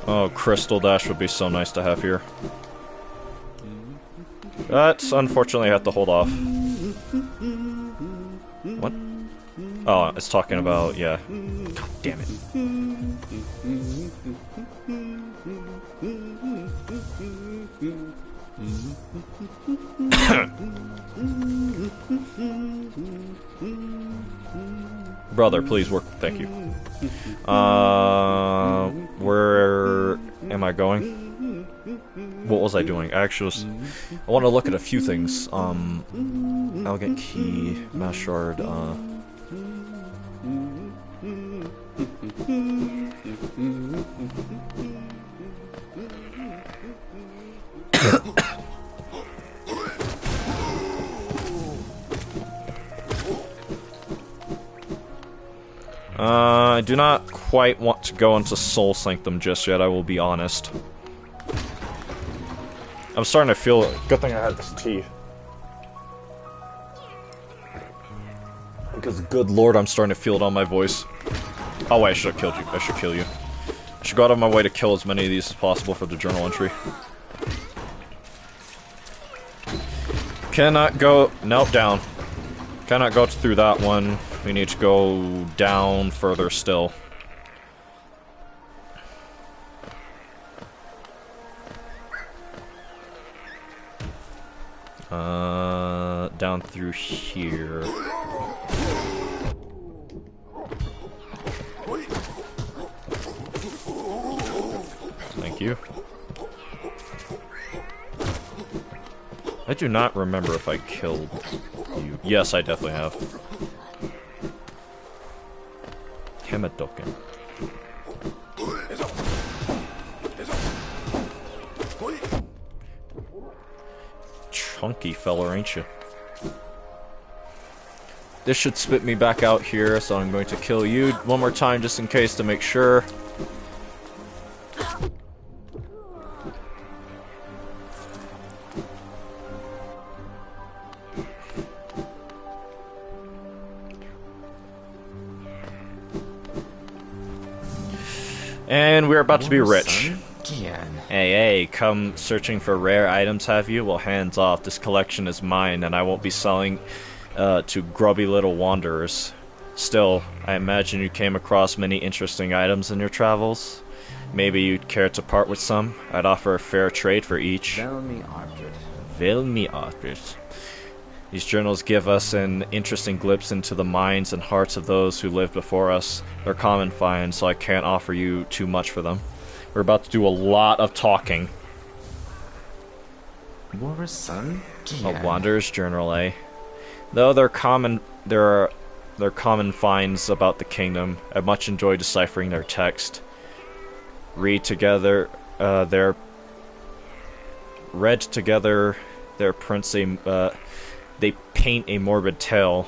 Oh, Crystal Dash would be so nice to have here. But, unfortunately, I have to hold off. What? Oh, it's talking about, yeah. God damn it. Brother, please work. Thank you. Where am I going? What was I doing? Actually, I want to look at a few things. Elegant Key, Mass Shard, I do not quite want to go into Soul Sanctum just yet, I will be honest. I'm starting to feel it. Good thing I had this tea. Because, good lord, I'm starting to feel it on my voice. Oh wait, I should have killed you. I should kill you. I should go out of my way to kill as many of these as possible for the journal entry. Cannot go... Nope, down. Cannot go through that one. We need to go down further still. Down through here. Thank you. I do not remember if I killed you. Yes, I definitely have. Hemadoken. Chunky fella, ain't you? This should spit me back out here, so I'm going to kill you one more time just in case to make sure. about to be rich. Son? Gian. Hey, come searching for rare items, have you? Well, hands off. This collection is mine, and I won't be selling to grubby little wanderers. Still, I imagine you came across many interesting items in your travels. Maybe you'd care to part with some? I'd offer a fair trade for each. Velmi Ardred. Velmi Ardred. These journals give us an interesting glimpse into the minds and hearts of those who lived before us. They're common finds, so I can't offer you too much for them. We're about to do a lot of talking. War's son? A Wanderer's Journal, eh? Though they're common finds about the kingdom, I much enjoy deciphering their text. Read together their prints they paint a morbid tale.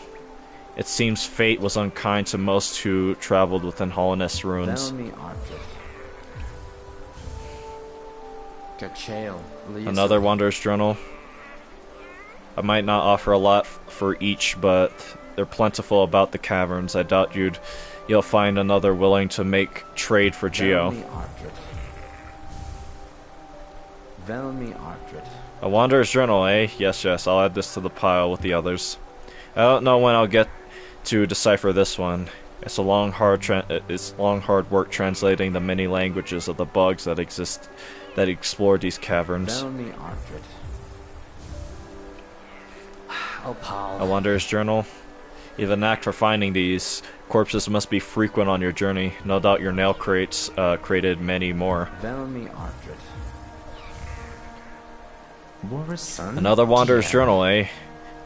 It seems fate was unkind to most who traveled within Hollowness ruins. Velmi Ardred. Gachael. Another Wanderer's Journal. I might not offer a lot for each, but they're plentiful about the caverns. I doubt you'll find another willing to make trade for Geo. Velmi Ardred. A Wanderer's Journal, eh? Yes, I'll add this to the pile with the others. I don't know when I'll get to decipher this one. It's long, hard work translating the many languages of the bugs that explore these caverns. Velmi Ardred. Oh, Paul. A Wanderer's Journal. You have a knack for finding these. Corpses must be frequent on your journey. No doubt your nail crates created many more. Velmi Ardred. War's son? Another Wanderer's Journal, eh?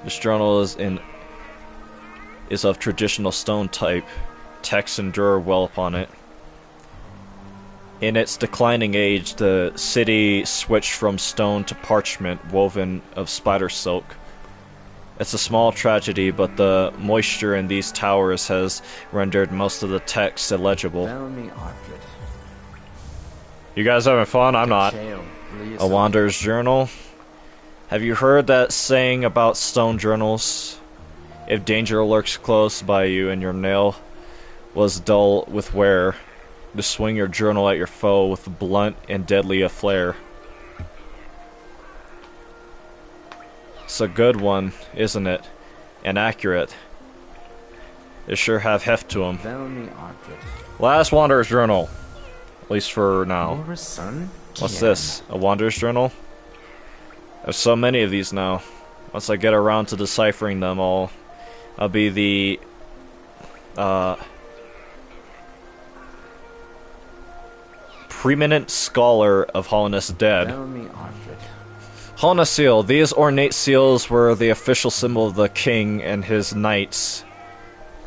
This journal is of traditional stone type. Texts endure well upon it. In its declining age, the city switched from stone to parchment woven of spider silk. It's a small tragedy, but the moisture in these towers has rendered most of the text illegible. Velmi Ardred. You guys having fun? I'm not. Gachael. A Wanderer's Journal. Have you heard that saying about stone journals? If danger lurks close by you and your nail was dull with wear, to swing your journal at your foe with blunt and deadly a flare. It's a good one, isn't it? And accurate. They sure have heft to them. Velmi Ardred. Last Wanderer's Journal. At least for now. War's son? What's Gian. this? A Wanderer's Journal? There's so many of these now. Once I get around to deciphering them all, I'll be the preeminent scholar of Hollowness Dead. Velmi Ardred. Hollowness Seal. These ornate seals were the official symbol of the king and his knights,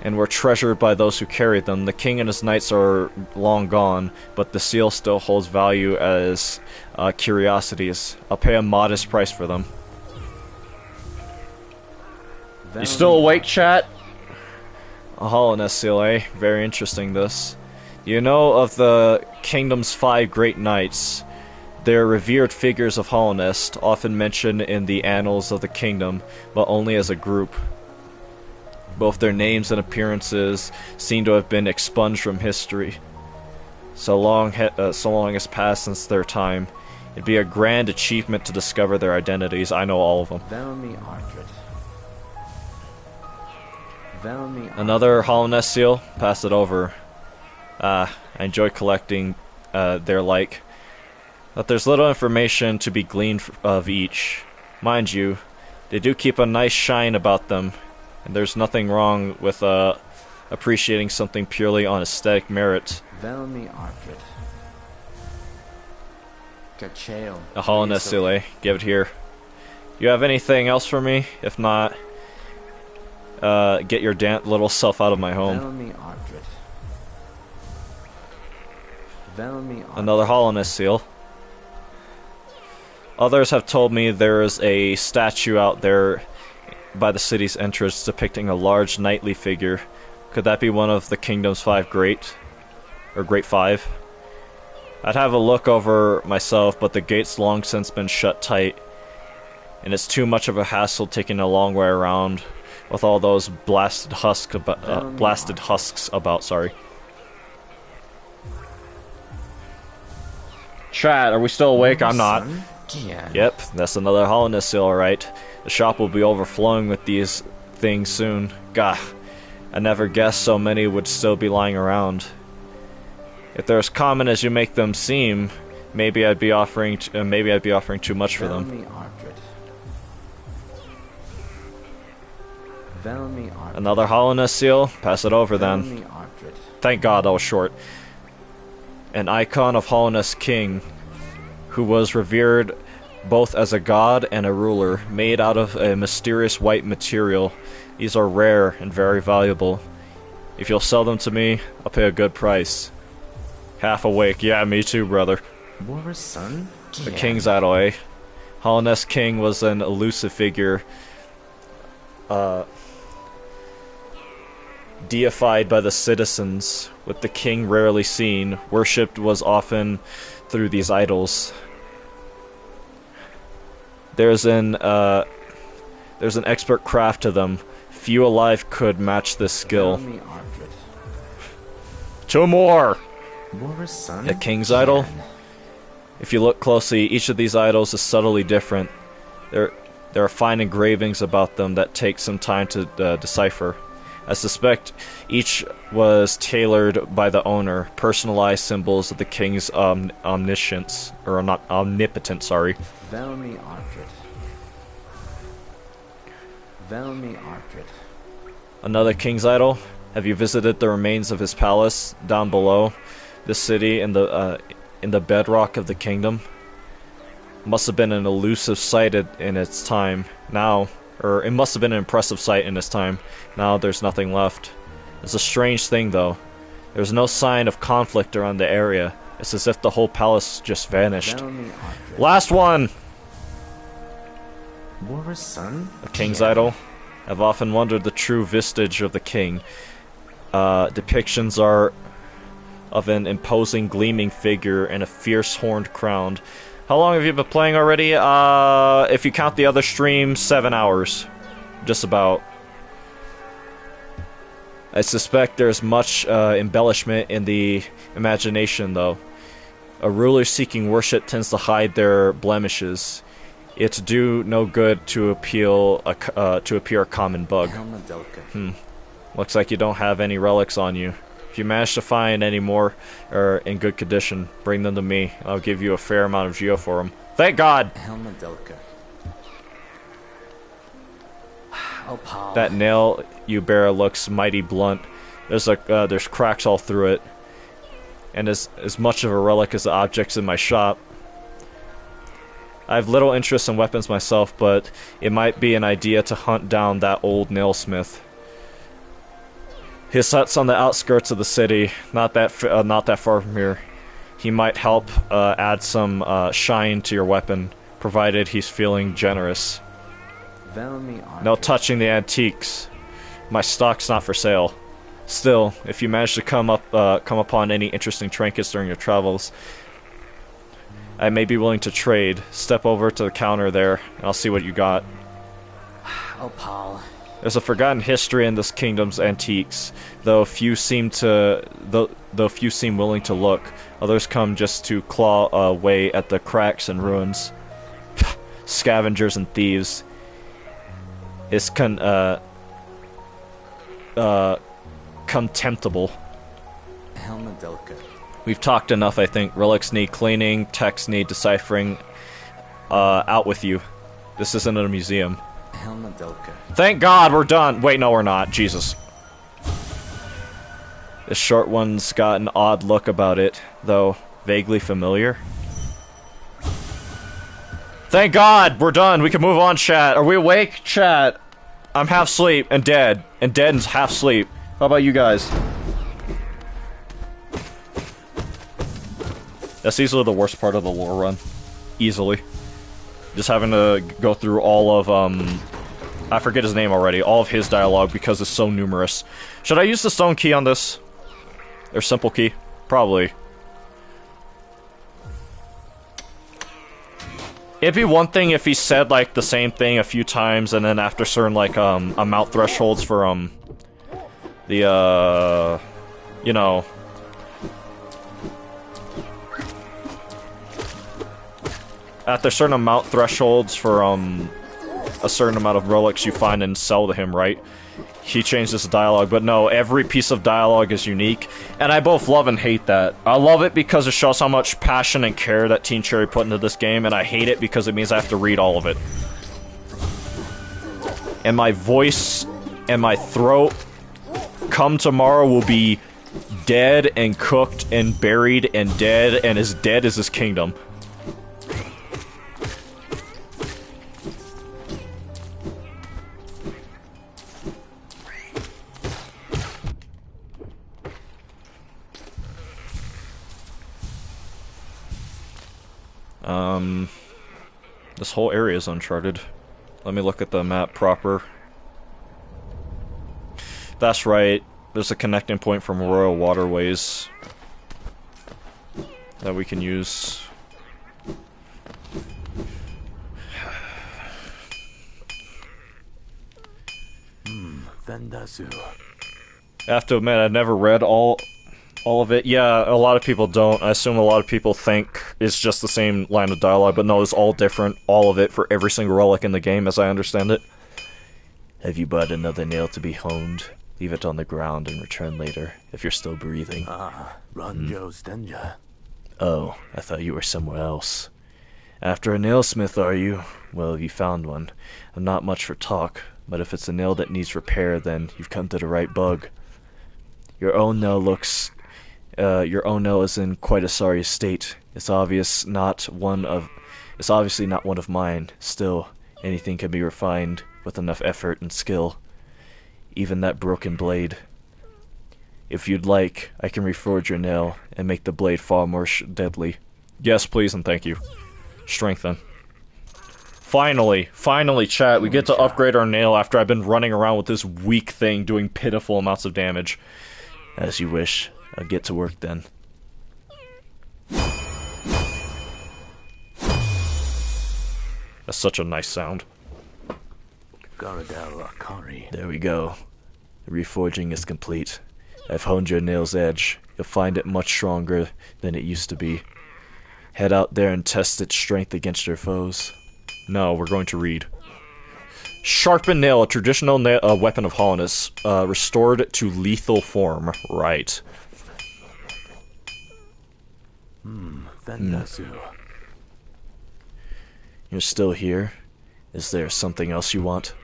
and were treasured by those who carried them. The king and his knights are long gone, but the seal still holds value as curiosities. I'll pay a modest price for them. You still awake, chat? A Hollowness Seal, eh? Very interesting, this. You know of the kingdom's 5 great knights. They're revered figures of Hollowness, often mentioned in the annals of the kingdom, but only as a group. Both their names and appearances seem to have been expunged from history. So long has passed since their time. It'd be a grand achievement to discover their identities. I know all of them. Velmi Ardred. Velmi Ardred. Another Hollowness Seal? Pass it over. I enjoy collecting their like. But there's little information to be gleaned of each. Mind you, they do keep a nice shine about them, and there's nothing wrong with appreciating something purely on aesthetic merit. Velmi Ardred. Gachael. A Hollowness Seal, eh? Give it here. You have anything else for me? If not, get your damn little self out of my home. Velmi Ardred. Velmi Ardred. Another Hollowness Seal. Others have told me there is a statue out there by the city's entrance depicting a large knightly figure. Could that be one of the kingdom's 5 great? Or Great 5? I'd have a look over myself, but the gate's long since been shut tight, and it's too much of a hassle taking a long way around with all those blasted husks about. Sorry. Chat, are we still awake? I'm not. Son? Gian. Yep, that's another hollowness seal, alright. The shop will be overflowing with these things soon. Gah, I never guessed so many would still be lying around. If they're as common as you make them seem, maybe I'd be offering too much for them. Another hollowness seal? Pass it over then. Thank God that was short. An icon of hollowness king, who was revered both as a god and a ruler, made out of a mysterious white material. These are rare and very valuable. If you'll sell them to me, I'll pay a good price. Half awake. Yeah, me too, brother. War's son? The king's idol, eh? Hollowness King was an elusive figure, deified by the citizens, with the king rarely seen. Worshipped was often through these idols. There's an expert craft to them. Few alive could match this skill. Two more! War's son? A king's idol? If you look closely, each of these idols is subtly different. There are fine engravings about them that take some time to decipher. I suspect each was tailored by the owner, personalized symbols of the king's omniscience, or not omnipotence, sorry. Velmi Ardred. Velmi Ardred. Another king's idol? Have you visited the remains of his palace down below the city in the bedrock of the kingdom? Must have been an elusive sight in its time. Now, or it must have been an impressive sight in its time. Now there's nothing left. It's a strange thing, though. There's no sign of conflict around the area. It's as if the whole palace just vanished. Last one! War's son? A king's idol? I've often wondered the true vestige of the king. Depictions are of an imposing gleaming figure and a fierce horned crown. How long have you been playing already? If you count the other stream, 7 hours. Just about. I suspect there's much embellishment in the imagination, though. A ruler seeking worship tends to hide their blemishes. It's do no good to appear a common bug. Looks like you don't have any relics on you. If you manage to find any more in good condition, bring them to me. I'll give you a fair amount of geo for them. Thank God! That nail you bear looks mighty blunt. There's cracks all through it. And as much of a relic as the objects in my shop. I have little interest in weapons myself, but it might be an idea to hunt down that old nailsmith. His hut's on the outskirts of the city, not that far from here. He might help add some shine to your weapon, provided he's feeling generous. No touching the antiques. My stock's not for sale. Still, if you manage to come upon any interesting trinkets during your travels, I may be willing to trade. Step over to the counter there, and I'll see what you got. Oh, Paul. There's a forgotten history in this kingdom's antiques, though few seem willing to look. Others come just to claw away at the cracks and ruins. Scavengers and thieves. It's contemptible. We've talked enough, I think. Relics need cleaning, texts need deciphering. Out with you. This isn't a museum. Thank God we're done! Wait, no we're not. Jesus. This short one's got an odd look about it, though vaguely familiar. Thank God! We're done! We can move on, chat. Are we awake, chat? I'm half asleep and dead. And dead and half asleep. How about you guys? That's easily the worst part of the lore run. Easily. Just having to go through all of, I forget his name already, all of his dialogue because it's so numerous. Should I use the stone key on this? Or simple key? Probably. It'd be one thing if he said, like, the same thing a few times, and then after certain, like, amount thresholds for, you know... at the certain amount thresholds for a certain amount of relics you find and sell to him, right? He changed his dialogue, but no, every piece of dialogue is unique, and I both love and hate that. I love it because it shows how much passion and care that Team Cherry put into this game, and I hate it because it means I have to read all of it. And my voice and my throat come tomorrow will be dead and cooked and buried and dead and as dead as his kingdom. This whole area is uncharted. Let me look at the map proper. That's right. There's a connecting point from Royal Waterways that we can use. Vendasu. I have to admit, I've never read all of it. Yeah, a lot of people don't. I assume a lot of people think it's just the same line of dialogue, but no, it's all different. All of it for every single relic in the game, as I understand it. Have you bought another nail to be honed? Leave it on the ground and return later, if you're still breathing. Ranjo's danger. Oh, I thought you were somewhere else. After a nailsmith, are you? Well, you found one. I'm not much for talk, but if it's a nail that needs repair, then you've come to the right bug. Your own nail is in quite a sorry state. It's obviously not one of mine. Still, anything can be refined with enough effort and skill. Even that broken blade. If you'd like, I can reforge your nail and make the blade far more deadly. Yes, please and thank you. Strengthen. Finally, chat, we get to upgrade our nail after I've been running around with this weak thing doing pitiful amounts of damage. As you wish. I'll get to work then. That's such a nice sound. There we go. The reforging is complete. I've honed your nail's edge. You'll find it much stronger than it used to be. Head out there and test its strength against your foes. No, we're going to read. Sharpened nail, a traditional weapon of hollowness, restored to lethal form. Right. Vendasu. You're still here? Is there something else you want?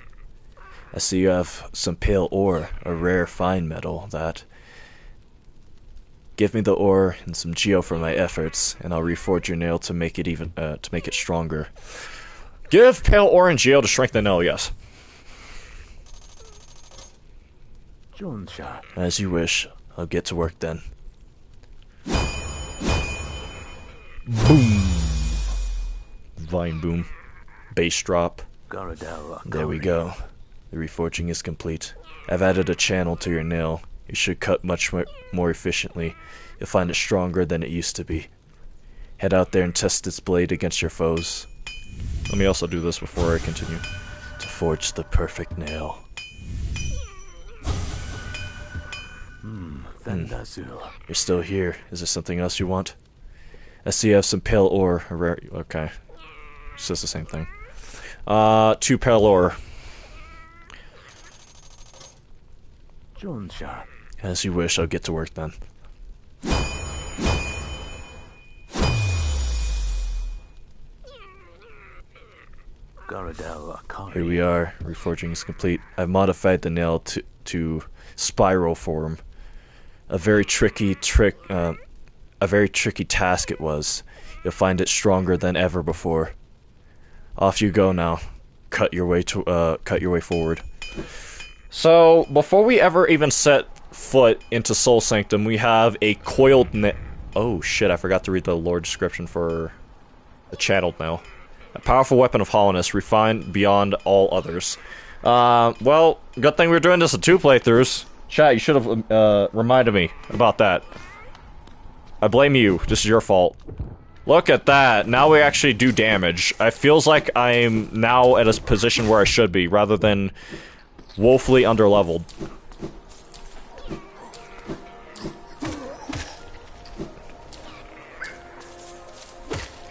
I see you have some pale ore, a rare fine metal that... Give me the ore and some geo for my efforts, and I'll reforge your nail to make it stronger. Give pale ore and geo to strengthen the nail, yes. As you wish. I'll get to work then. Boom! Vine boom. Bass drop. There we go. The reforging is complete. I've added a channel to your nail. It should cut much more efficiently. You'll find it stronger than it used to be. Head out there and test its blade against your foes. Let me also do this before I continue. To forge the perfect nail. You're still here. Is there something else you want? I see you have some pale ore. A rare... Okay. It's just the same thing. 2 pale ore. As you wish, I'll get to work then. Here we are. Reforging is complete. I've modified the nail to spiral form. A very tricky task it was. You'll find it stronger than ever before. Off you go now. Cut your way forward. So, before we ever even set foot into Soul Sanctum, we have a coiled oh shit, I forgot to read the lore description for the channeled nail. A powerful weapon of hollowness, refined beyond all others. Well, good thing we're doing this in 2 playthroughs. Chat, you should have reminded me about that. I blame you. This is your fault. Look at that. Now we actually do damage. It feels like I'm now at a position where I should be, rather than woefully underleveled.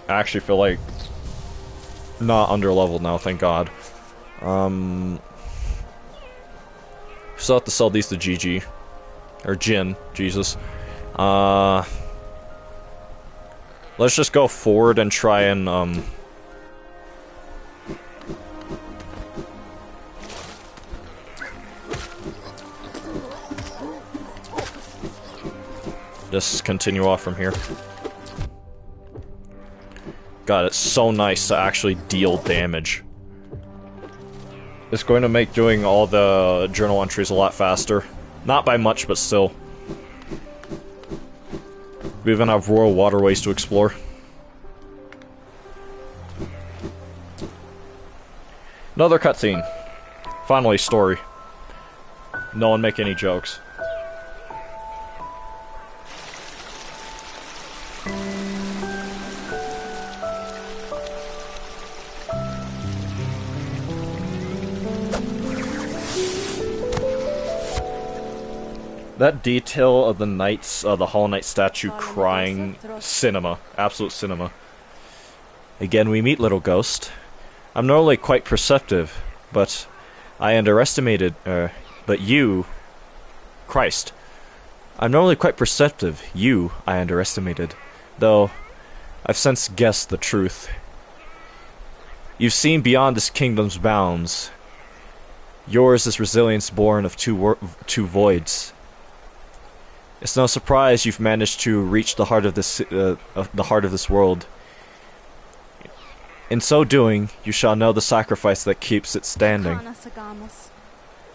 I actually feel like not under-leveled now, thank God. Still have to sell these to GG. Or Jin, Jesus. Let's just go forward and try and, just continue off from here. God, it's so nice to actually deal damage. It's going to make doing all the journal entries a lot faster. Not by much, but still. We even have royal waterways to explore. Another cutscene. Finally, story. No one make any jokes. That detail of the knights, the Hollow Knight statue crying, cinema. Absolute cinema. Again, we meet Little Ghost. I'm normally quite perceptive, but I underestimated, but you... Christ. I'm normally quite perceptive. You, I underestimated. Though, I've since guessed the truth. You've seen beyond this kingdom's bounds. Yours is resilience born of two voids. It's no surprise you've managed to reach the heart of this world. In so doing, you shall know the sacrifice that keeps it standing.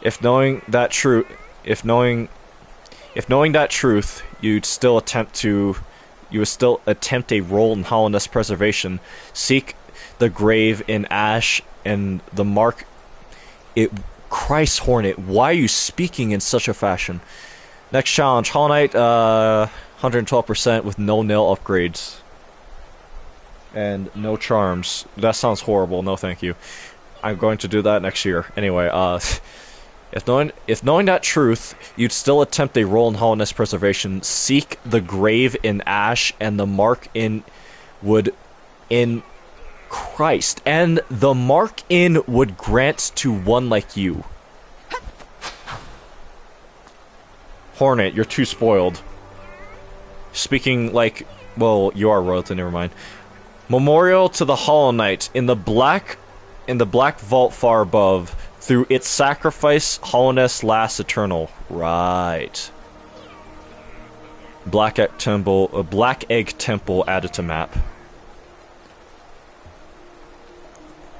If knowing that truth, you would still attempt a role in Hollowness preservation, seek the grave in ash and the mark. Christ, Hornet, why are you speaking in such a fashion? Next challenge, Hollow Knight, 112% with no nail upgrades. And no charms. That sounds horrible, no thank you. I'm going to do that next year. Anyway, if knowing that truth, you'd still attempt a role in Hollowness preservation, seek the grave in ash and the mark in wood in Christ. And the mark in would grant to one like you. Hornet, you're too spoiled. Speaking like... Well, you are royalty, never mind. Memorial to the Hollow Knight. In the black vault far above. Through its sacrifice, Hollowness lasts eternal. Right. Black Egg Temple added to map.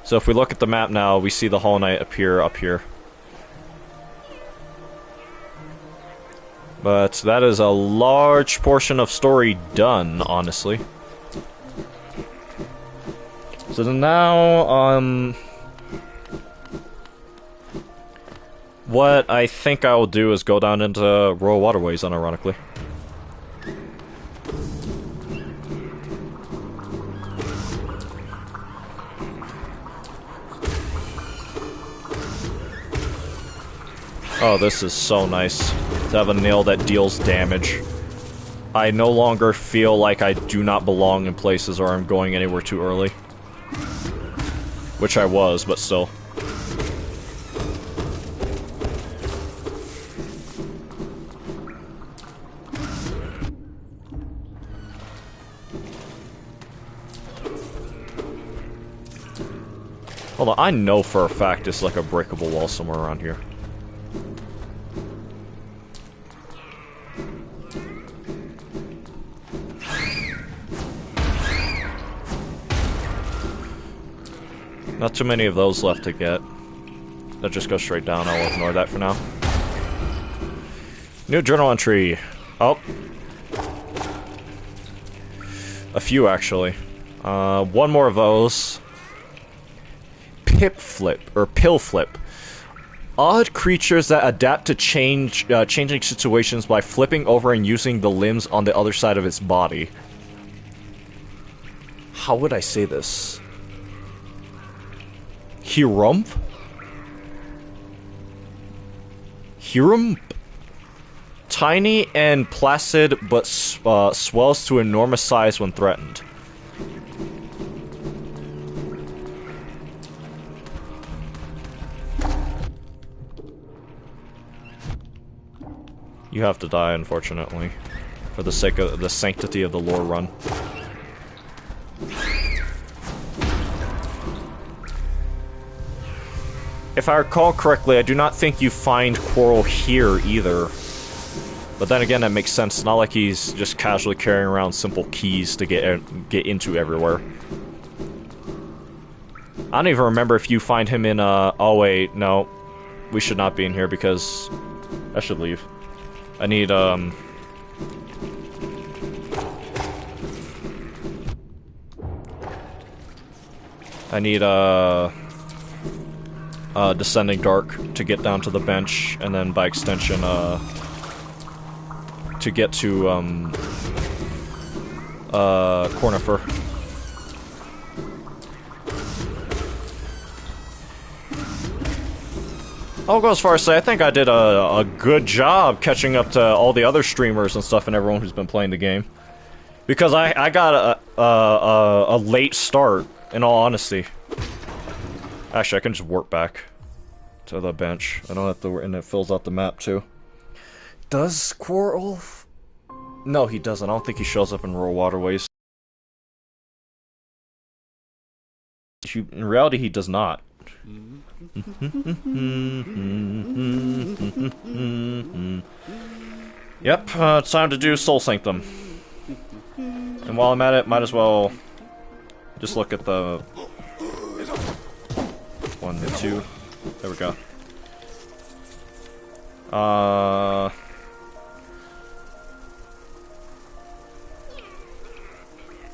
So if we look at the map now, we see the Hollow Knight appear up here. But that is a large portion of story done, honestly. So then now, what I think I will do is go down into Royal Waterways, unironically. Oh, this is so nice to have a nail that deals damage. I no longer feel like I do not belong in places or I'm going anywhere too early. Which I was, but still. Hold on, I know for a fact it's like a breakable wall somewhere around here. Not too many of those left to get. That just goes straight down, I'll ignore that for now. New journal entry. Oh. A few, actually. One more of those. Pill flip. Odd creatures that adapt to changing situations by flipping over and using the limbs on the other side of its body. How would I say this? Hirump? Tiny and placid, but swells to enormous size when threatened. You have to die, unfortunately, for the sake of the sanctity of the lore run. If I recall correctly, I do not think you find Quarrel here either. But then again, that makes sense. It's not like he's just casually carrying around simple keys to get into everywhere. I don't even remember if you find him in, oh wait, no. We should not be in here because I should leave. I need, Descending Dark to get down to the bench, and then by extension, to get to, Cornifer. I'll go as far as say I think I did a good job catching up to all the other streamers and stuff and everyone who's been playing the game. Because I got a late start, in all honesty. Actually, I can just warp back to the bench. I don't have to, and it fills out the map too. Does Quarrel? No, he doesn't. I don't think he shows up in Rural Waterways. In reality, he does not. Yep, it's time to do Soul Sanctum. And while I'm at it, might as well just look at the 1 and 2. There we go.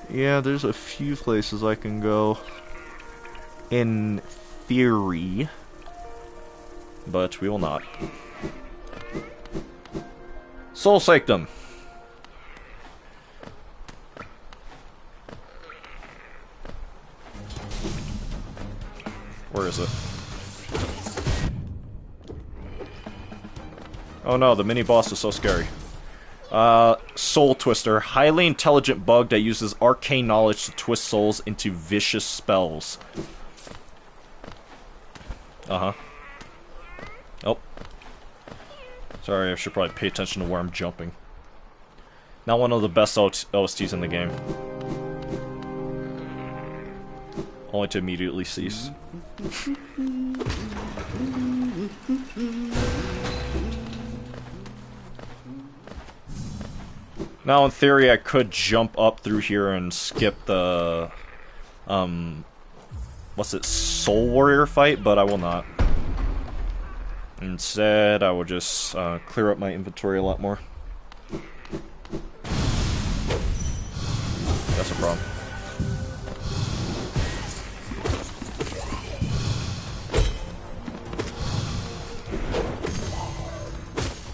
Yeah, there's a few places I can go. In theory. But we will not. Soul Sanctum. Where is it? Oh no, the mini-boss is so scary. Soul Twister. Highly intelligent bug that uses arcane knowledge to twist souls into vicious spells. Uh-huh. Oh. Sorry, I should probably pay attention to where I'm jumping. Not one of the best OSTs in the game. Only to immediately cease. Now, in theory, I could jump up through here and skip the, what's it, Soul Warrior fight, but I will not. Instead, I will just, clear up my inventory a lot more. That's a problem.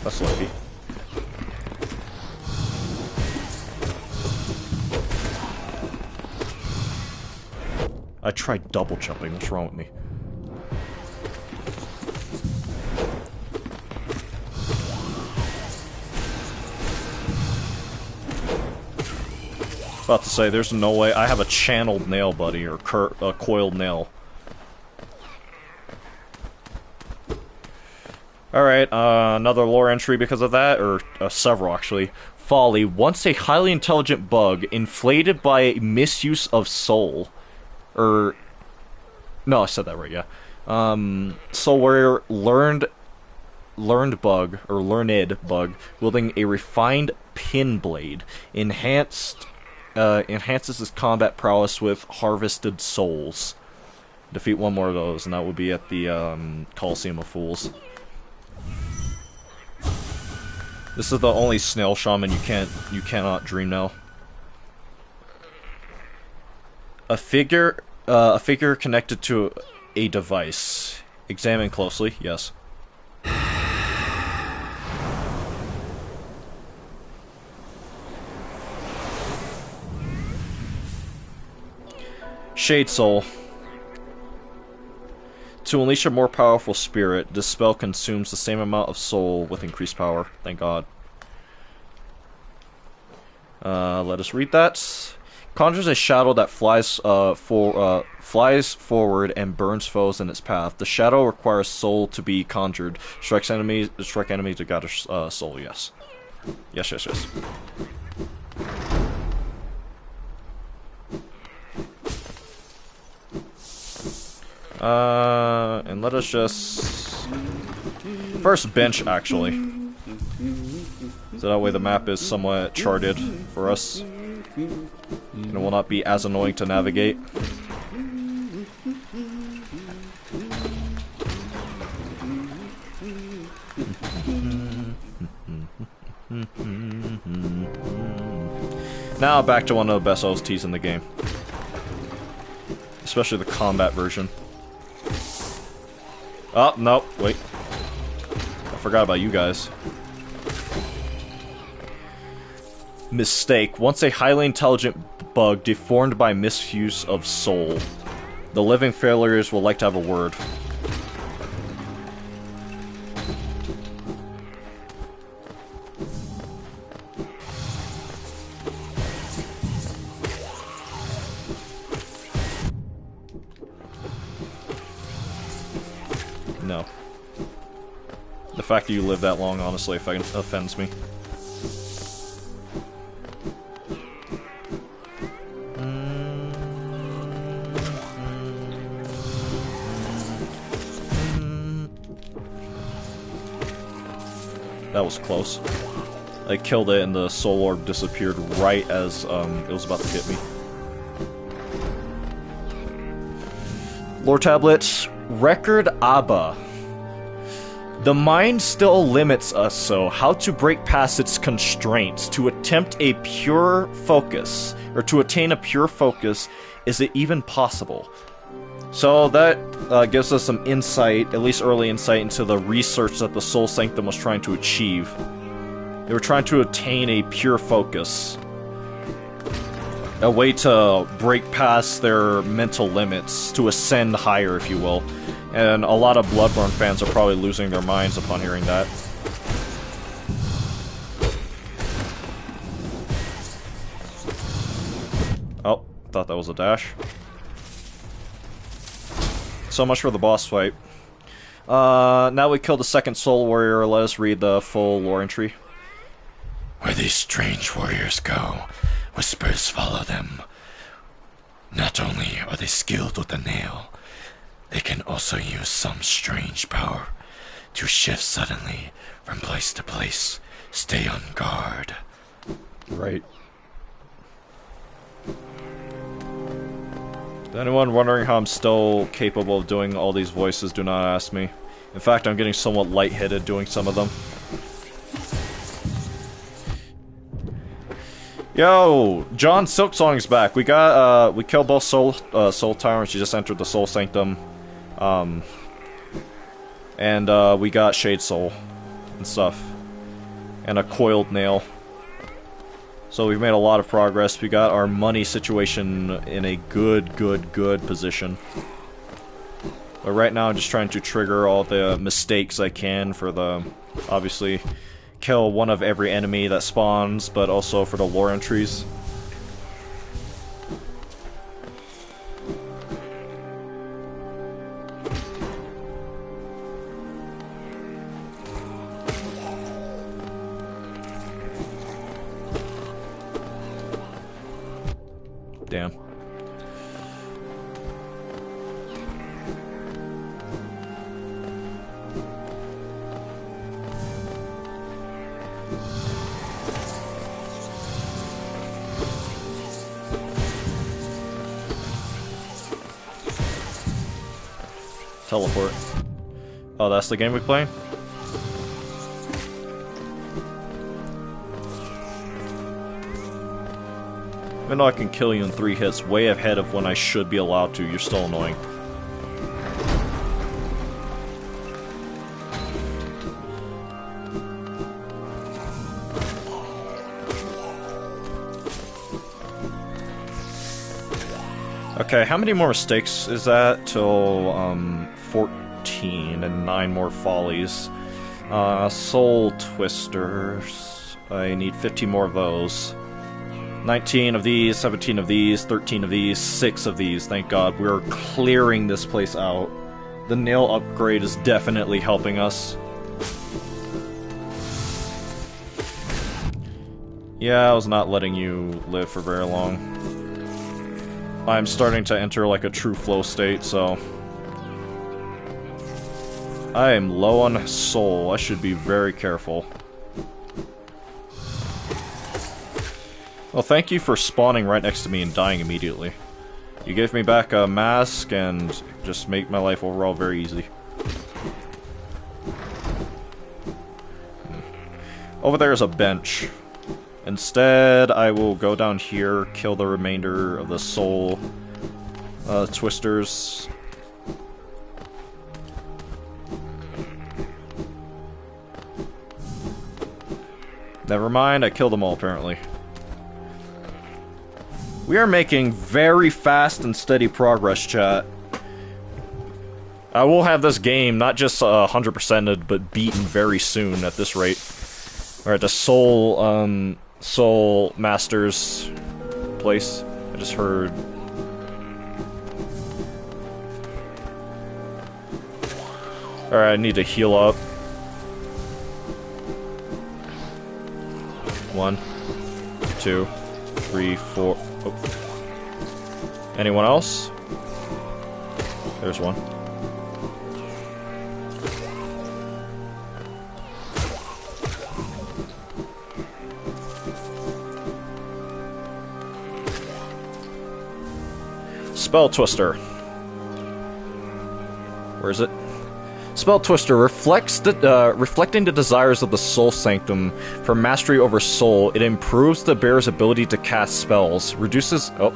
That's lucky. I tried double jumping, what's wrong with me? About to say, there's no way. I have a channeled nail, buddy, or a coiled nail. Alright, another lore entry because of that, or several actually. Folly, once a highly intelligent bug, inflated by misuse of soul. No, I said that right, yeah. Soul Warrior learned bug, wielding a refined pin blade. Enhances his combat prowess with harvested souls. Defeat one more of those, and that will be at the Coliseum of Fools. This is the only snail shaman you cannot dream now. A figure connected to a device. Examine closely, yes. Shade Soul. To unleash a more powerful spirit, this spell consumes the same amount of soul with increased power. Thank God. Let us read that. Conjures a shadow that flies forward and burns foes in its path. The shadow requires soul to be conjured. Strike enemies to gather soul, yes. Yes, yes, yes. And let us just... First bench, actually. So that way the map is somewhat charted for us. And it will not be as annoying to navigate. Now back to one of the best OSTs in the game. Especially the combat version. Oh, no, wait. I forgot about you guys. Mistake. Once a highly intelligent bug deformed by misuse of soul. The living failures will like to have a word. No. The fact that you live that long, honestly, offends me. That was close. I killed it and the soul orb disappeared right as it was about to hit me. Lore tablets, record ABBA. The mind still limits us, so how to break past its constraints to attempt a pure focus, or to attain a pure focus, is it even possible? So that gives us some insight, at least early insight, into the research that the Soul Sanctum was trying to achieve. They were trying to attain a pure focus. A way to break past their mental limits, to ascend higher, if you will. And a lot of Bloodborne fans are probably losing their minds upon hearing that. Oh, thought that was a dash. So much for the boss fight. Now we killed the second Soul Warrior, let us read the full lore entry. Where these strange warriors go, whispers follow them. Not only are they skilled with the nail, they can also use some strange power to shift suddenly from place to place. Stay on guard. Right. Anyone wondering how I'm still capable of doing all these voices, do not ask me. In fact, I'm getting somewhat lightheaded doing some of them. Yo, John Silksong's back. We got we killed both Soul Tyrants. She just entered the Soul Sanctum, and we got Shade Soul and stuff, and a coiled nail. So we've made a lot of progress. We got our money situation in a good position. But right now, I'm just trying to trigger all the mistakes I can for the, obviously, kill one of every enemy that spawns, but also for the lore entries. Damn. Teleport. Oh, that's the game we're playing? Even though I can kill you in 3 hits, way ahead of when I should be allowed to, you're still annoying. Okay, how many more mistakes is that till 14 and 9 more follies? Soul Twisters. I need 15 more of those. 19 of these, 17 of these, 13 of these, 6 of these. Thank God, we're clearing this place out. The nail upgrade is definitely helping us. Yeah, I was not letting you live for very long. I'm starting to enter like a true flow state, so... I am low on soul. I should be very careful. Well, thank you for spawning right next to me and dying immediately. You gave me back a mask and just make my life overall very easy. Over there is a bench. Instead, I will go down here, kill the remainder of the soul twisters. Never mind, I killed them all apparently. We are making very fast and steady progress, chat. I will have this game not just 100%ed, but beaten very soon at this rate. Alright, the Soul Master's place. I just heard. Alright, I need to heal up. 1, 2, 3, 4. Oh. Anyone else? There's one. Spell Twister. Where is it? Spell Twister reflecting the desires of the Soul Sanctum for mastery over soul. It improves the bearer's ability to cast spells. Reduces... Oh.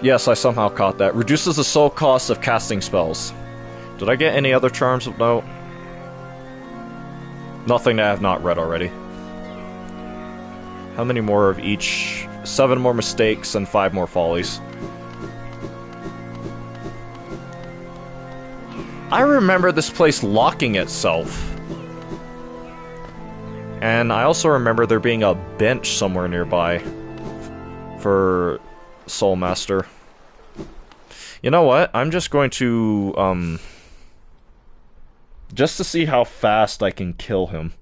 Yes, I somehow caught that. Reduces the soul cost of casting spells. Did I get any other charms of note? Nothing that I have not read already. How many more of each? 7 more mistakes and 5 more follies. I remember this place locking itself. And I also remember there being a bench somewhere nearby for Soul Master. You know what? I'm just going to, just to see how fast I can kill him.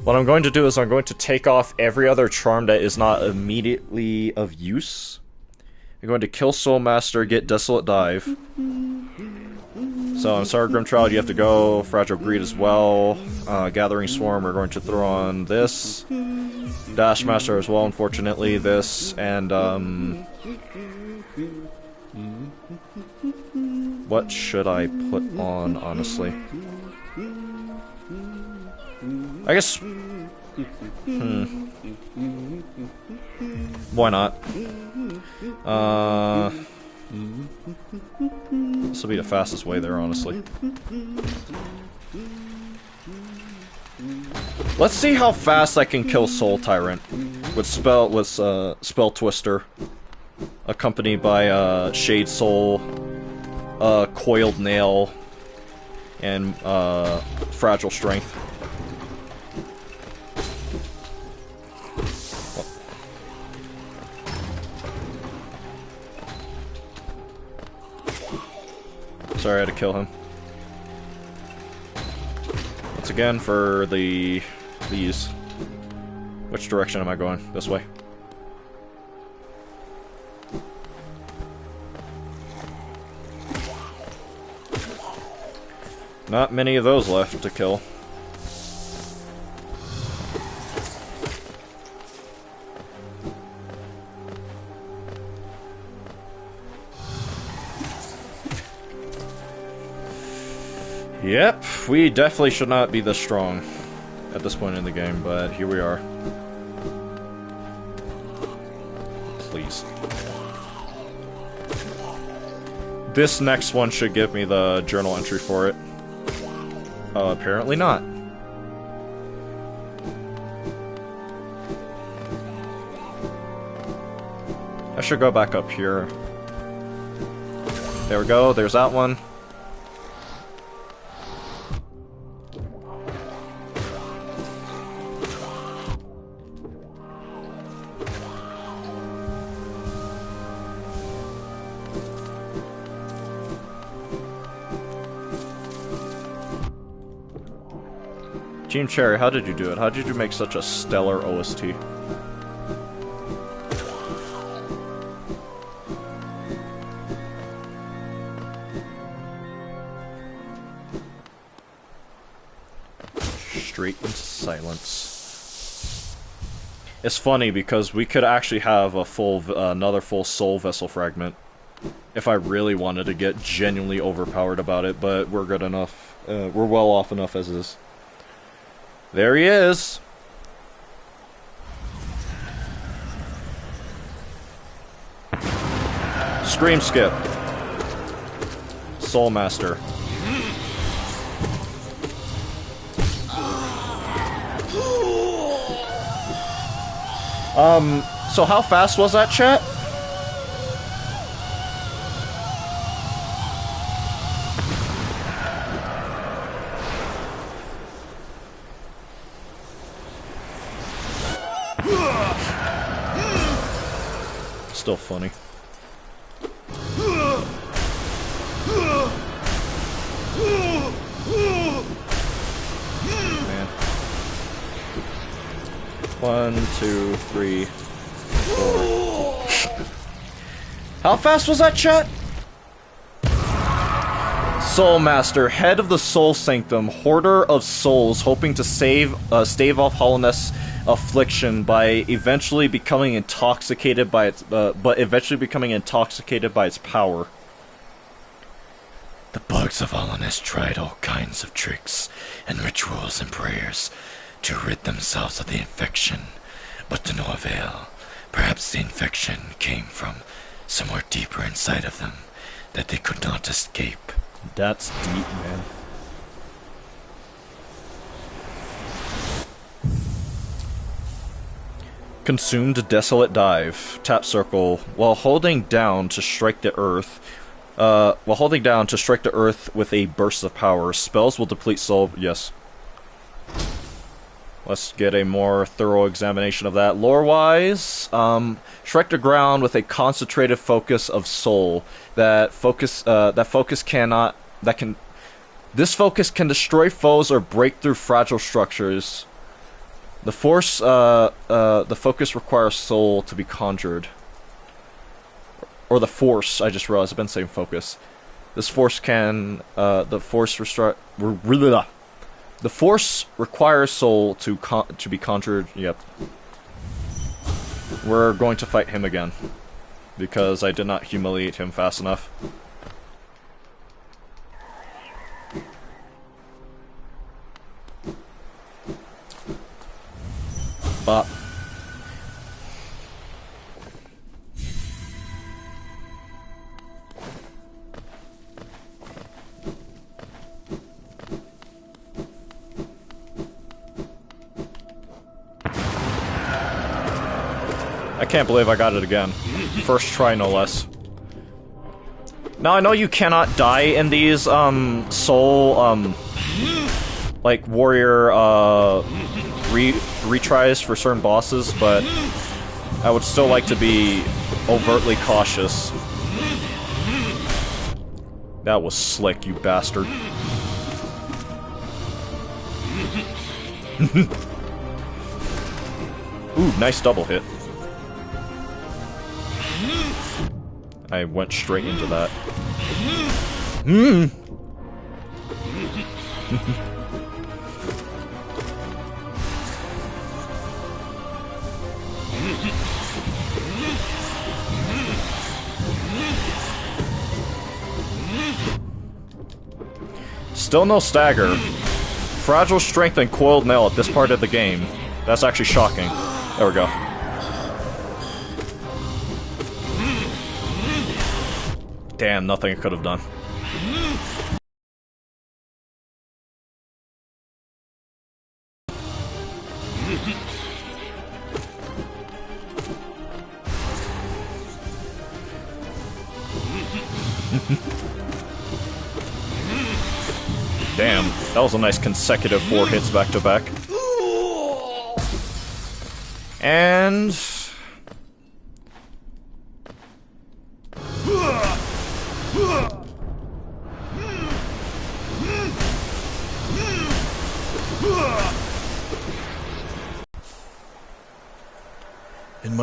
What I'm going to do is I'm going to take off every other charm that is not immediately of use. I'm going to kill Soul Master, get Desolate Dive. So, I'm sorry, Grimchild, you have to go. Fragile Greed as well. Gathering Swarm, we're going to throw on this. Dash Master as well, unfortunately. This, and, what should I put on, honestly? I guess... Why not? This will be the fastest way there, honestly. Let's see how fast I can kill Soul Tyrant with Spell Twister, accompanied by Shade Soul, Coiled Nail, and Fragile Strength. Sorry, I had to kill him. Once again, for these. Which direction am I going? This way. Not many of those left to kill. Yep, we definitely should not be this strong at this point in the game, but here we are. Please. This next one should give me the journal entry for it. Apparently not. I should go back up here. There we go, there's that one. Team Cherry, how did you do it? How did you make such a stellar OST? Straight into silence. It's funny because we could actually have a another full soul vessel fragment if I really wanted to get genuinely overpowered about it, but we're good enough. We're well off enough as is. There he is! Scream skip. Soul Master. So how fast was that, chat? Still funny. Man. 1, 2, 3, 4. How fast was that, chat? Soul Master, head of the Soul Sanctum, hoarder of souls, hoping to stave off Hollowness affliction by eventually becoming intoxicated by its power. The bugs of Hollowness tried all kinds of tricks and rituals and prayers to rid themselves of the infection, but to no avail. Perhaps the infection came from somewhere deeper inside of them that they could not escape. That's deep, man. Consumed Desolate Dive. Tap circle while holding down to strike the earth. With a burst of power. Spells will deplete soul. Yes. Let's get a more thorough examination of that. Lore-wise, strike the ground with a concentrated focus of soul. This focus can destroy foes or break through fragile structures. The focus requires soul to be conjured. Or the force, I just realized I've been saying focus. This force can, the force requires soul to be conjured. Yep. We're going to fight him again because I did not humiliate him fast enough. But I can't believe I got it again. First try, no less. Now, I know you cannot die in these, soul, like, warrior, retries for certain bosses, but I would still like to be overtly cautious. That was slick, you bastard. Ooh, nice double hit. I went straight into that. Still no stagger. Fragile strength and coiled nail at this part of the game. That's actually shocking. There we go. Damn, nothing I could have done. Damn, that was a nice consecutive 4 hits back to back. And...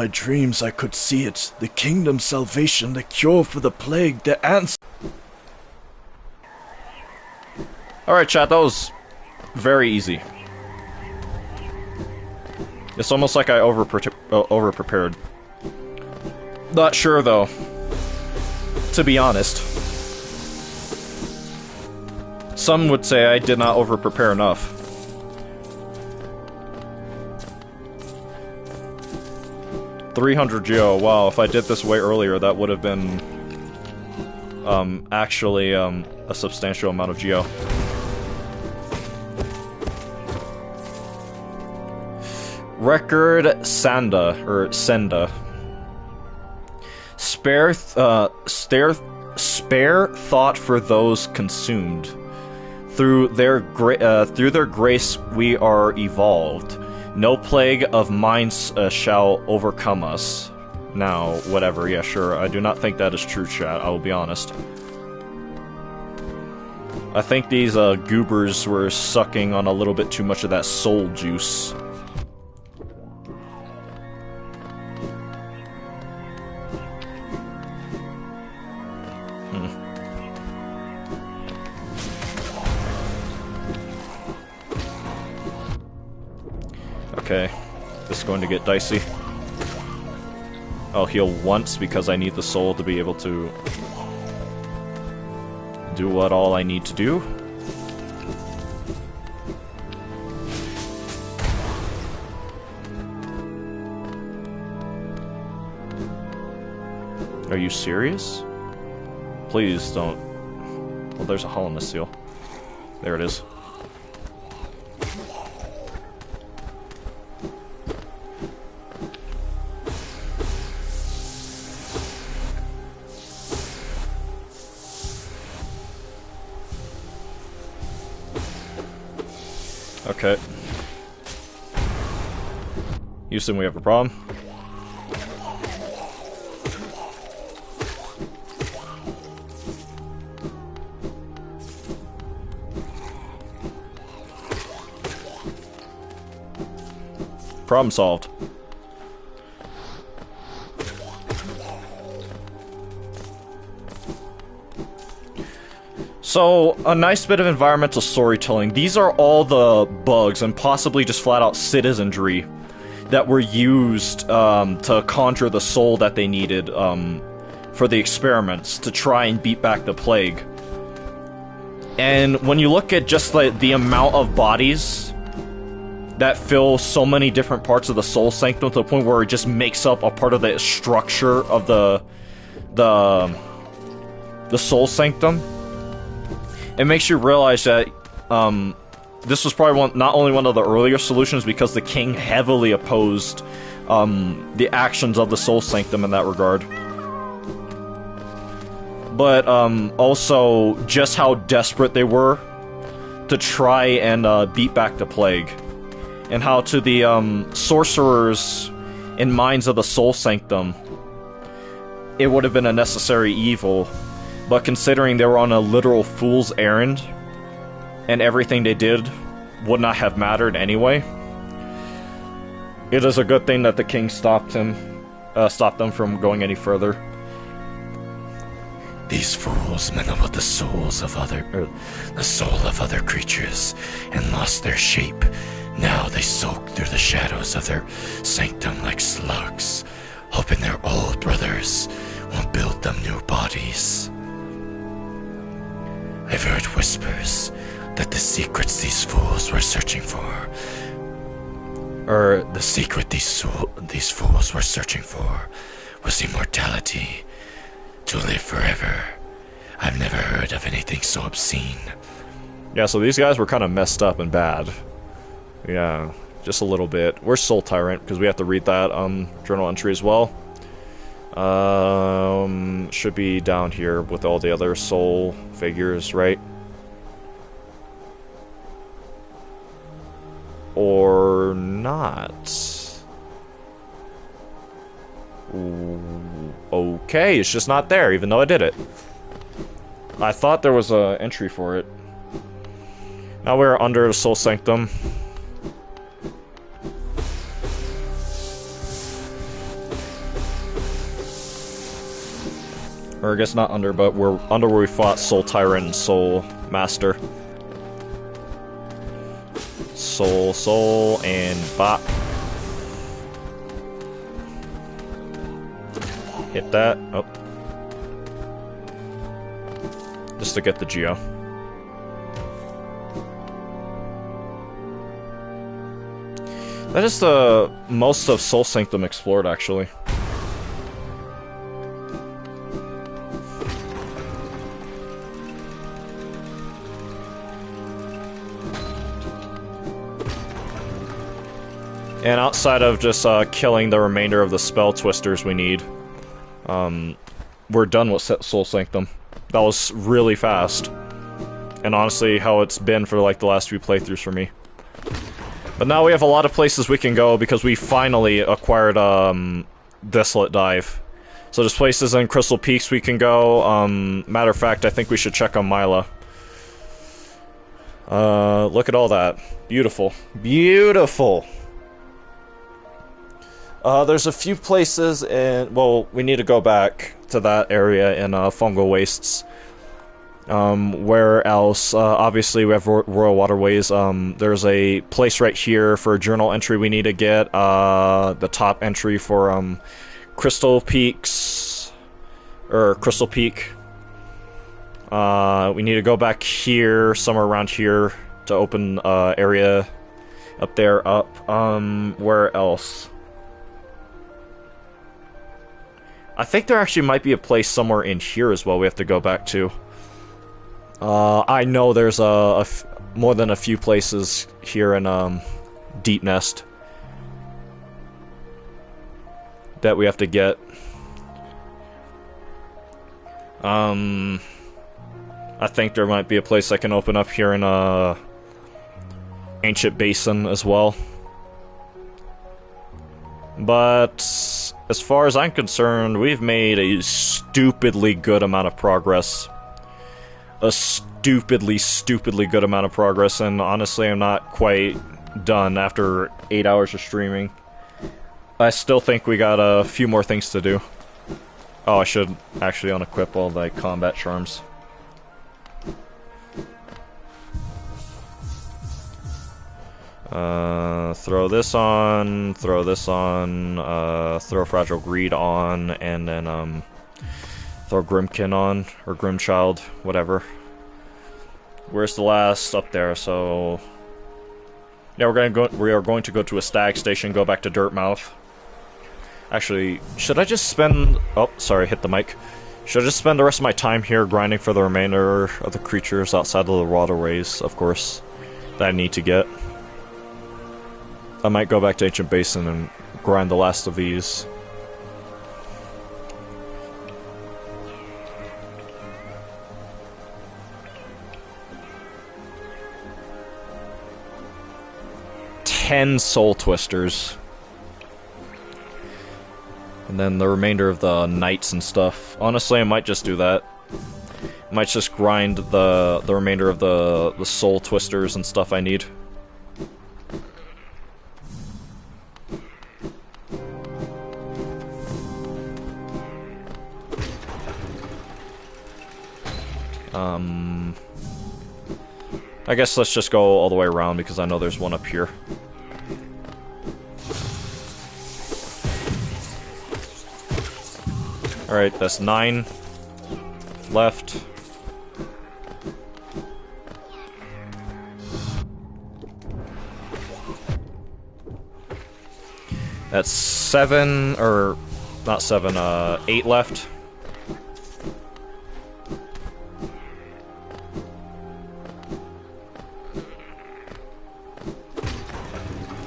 my dreams I could see it. The kingdom's salvation, the cure for the plague, the answer. Alright, chat, that was very easy. It's almost like I over-prepared. Not sure, though. To be honest. Some would say I did not over-prepare enough. $300 geo. Wow, if I did this way earlier, that would have been actually a substantial amount of geo. Record Sanda, or Senda. Spare thought for those consumed. Through their grace we are evolved. No plague of minds shall overcome us. Now, whatever, yeah, sure. I do not think that is true, chat, I will be honest. I think these goobers were sucking on a little bit too much of that soul juice. Okay, this is going to get dicey. I'll heal once because I need the soul to be able to do what all I need to do. Are you serious? Please don't. Well, there's a hole in the seal. There it is. Okay. Houston, we have a problem. Problem solved. So, a nice bit of environmental storytelling. These are all the bugs and possibly just flat out citizenry that were used to conjure the soul that they needed for the experiments to try and beat back the plague. And when you look at just the amount of bodies that fill so many different parts of the Soul Sanctum to the point where it just makes up a part of the structure of the Soul Sanctum, it makes you realize that this was probably not only one of the earlier solutions because the king heavily opposed the actions of the Soul Sanctum in that regard, but also just how desperate they were to try and beat back the plague. And how to the sorcerers and minds of the Soul Sanctum, it would have been a necessary evil, but considering they were on a literal fool's errand, and everything they did would not have mattered anyway, it is a good thing that the king stopped them from going any further. These fools meddled with the souls of the soul of other creatures and lost their shape. Now they sulk through the shadows of their sanctum like slugs, hoping their old brothers will build them new bodies. I've heard whispers that the secrets these fools were searching for, the secret these fools were searching for, was immortality, to live forever. I've never heard of anything so obscene. Yeah, so these guys were kind of messed up and bad. Yeah, just a little bit. Where's Soul Tyrant? Because we have to read that journal entry as well. Should be down here with all the other soul figures, right? Or not. Ooh, okay, it's just not there, even though I did it. I thought there was an entry for it. Now we're under the Soul Sanctum. Or I guess not under, but we're under where we fought Soul Tyrant and Soul Master. Soul, and bop. Hit that. Oh. Just to get the Geo. That is the most of Soul Sanctum explored, actually. And outside of just killing the remainder of the spell twisters we need, we're done with Soul Sanctum. That was really fast. And honestly, how it's been for like the last few playthroughs for me. But now we have a lot of places we can go because we finally acquired Desolate Dive. So there's places in Crystal Peaks we can go. Matter of fact, I think we should check on Mila. Look at all that. Beautiful. Beautiful! There's a few places in... Well, we need to go back to that area in Fungal Wastes. Where else? Obviously, we have Royal Waterways. There's a place right here for a journal entry we need to get. The top entry for Crystal Peaks. Or Crystal Peak. We need to go back here, somewhere around here, to open area up there up. Where else? I think there actually might be a place somewhere in here as well we have to go back to. I know there's more than a few places here in Deep Nest that we have to get. I think there might be a place I can open up here in Ancient Basin as well. But as far as I'm concerned, we've made a stupidly good amount of progress. A stupidly good amount of progress, and honestly, I'm not quite done after 8 hours of streaming. I still think we got a few more things to do. Oh, I should actually unequip all the combat charms. Throw this on, throw Fragile Greed on, and then, throw Grimkin on, or Grimchild, whatever. Where's the last? Up there, so... Yeah, we are going to go to a stag station, go back to Dirtmouth. Actually, should I just spend... Oh, sorry, hit the mic. Should I just spend the rest of my time here grinding for the remainder of the creatures outside of the waterways, of course, that I need to get? I might go back to Ancient Basin and grind the last of these. Ten Soul Twisters. And then the remainder of the Knights and stuff. Honestly, I might just do that. I might just grind the remainder of the Soul Twisters and stuff I need. I guess let's just go all the way around because I know there's one up here. Alright, that's 9 left. That's 7, or not 7, 8 left.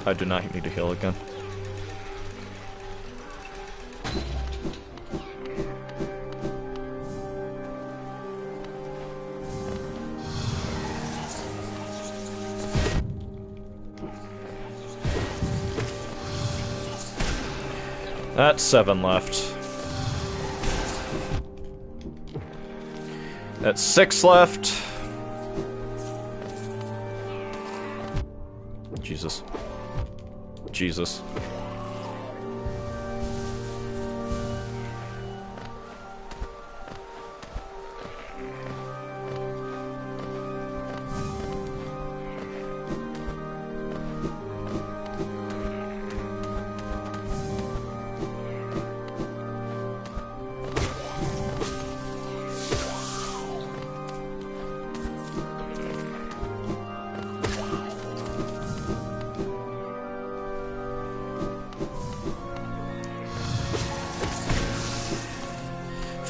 I do not need to heal again. That's 7 left. That's 6 left. Jesus. Jesus.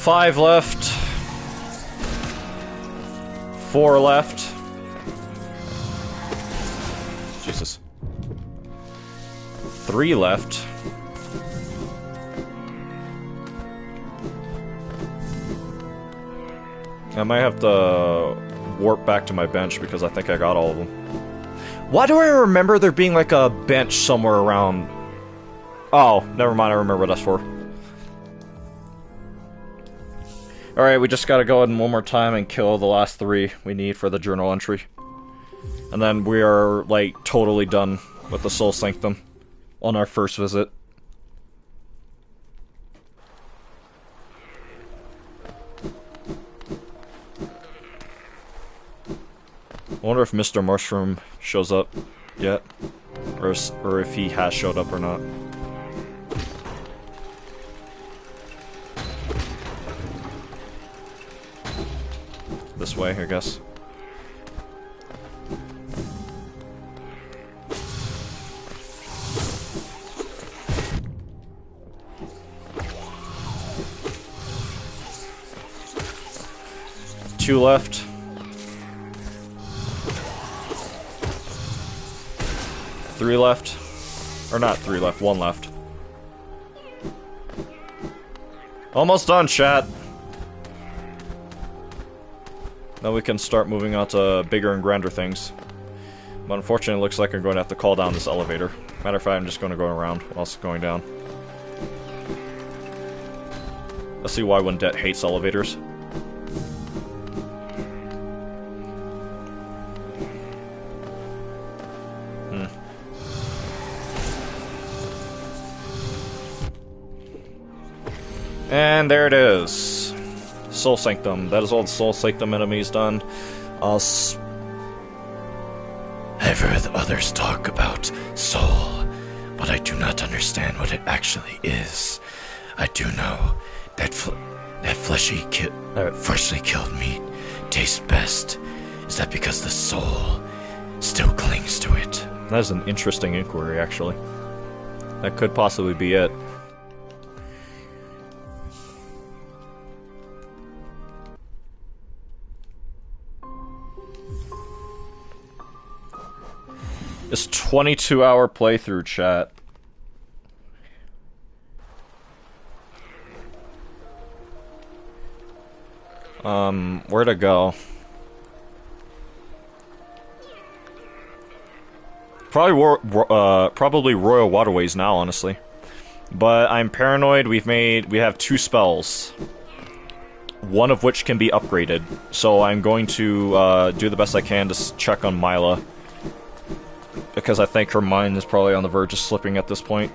5 left. 4 left. Jesus. 3 left. I might have to warp back to my bench because I think I got all of them. Why do I remember there being like a bench somewhere around? Oh, never mind, I remember what that's for. Alright, we just gotta go ahead and one more time and kill the last 3 we need for the journal entry. And then we are, like, totally done with the Soul Sanctum on our first visit. I wonder if Mr. Mushroom shows up yet, or if he has showed up or not. This way, I guess. Two left. Three left. Or not 3 left, 1 left. Almost done, chat. Now we can start moving on to bigger and grander things. But unfortunately, it looks like I'm going to have to call down this elevator. Matter of fact, I'm just going to go around while it's going down. Let's see why Wendet hates elevators. And there it is. Soul Sanctum. That is all the Soul Sanctum enemies done. I've heard others talk about soul, but I do not understand what it actually is. I do know that freshly killed meat tastes best. Is that because the soul still clings to it? That is an interesting inquiry, actually. That could possibly be it. It's 22-hour playthrough, chat. Where to go? Probably Royal Waterways now, honestly. But I'm paranoid. We have 2 spells, one of which can be upgraded. So I'm going to do the best I can to check on Mila, because I think her mind is probably on the verge of slipping at this point.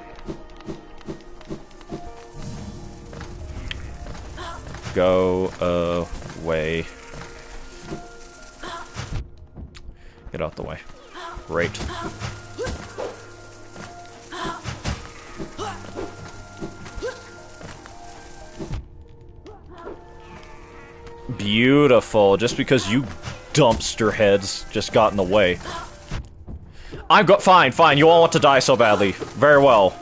Go away. Get out the way. Great. Beautiful. Just because you dumpster heads just got in the way. Fine, you all want to die so badly. Very well.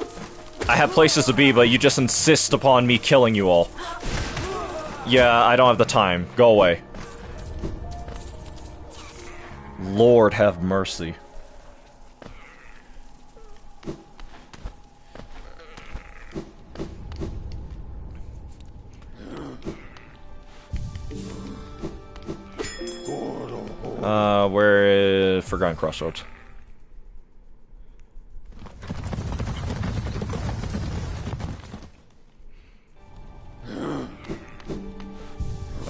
I have places to be, but you just insist upon me killing you all. Yeah, I don't have the time. Go away. Lord have mercy. Where is Forgotten Crossroads?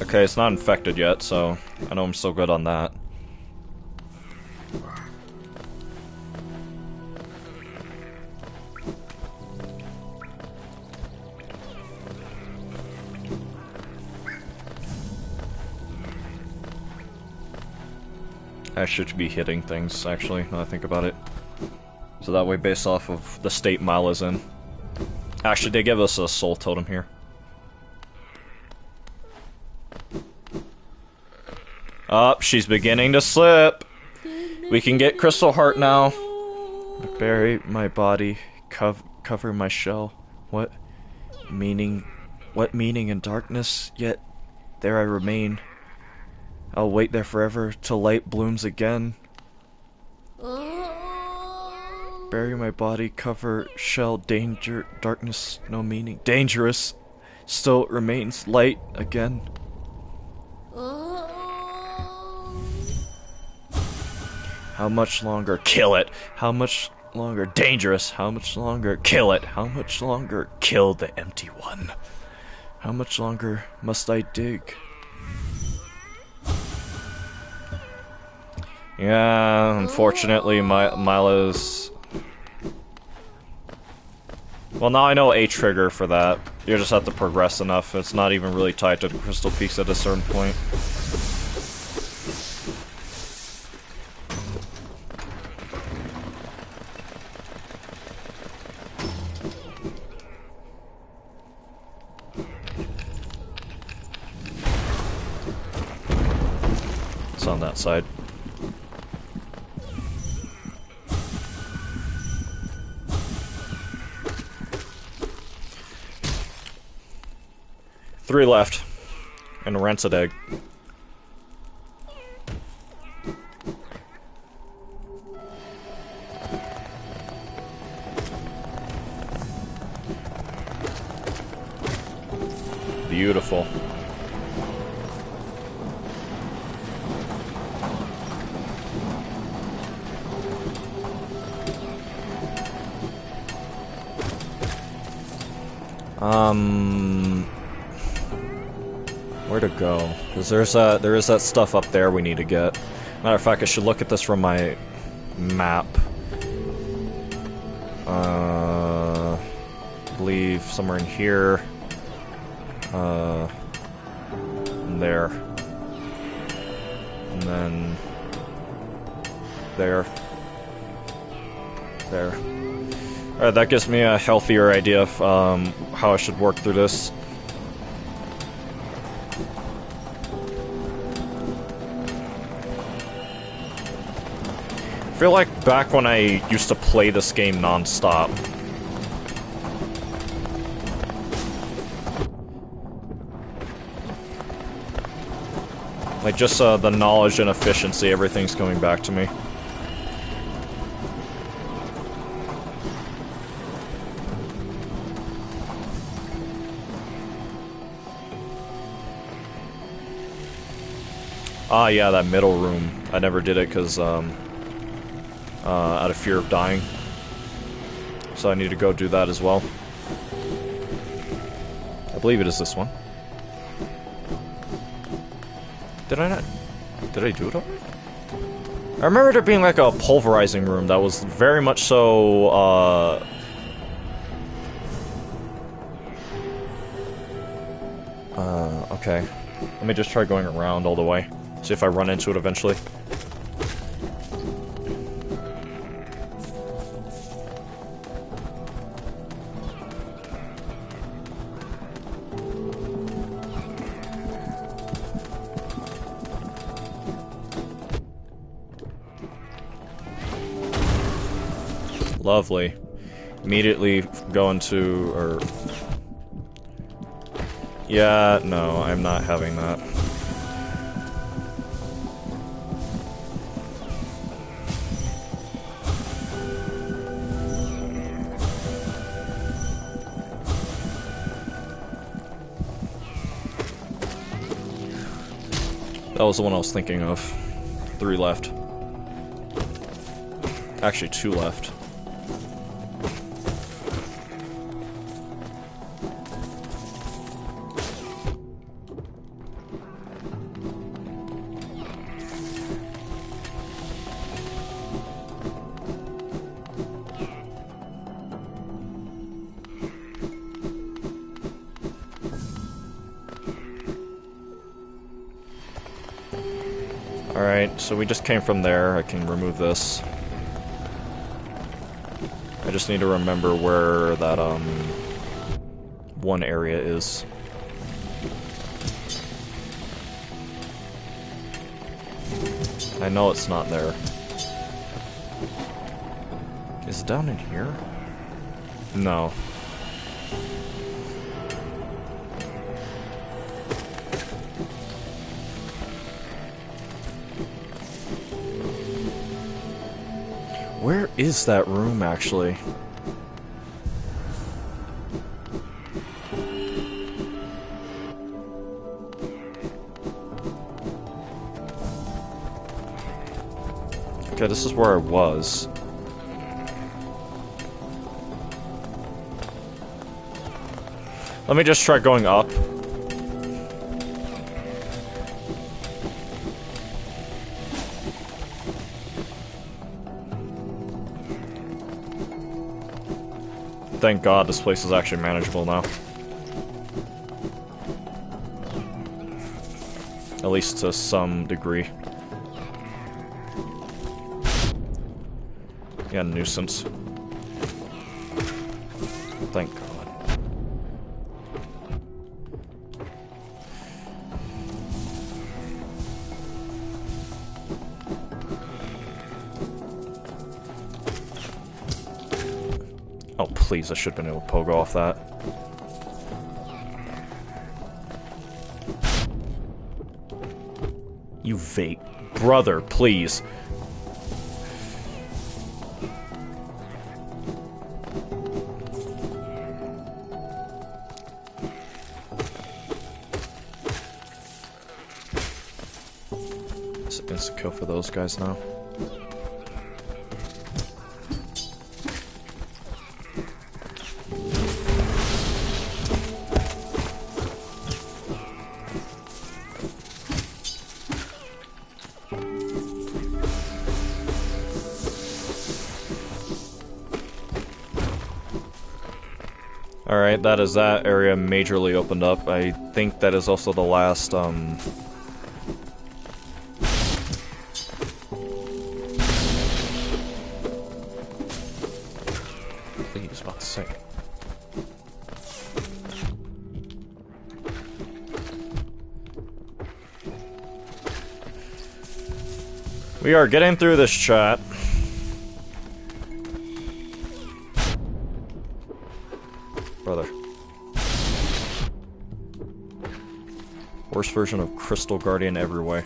Okay, it's not infected yet, so I know I'm still good on that. I should be hitting things, actually, now I think about it. So that way, based off of the state Mila's in. Actually, they give us a soul totem here. Up, she's beginning to slip. We can get Crystal Heart now. Bury my body, cover my shell. What? Meaning What meaning in darkness? Yet there I remain. I'll wait there forever till light blooms again. Bury my body, cover, shell, danger, darkness, no meaning. Dangerous, still it remains light again. How much longer? Kill it. How much longer? Dangerous. How much longer? Kill it. How much longer? Kill the empty one. How much longer must I dig? Yeah, unfortunately, Milo's... Well, now I know a trigger for that. You just have to progress enough. It's not even really tied to the Crystal Peaks at a certain point. It's on that side. Three left. And a rancid egg. Beautiful. Where to go? Because there is that stuff up there we need to get. Matter of fact, I should look at this from my map. I believe somewhere in here. And there. And then there. There. Alright, that gives me a healthier idea of how I should work through this. I feel like back when I used to play this game non-stop. Like, just the knowledge and efficiency, everything's coming back to me. Ah, yeah, that middle room. I never did it because, out of fear of dying. So I need to go do that as well. I believe it is this one. Did I not? Did I do it already? I remember there being like a pulverizing room that was very much so, okay. Let me just try going around all the way. See if I run into it eventually. Lovely. Immediately go into, or... Yeah, no, I'm not having that. That was the one I was thinking of. 3 left. Actually, 2 left. Alright, so we just came from there. I can remove this. I just need to remember where that, one area is. I know it's not there. Is it down in here? No. Where is that room, actually? Okay, this is where I was. Let me just try going up. Thank God this place is actually manageable now. At least to some degree. Yeah, nuisance. Thank God. Oh, please, I should have been able to pogo off that. You vape. Brother, please. It's an instant kill for those guys now. Alright, that is that area majorly opened up. I think that is also the last, I think he was about to say. We are getting through this chat. Brother. Worst version of Crystal Guardian every way.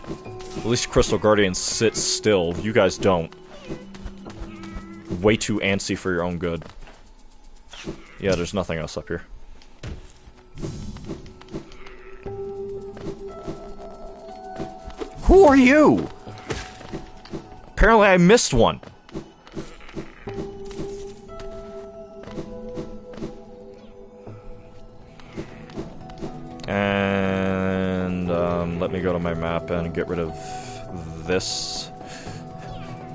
At least Crystal Guardian sits still. You guys don't. Way too antsy for your own good. Yeah, there's nothing else up here. Who are you? Apparently I missed one. And let me go to my map and get rid of this.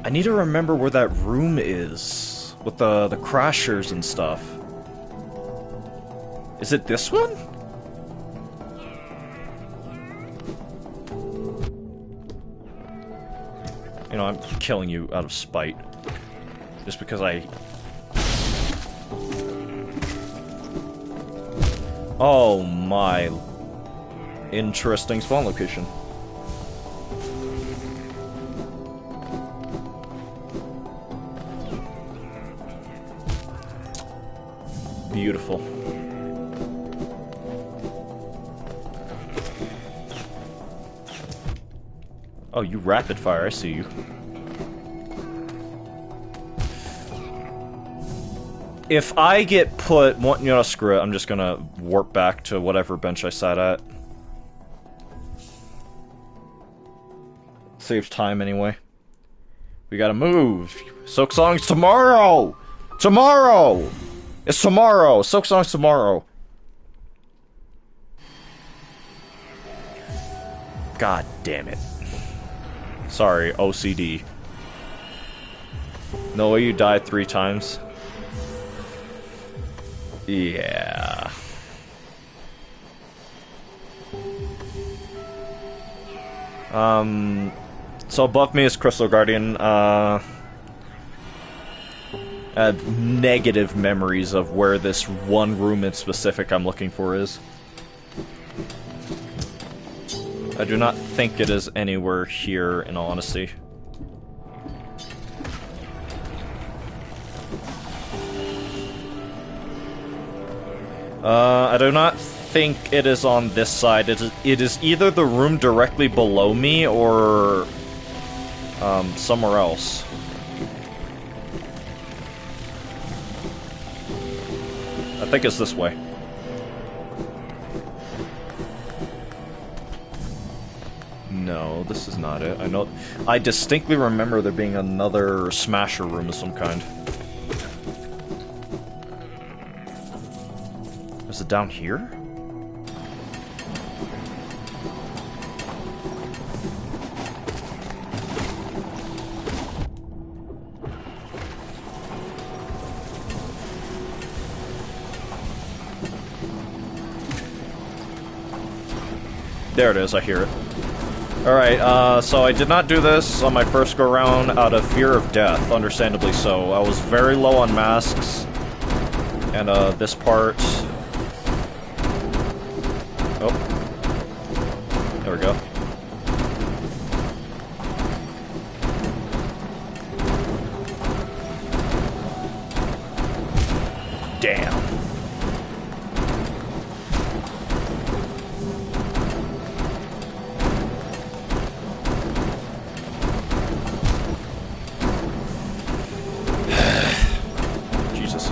I need to remember where that room is with the crashers and stuff. Is it this one? You know, I'm killing you out of spite. Just because I... Oh my... Interesting spawn location. Beautiful. Oh, you rapid fire, I see you. If I get put, you know, screw it, I'm just gonna warp back to whatever bench I sat at. Saves time anyway. We gotta move. Silksong's tomorrow! Tomorrow! It's tomorrow! Silksong's tomorrow. God damn it. Sorry, OCD. No way you died 3 times? Yeah. So above me is Crystal Guardian. I have negative memories of where this one room in specific I'm looking for is. I do not think it is anywhere here, in all honesty. I do not think it is on this side. It is either the room directly below me or somewhere else. I think it's this way. No, this is not it. I distinctly remember there being another smasher room of some kind. Is it down here? There it is, I hear it. Alright, so I did not do this on my first go-round out of fear of death, understandably so. I was very low on masks, and this part... Oh. There we go. Damn. Jesus.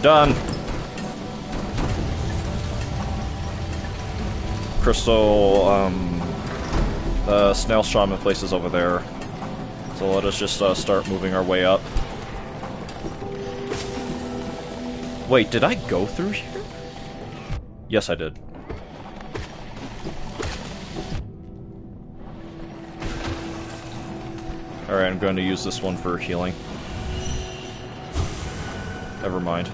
Done. Crystal, snail shaman place is over there. So let us just start moving our way up. Wait, did I go through here? Yes, I did. Alright, I'm going to use this one for healing. Never mind.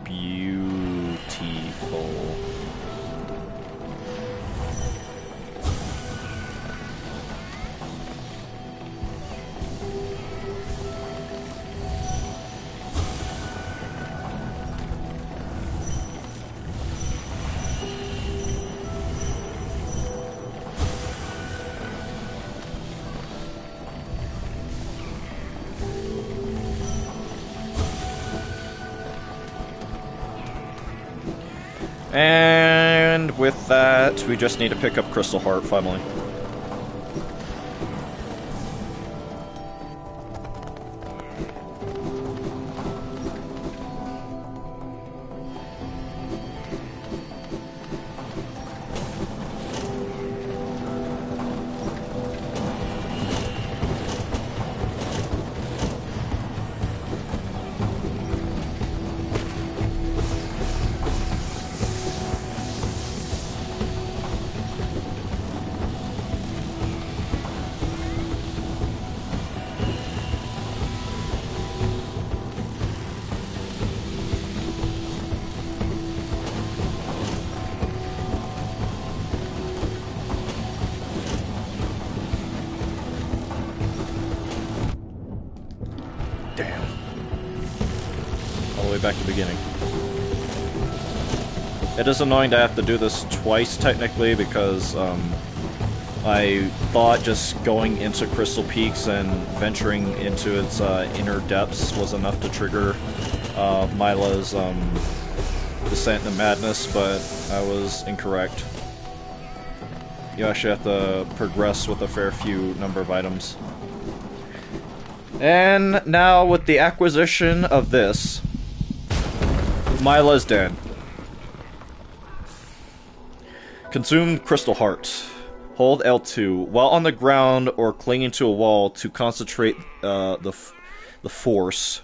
Beautiful. And with that, we just need to pick up Crystal Heart, finally. Damn. All the way back to the beginning. It is annoying to have to do this twice, technically, because, I thought just going into Crystal Peaks and venturing into its, inner depths was enough to trigger, Myla's, descent into madness, but I was incorrect. You actually have to progress with a fair few number of items. And now, with the acquisition of this, Myla's dead. Consume Crystal Heart. Hold L2 while on the ground or clinging to a wall to concentrate the force.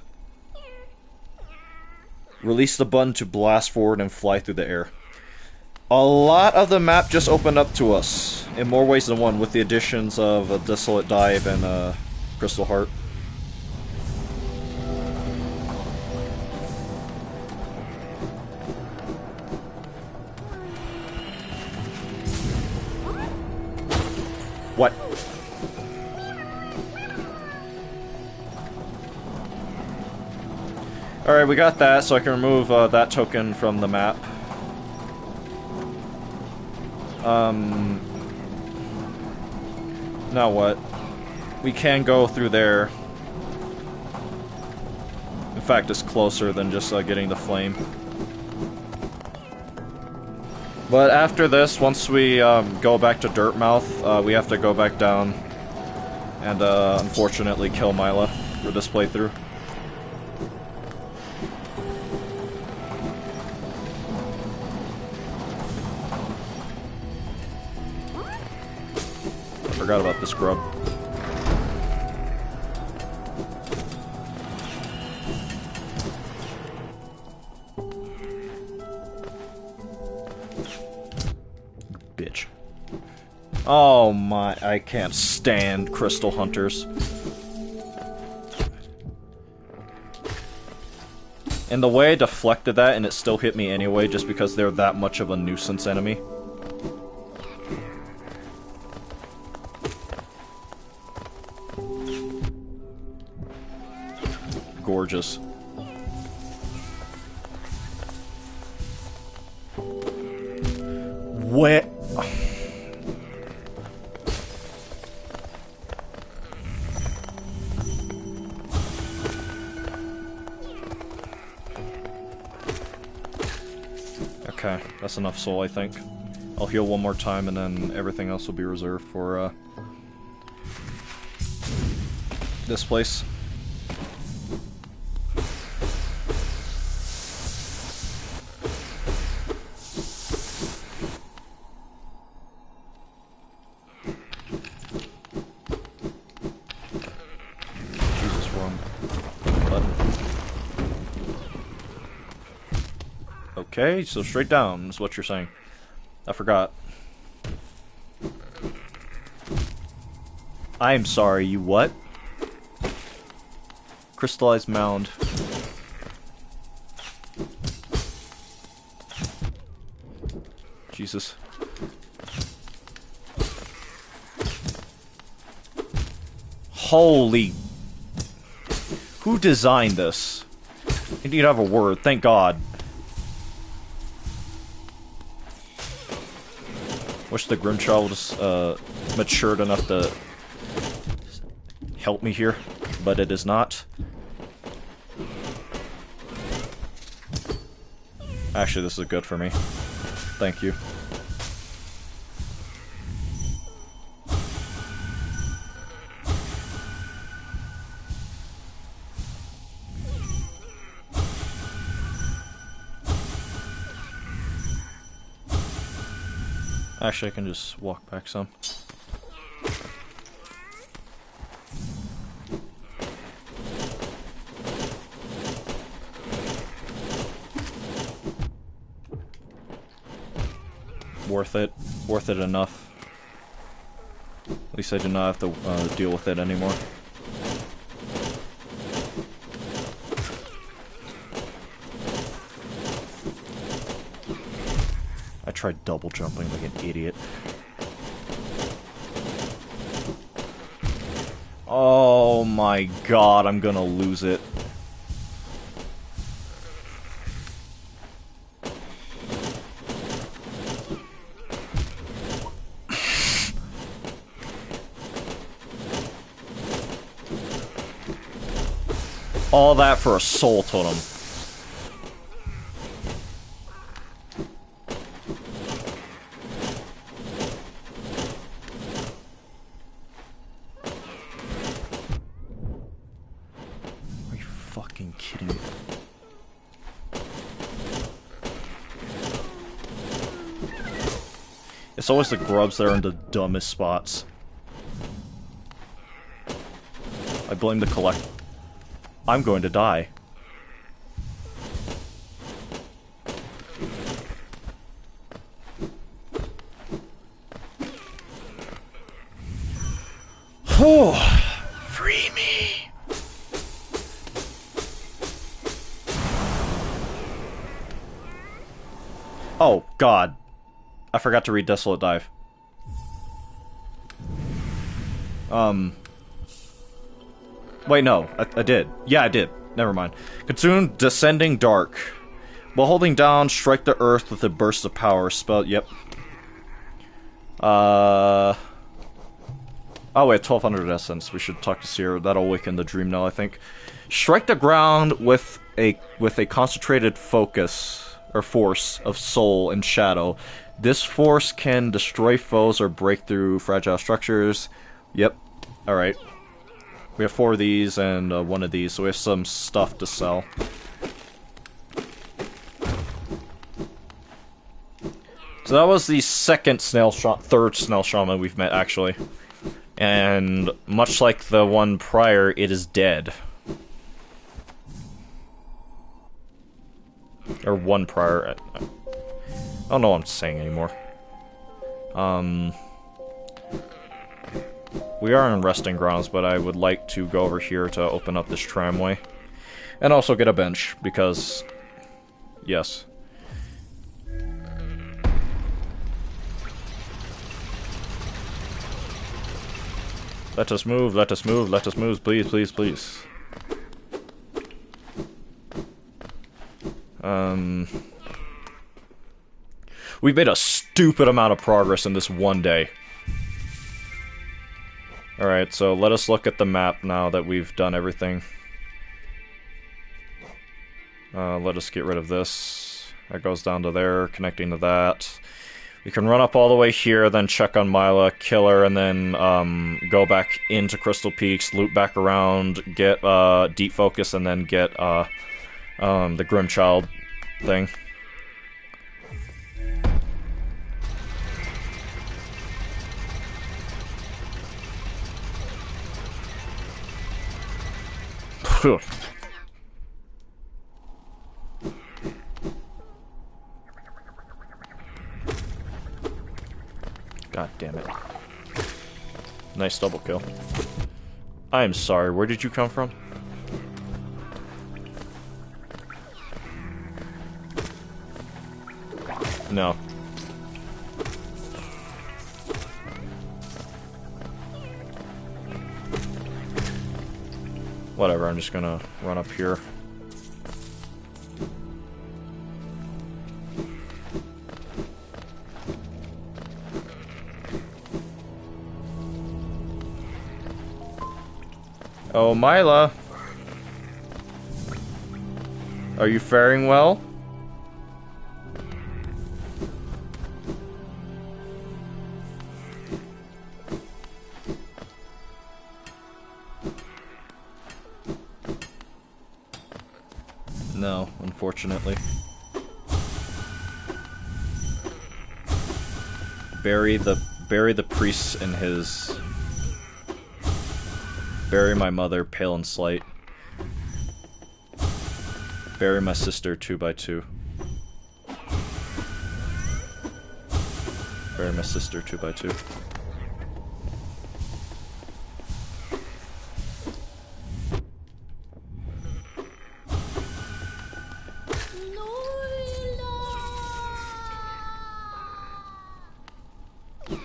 Release the button to blast forward and fly through the air. A lot of the map just opened up to us in more ways than one, with the additions of a Desolate Dive and Crystal Heart. What? Alright, we got that, so I can remove that token from the map. Now what? We can go through there. In fact, it's closer than just getting the flame. But after this, once we go back to Dirtmouth, we have to go back down and unfortunately kill Mila for this playthrough. I forgot about this grub. Bitch. Oh my, I can't stand crystal hunters. And the way I deflected that and it still hit me anyway just because they're that much of a nuisance enemy. Gorgeous. Where? Okay, that's enough soul, I think. I'll heal one more time and then everything else will be reserved for this place. Jesus, wrong button. Okay, so straight down is what you're saying. I forgot. I'm sorry, you what? Crystallized mound. Jesus. Holy... Who designed this? I need to have a word, thank God. Wish the Grimchild was matured enough to help me here, but it is not. Actually, this is good for me. Thank you. Actually, I can just walk back some. Worth it. Worth it enough. At least I do not have to deal with it anymore. I tried double jumping like an idiot. Oh my God, I'm gonna lose it. All that for a soul totem. Are you fucking kidding me? It's always the grubs that are in the dumbest spots. I blame the collect. I'm going to die. Oh, free me. Oh, God. I forgot to read Desolate Dive. Wait, no. I did. Yeah, I did. never mind. Consume Descending Dark. While holding down, strike the earth with a burst of power. Spell, yep. Oh wait, 1200 essence. We should talk to Sierra. That'll awaken the dream now, I think. Strike the ground with a concentrated focus or force of soul and shadow. This force can destroy foes or break through fragile structures. Yep. Alright. We have 4 of these and 1 of these, so we have some stuff to sell. So that was the third snail shaman we've met, actually. And much like the one prior, it is dead. Or one prior. I don't know what I'm saying anymore. We are in resting grounds, but I would like to go over here to open up this tramway. And also get a bench, because... yes. Let us move, let us move, let us move, please, please, please. We've made a stupid amount of progress in this one day. Alright, so let us look at the map now that we've done everything. Let us get rid of this. That goes down to there, connecting to that. We can run up all the way here, then check on Mila, kill her, and then go back into Crystal Peaks, loop back around, get Deep Focus, and then get the Grimchild thing. Phew. God damn it. Nice double kill. I am sorry, where did you come from? No. Whatever, I'm just gonna run up here. Oh, Mila. Are you faring well? No, unfortunately. Bury the priests in his... Bury my mother, pale and slight. Bury my sister, 2x2. Bury my sister, 2x2.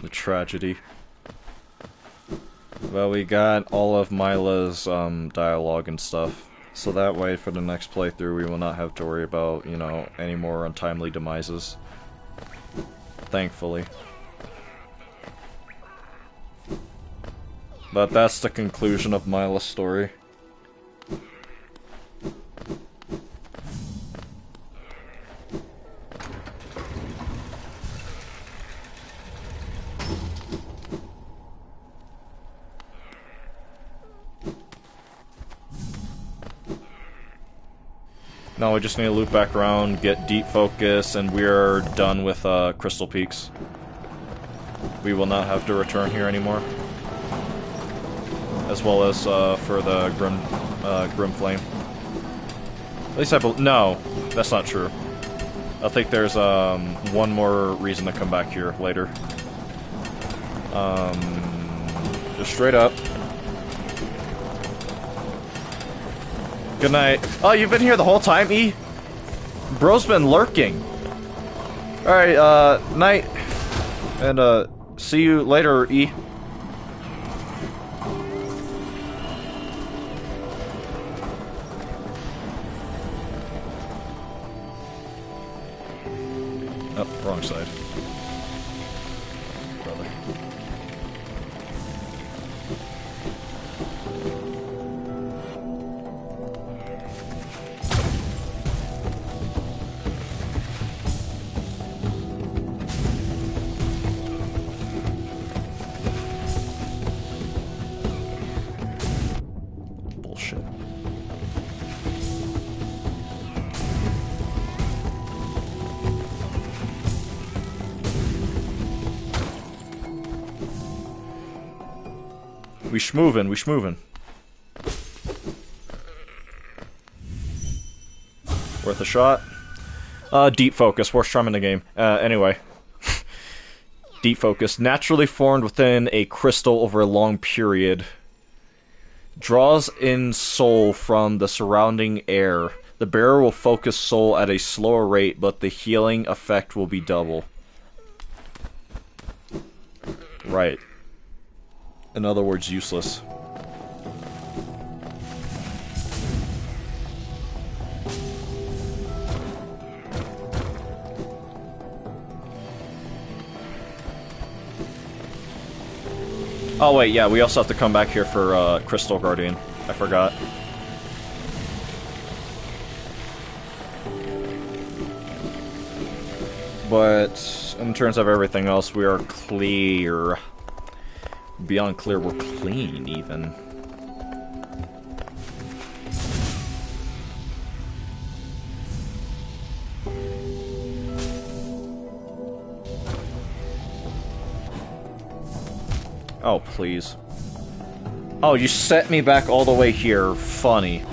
The tragedy. Well, we got all of Mila's dialogue and stuff, so that way for the next playthrough we will not have to worry about, you know, any more untimely demises. Thankfully. But that's the conclusion of Mila's story. No, we just need to loop back around, get Deep Focus, and we're done with Crystal Peaks. We will not have to return here anymore. As well as for the Grim Flame. At least I believe. No, that's not true. I think there's one more reason to come back here later. Just straight up. Good night. Oh, you've been here the whole time, E? Bro's been lurking. Alright, night. And, see you later, E. Oh, wrong side. Brother. Bullshit. We schmoovin', we schmoovin'. Worth a shot. Deep focus, worst charm in the game. Anyway. Deep focus, naturally formed within a crystal over a long period. Draws in soul from the surrounding air. The bearer will focus soul at a slower rate, but the healing effect will be double. Right. In other words, useless. Oh wait, yeah, we also have to come back here for Crystal Guardian. I forgot. But in terms of everything else, we are clear. Beyond clear, we're clean, even. Oh, please. Oh, you set me back all the way here. Funny.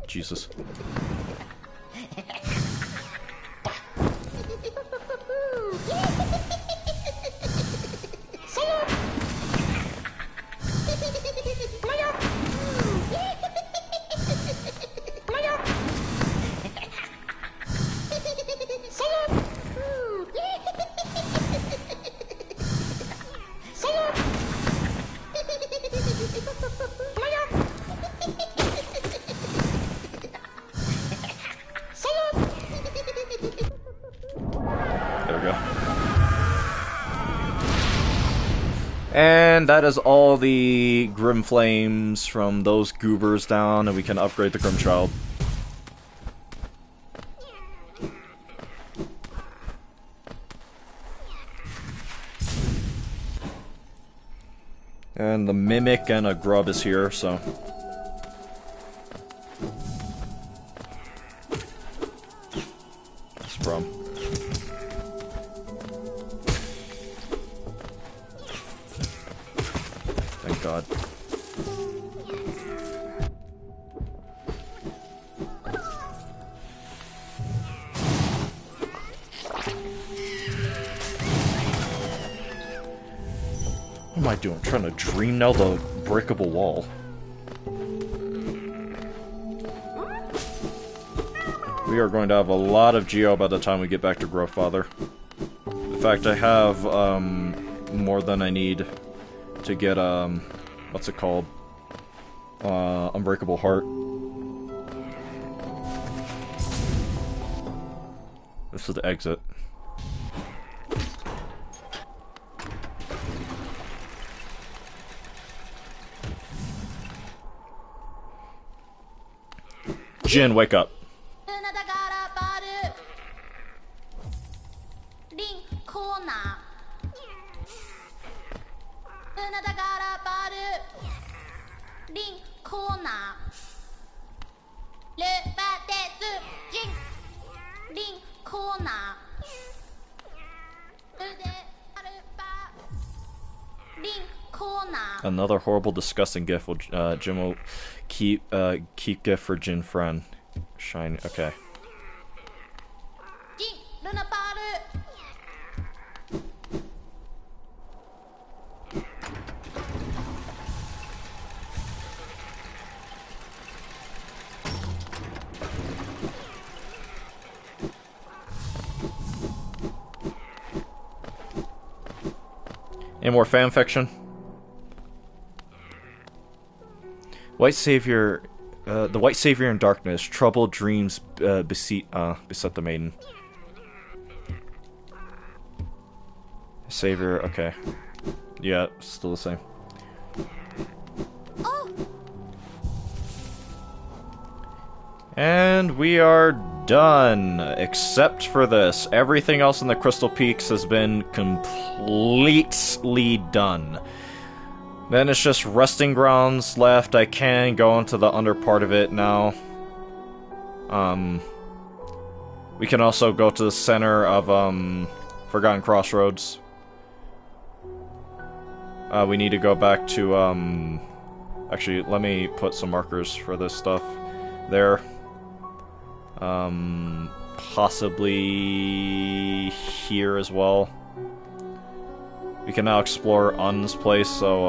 Jesus. And that is all the Grim Flames from those goobers down, and we can upgrade the Grim Child. And the Mimic and a Grub is here, so... It's from... Thank God. What am I doing? Trying to dream nail the breakable wall. We are going to have a lot of Geo by the time we get back to Growthfather. In fact, I have more than I need to get what's it called? Unbreakable Heart. This is the exit. Jin, wake up. Another horrible, disgusting gift. Will Jin will keep gift for Jin friend. Shiny. Okay. Any more fan fiction? White Savior, the White Savior in darkness, troubled dreams beset the maiden. Savior, okay. Yeah, still the same. And we are done, except for this. Everything else in the Crystal Peaks has been completely done. Then it's just resting grounds left. I can go into the under part of it now. We can also go to the center of Forgotten Crossroads. We need to go back to actually, let me put some markers for this stuff there. Possibly here as well. We can now explore Un's place, so,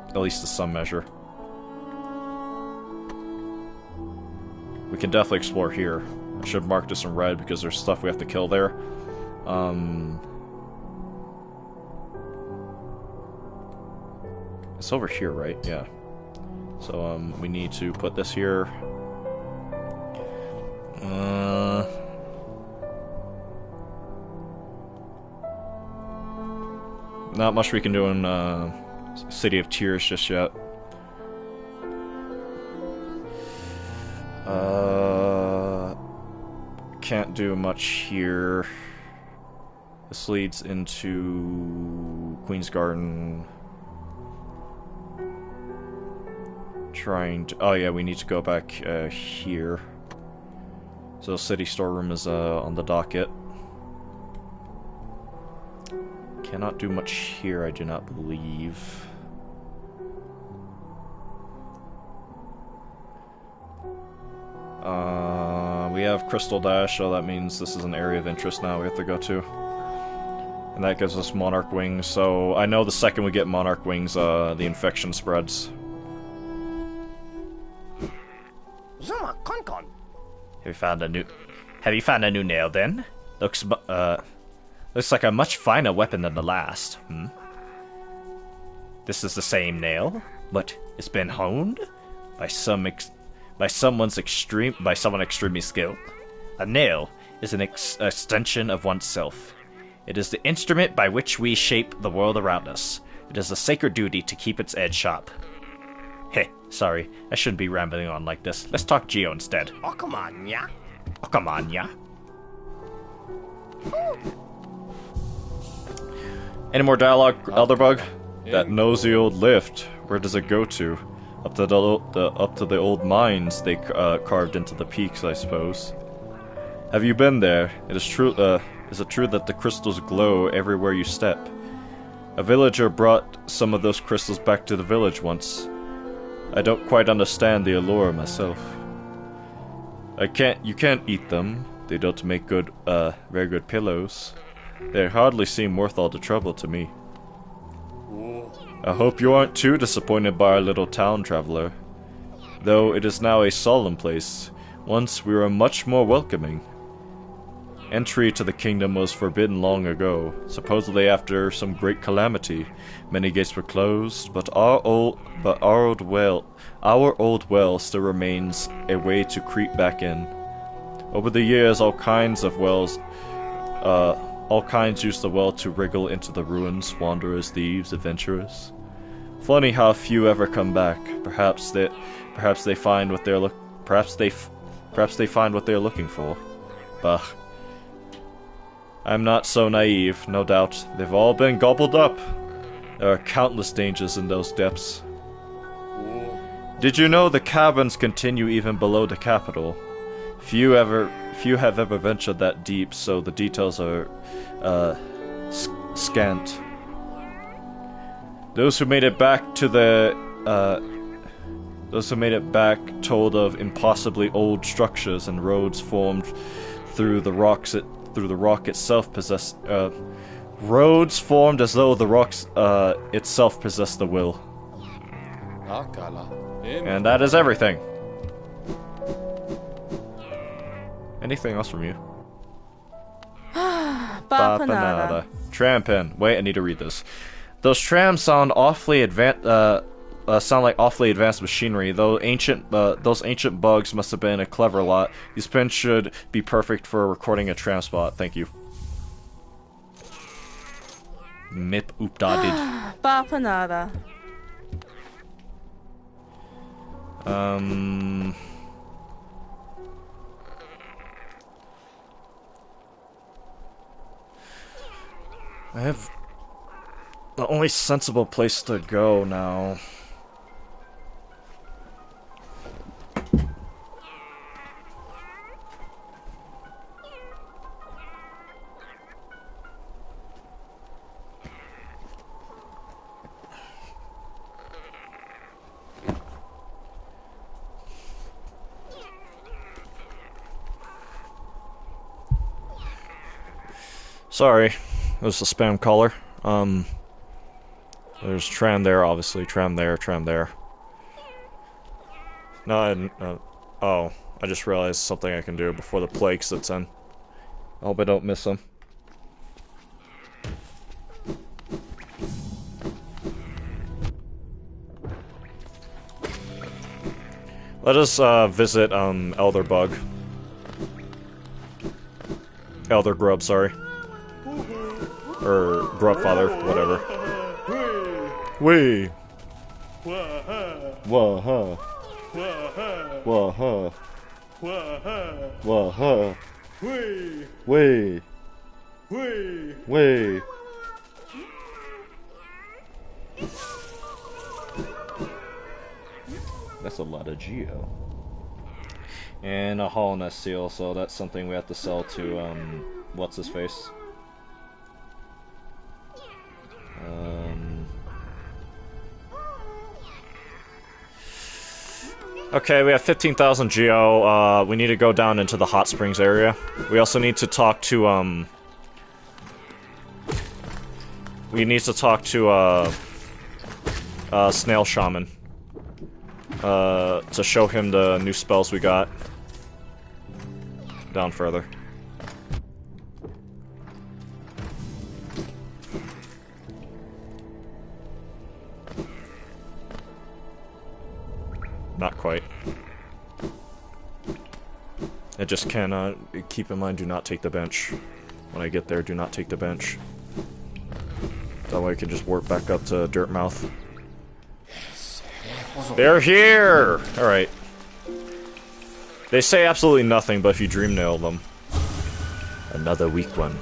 at least to some measure. We can definitely explore here. I should mark this in red because there's stuff we have to kill there. It's over here, right? Yeah. So, we need to put this here. Not much we can do in City of Tears just yet. Can't do much here. This leads into Queen's Garden. Trying to... Oh yeah, we need to go back here. So City Storeroom is on the docket. Cannot do much here, I do not believe. We have Crystal Dash, so that means this is an area of interest now we have to go to. And that gives us Monarch Wings, so I know the second we get Monarch Wings, the infection spreads. Have you found a new nail then? Looks like a much finer weapon than the last. This is the same nail, but it's been honed by someone extremely skilled. A nail is an extension of oneself. It is the instrument by which we shape the world around us. It is a sacred duty to keep its edge sharp. Hey, sorry, I shouldn't be rambling on like this. Let's talk Geo instead. Oh, come on, yeah? Oh, come on, yeah? Any more dialogue, Elderbug? That nosy old lift. Where does it go to? Up to the old mines they carved into the peaks, I suppose. Have you been there? It is true. Is it true that the crystals glow everywhere you step? A villager brought some of those crystals back to the village once. I don't quite understand the allure myself. You can't eat them. They don't make very good pillows. They hardly seem worth all the trouble to me. I hope you aren't too disappointed by our little town, traveler. Though it is now a solemn place, once we were much more welcoming. Entry to the kingdom was forbidden long ago, supposedly after some great calamity. Many gates were closed, but our old well still remains a way to creep back in. Over the years, all kinds used the well to wriggle into the ruins, wanderers, thieves, adventurers. Funny how few ever come back. Perhaps they find what they're looking for. Bah. I'm not so naive, no doubt. They've all been gobbled up. There are countless dangers in those depths. Did you know the caverns continue even below the capital? Few have ever ventured that deep, so the details are scant. Those who made it back told of impossibly old structures and roads formed through the rock itself possessed roads formed as though the rocks itself possessed the will. And that is everything. Anything else from you? Bapanada. Trampin. Wait, I need to read this. Those trams sound awfully advanced. Sound like awfully advanced machinery. Those ancient bugs must have been a clever lot. These pins should be perfect for recording a tram spot. Thank you. Mip oopdadid. Papa nada. I have the only sensible place to go now. Sorry, it was a spam caller. There's tram there, obviously. Tram there, tram there. No, I didn't. Oh, I just realized something I can do before the plague sets in. I hope I don't miss them. Let us visit Elder Bug. Elder Grub, sorry. Or Grubfather, whatever. Wee! Wah-huh. Wah-huh. Wah-huh. Wee! Wee! That's a lot of geo. And a Hollowness seal, so that's something we have to sell to, what's his face? Okay, we have 15,000 geo. We need to go down into the hot springs area. We also need to talk to, Snail Shaman. To show him the new spells we got. Down further. Not quite. I just cannot keep in mind, do not take the bench. When I get there, do not take the bench. That way I can just warp back up to Dirtmouth. They're here! Alright. They say absolutely nothing, but if you dream nail them. Another weak one.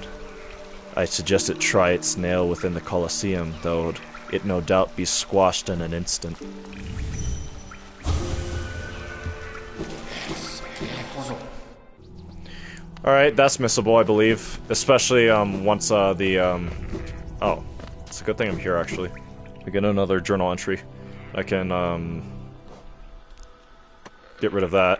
I suggested try its nail within the Colosseum, though it no doubt be squashed in an instant. Alright, that's missable, I believe. Especially, once, Oh. It's a good thing I'm here, actually. I get another journal entry. I can, get rid of that.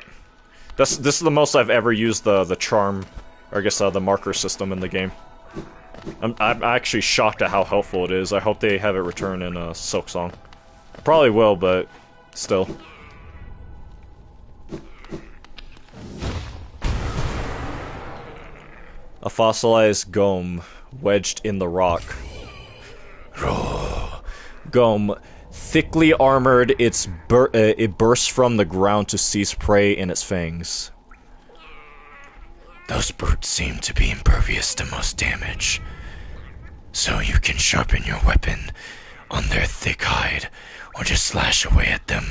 This is the most I've ever used the charm, or I guess, the marker system in the game. I'm actually shocked at how helpful it is. I hope they have it return in, Silksong. Probably will, but still. A fossilized gome wedged in the rock. Gome, thickly armored, it bursts from the ground to seize prey in its fangs. Those brutes seem to be impervious to most damage, so you can sharpen your weapon on their thick hide, or just slash away at them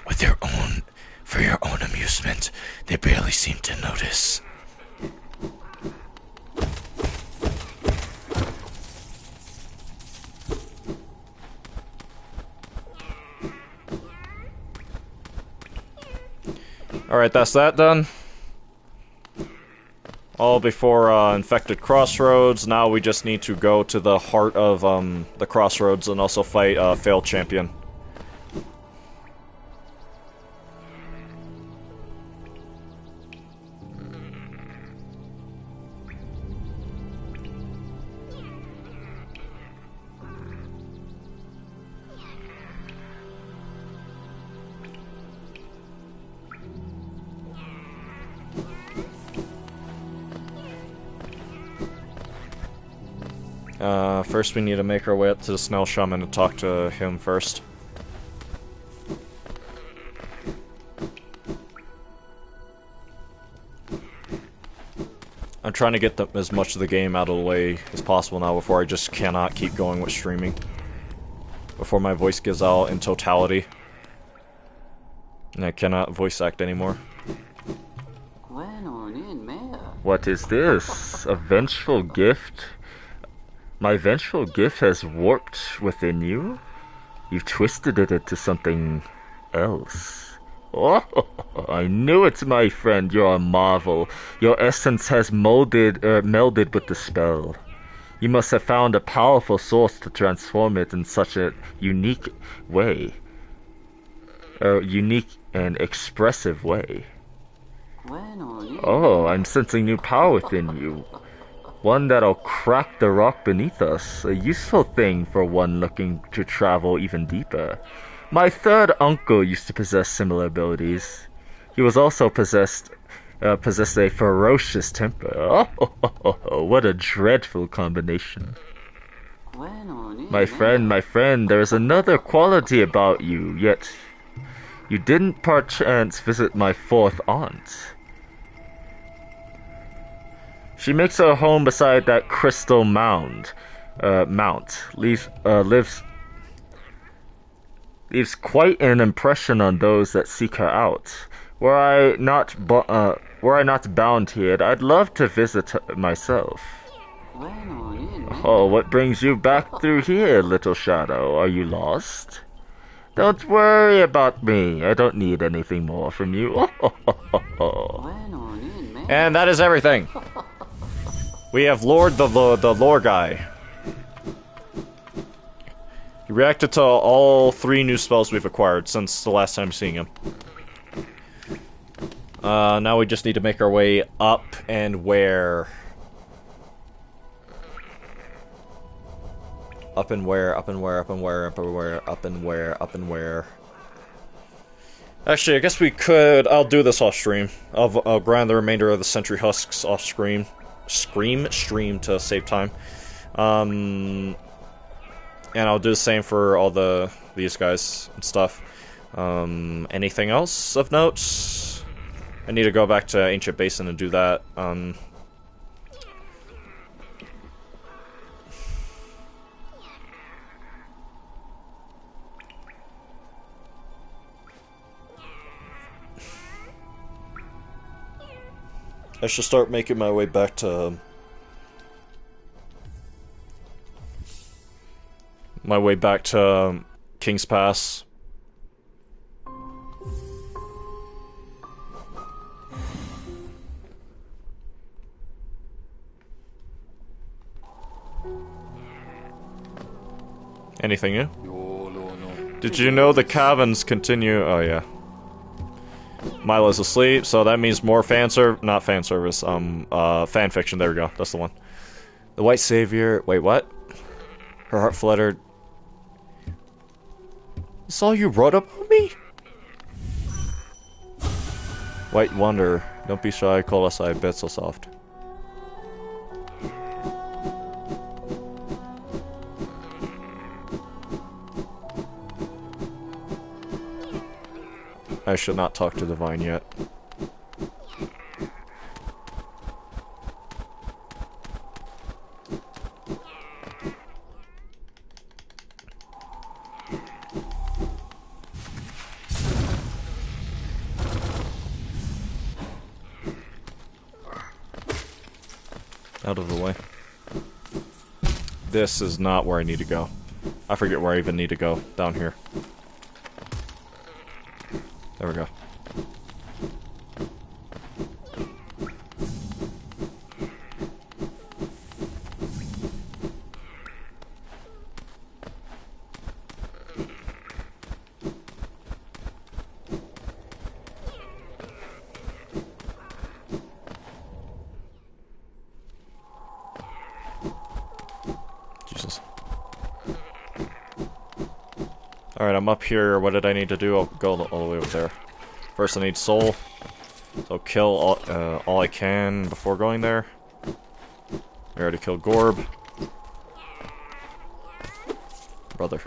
with your own, for your own amusement. They barely seem to notice. Alright, that's that done. All before Infected Crossroads. Now we just need to go to the heart of the Crossroads and also fight Failed Champion. First we need to make our way up to the Snail Shaman and talk to him first. I'm trying to get as much of the game out of the way as possible now before I just cannot keep going with streaming. Before my voice gives out in totality. And I cannot voice act anymore. What is this? A vengeful gift? My vengeful gift has warped within you? You've twisted it into something else. Oh, I knew it, my friend. You're a marvel. Your essence has melded with the spell. You must have found a powerful source to transform it in such a unique way. A unique and expressive way. Oh, I'm sensing new power within you. One that'll crack the rock beneath us. A useful thing for one looking to travel even deeper. My third uncle used to possess similar abilities. He was also possessed a ferocious temper. Oh, what a dreadful combination. My friend, there's another quality about you, yet you didn't perchance visit my fourth aunt. She makes her home beside that crystal mount. Leaves quite an impression on those that seek her out. Were I not bound here, I'd love to visit her myself. Oh, what brings you back through here, little shadow? Are you lost? Don't worry about me. I don't need anything more from you. And that is everything. We have Lord the lore guy. He reacted to all 3 new spells we've acquired since the last time seeing him. Now we just need to make our way up and where? Up and where? Actually, I guess we could. I'll do this off stream. I'll grind the remainder of the Sentry Husks off stream to save time. And I'll do the same for all these guys and stuff. Anything else of note? I need to go back to Ancient Basin and do that. I should start making my way back to King's Pass. Anything new? Did you know the caverns continue? Oh yeah. Milo's asleep, so that means more fan service, fan fiction, there we go, that's the one. The White Savior, wait, what? Her heart fluttered. That's all you wrote up on me? White Wonder, don't be shy, call us I bet so soft. I should not talk to Divine yet. Out of the way. This is not where I need to go. I forget where I even need to go. Down here. There we go. Jesus. Alright, I'm up here. What did I need to do? I'll go all the way over there. First I need soul. So kill all I can before going there. We already killed Gorb. brother.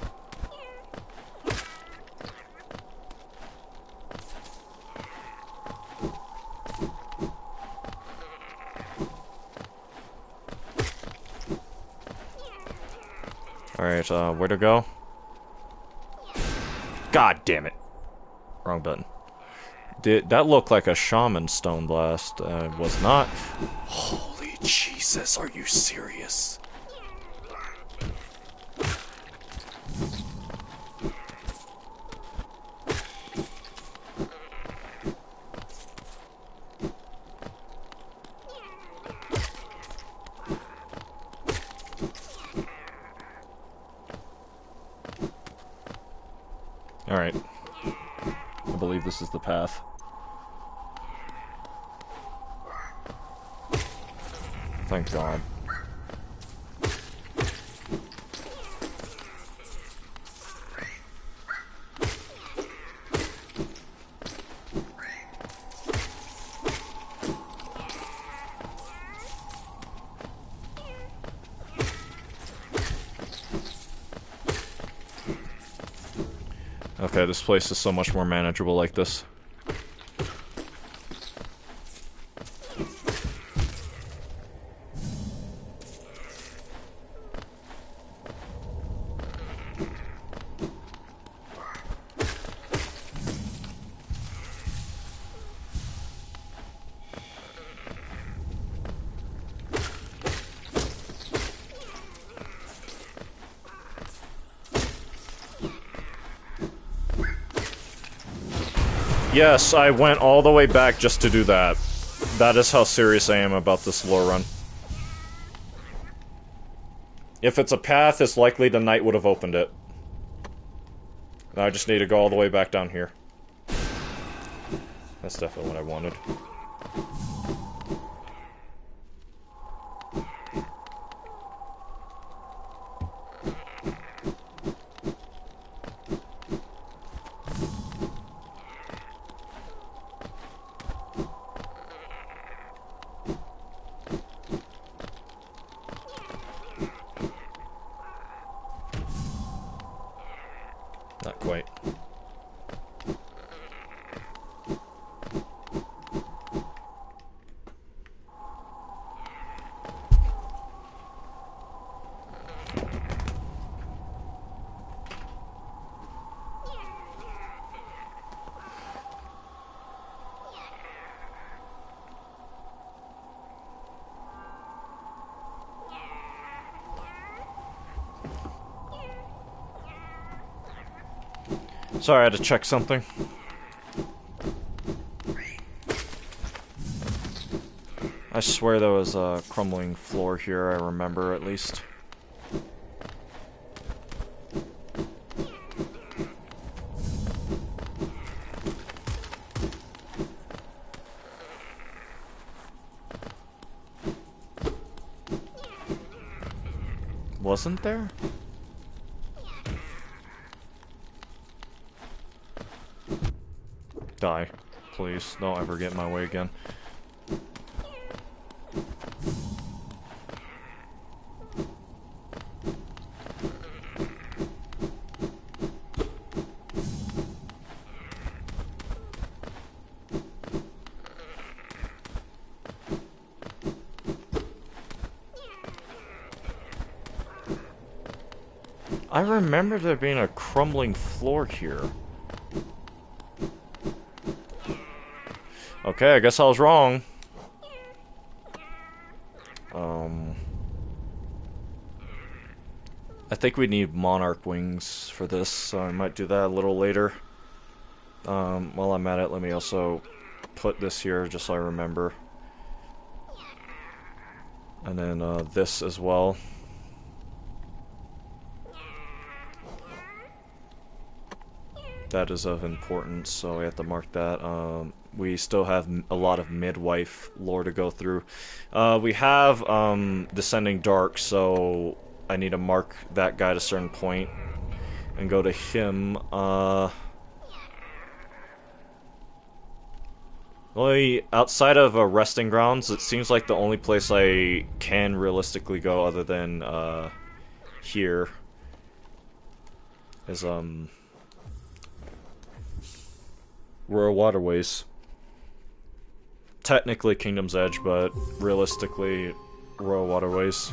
Alright, where to go? God damn it. Wrong button. That looked like a shaman stone blast. Was not. Holy Jesus, are you serious? Alright. I believe this is the path. Thank God. Okay, this place is so much more manageable like this. Yes, I went all the way back just to do that. That is how serious I am about this lore run. If it's a path, it's likely the knight would have opened it. I just need to go all the way back down here. That's definitely what I wanted. Not quite. Sorry, I had to check something. I swear there was a crumbling floor here, I remember at least. Wasn't there? Die. Please, don't ever get in my way again. I remember there being a crumbling floor here. Okay, I guess I was wrong. I think we need monarch wings for this, so I might do that a little later. While I'm at it, let me also put this here just so I remember. And then this as well. That is of importance, so we have to mark that. We still have a lot of midwife lore to go through. We have Descending Dark, so I need to mark that guy at a certain point and go to him. Only outside of Resting Grounds, it seems like the only place I can realistically go other than here. is Royal Waterways. Technically Kingdom's Edge, but realistically Royal Waterways.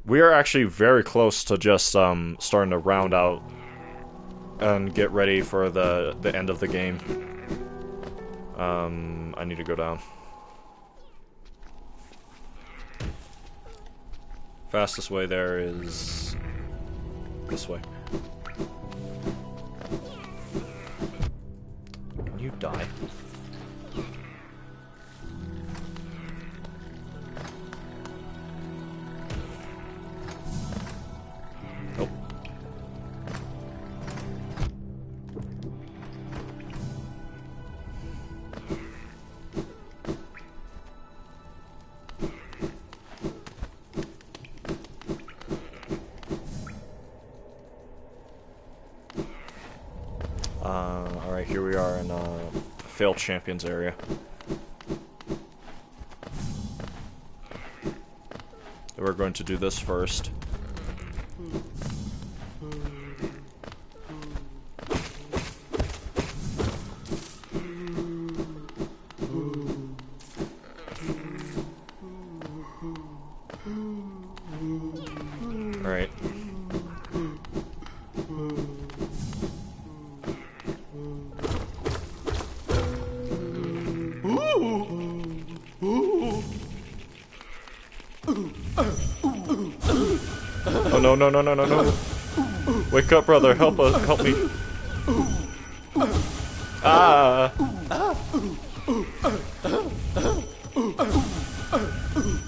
We are actually very close to just starting to round out and get ready for the end of the game. I need to go down. Fastest way there is this way. Can you die? Oh. Alright, here we are in failed champions area. We're going to do this first. Alright. Oh no, no, no, no, no, no. Wake up, brother. Help us. Help me. Ah.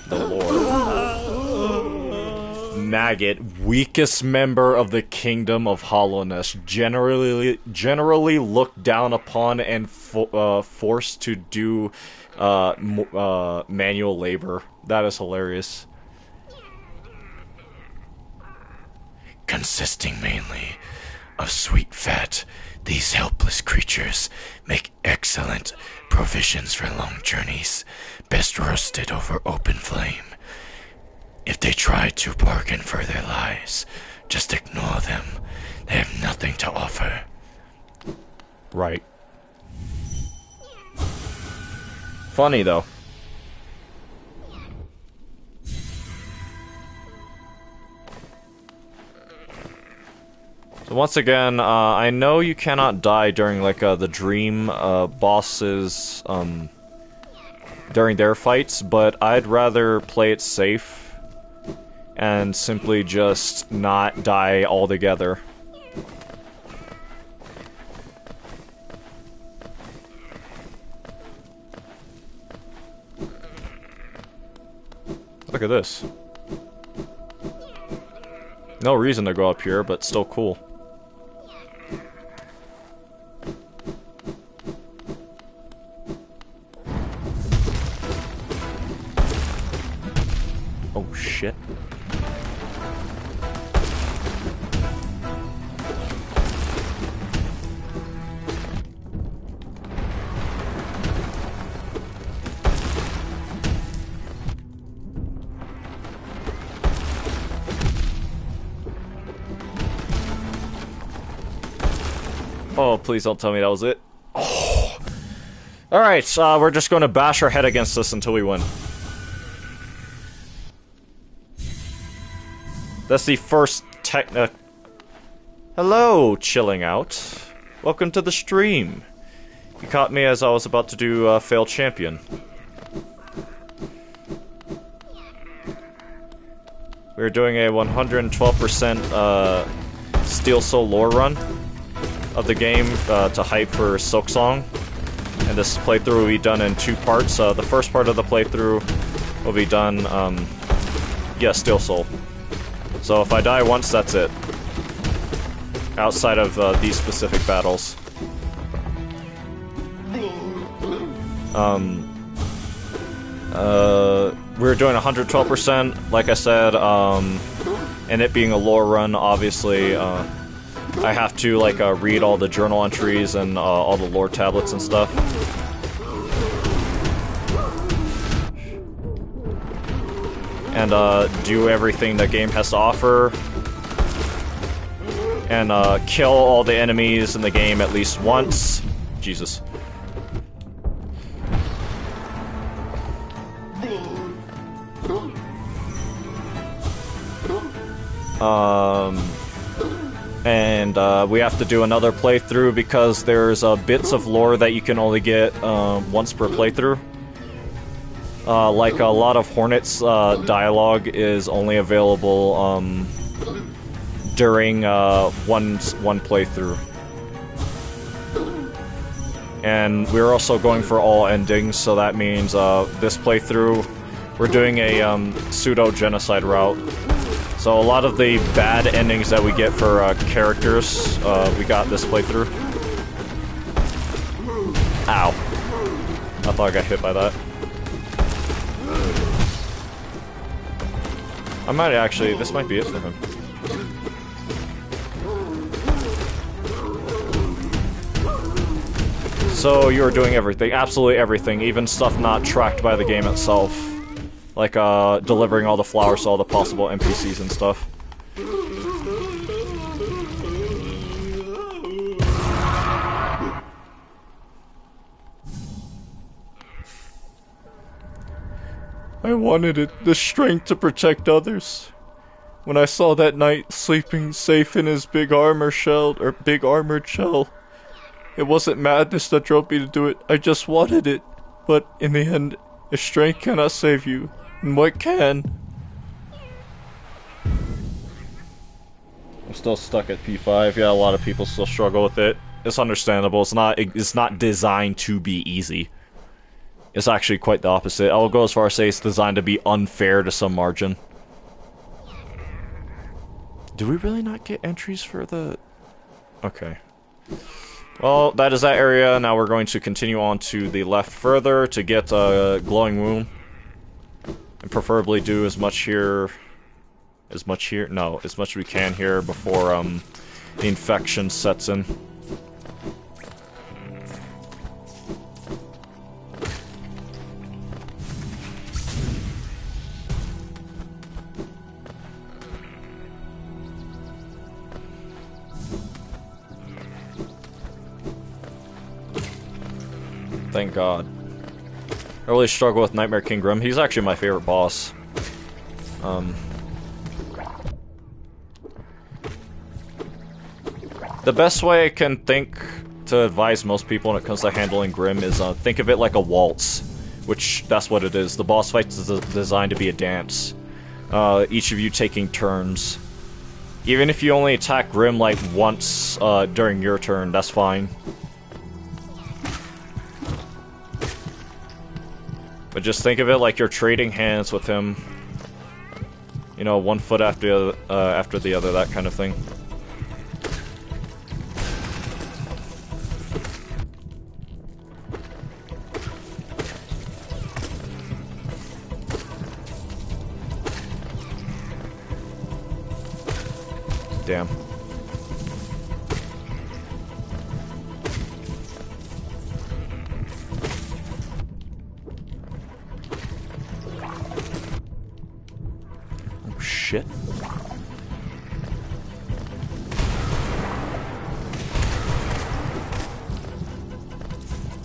The Lord. Maggot, weakest member of the Kingdom of Hollowness, generally looked down upon and forced to do manual labor. That is hilarious. Consisting mainly of sweet fat, these helpless creatures make excellent provisions for long journeys, best roasted over open flame. If they try to bargain for their lives, just ignore them. They have nothing to offer. Right. Funny, though. So once again, I know you cannot die during, like, the dream bosses, during their fights, but I'd rather play it safe and simply just not die altogether. Look at this. No reason to go up here, but still cool. Oh shit. Oh, please don't tell me that was it. Oh. Alright, we're just going to bash our head against this until we win. That's the first Hello, chilling out. Welcome to the stream. You caught me as I was about to do failed champion. We're doing a 112% Steel Soul lore run of the game to hype for Silksong. And this playthrough will be done in two parts. The first part of the playthrough will be done, Steel Soul. So if I die once, that's it. Outside of these specific battles. We're doing 112%, like I said, and it being a lore run, obviously, I have to, like, read all the journal entries and all the lore tablets and stuff. And do everything the game has to offer. and kill all the enemies in the game at least once. Jesus. And we have to do another playthrough because there's bits of lore that you can only get once per playthrough. Like a lot of Hornet's dialogue is only available during one playthrough. And we're also going for all endings, so that means this playthrough we're doing a pseudo-genocide route. So a lot of the bad endings that we get for characters, we got this playthrough. Ow. I thought I got hit by that. I might actually, this might be it for him. So you're doing everything, absolutely everything, even stuff not tracked by the game itself. Like, delivering all the flowers to all the possible NPCs and stuff. I wanted it, the strength to protect others. When I saw that knight sleeping safe in his big armored shell, it wasn't madness that drove me to do it, I just wanted it. But in the end, if strength cannot save you, and what can? I'm still stuck at P5. Yeah, a lot of people still struggle with it. It's understandable. It's not designed to be easy. It's actually quite the opposite. I'll go as far as say it's designed to be unfair to some margin. Do we really not get entries for the... Okay. Well, that is that area. Now we're going to continue on to the left further to get a glowing womb. And preferably do as much here... As much as we can here before the infection sets in. Thank God. I really struggle with Nightmare King Grim. He's actually my favorite boss. The best way I can think to advise most people when it comes to handling Grim is think of it like a waltz, which that's what it is. The boss fight is designed to be a dance. Each of you taking turns. Even if you only attack Grim like once during your turn, that's fine. But just think of it like you're trading hands with him. You know, one foot after the other, that kind of thing. Damn. Oh shit.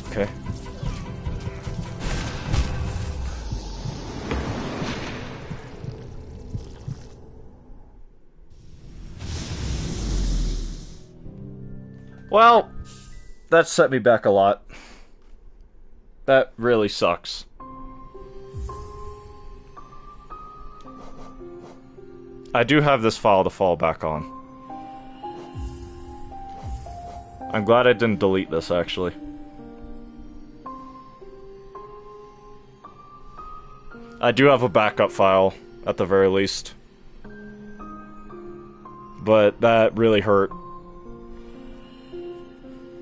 Okay. Well, that set me back a lot. That really sucks. I do have this file to fall back on. I'm glad I didn't delete this, actually. I do have a backup file, at the very least. But that really hurt.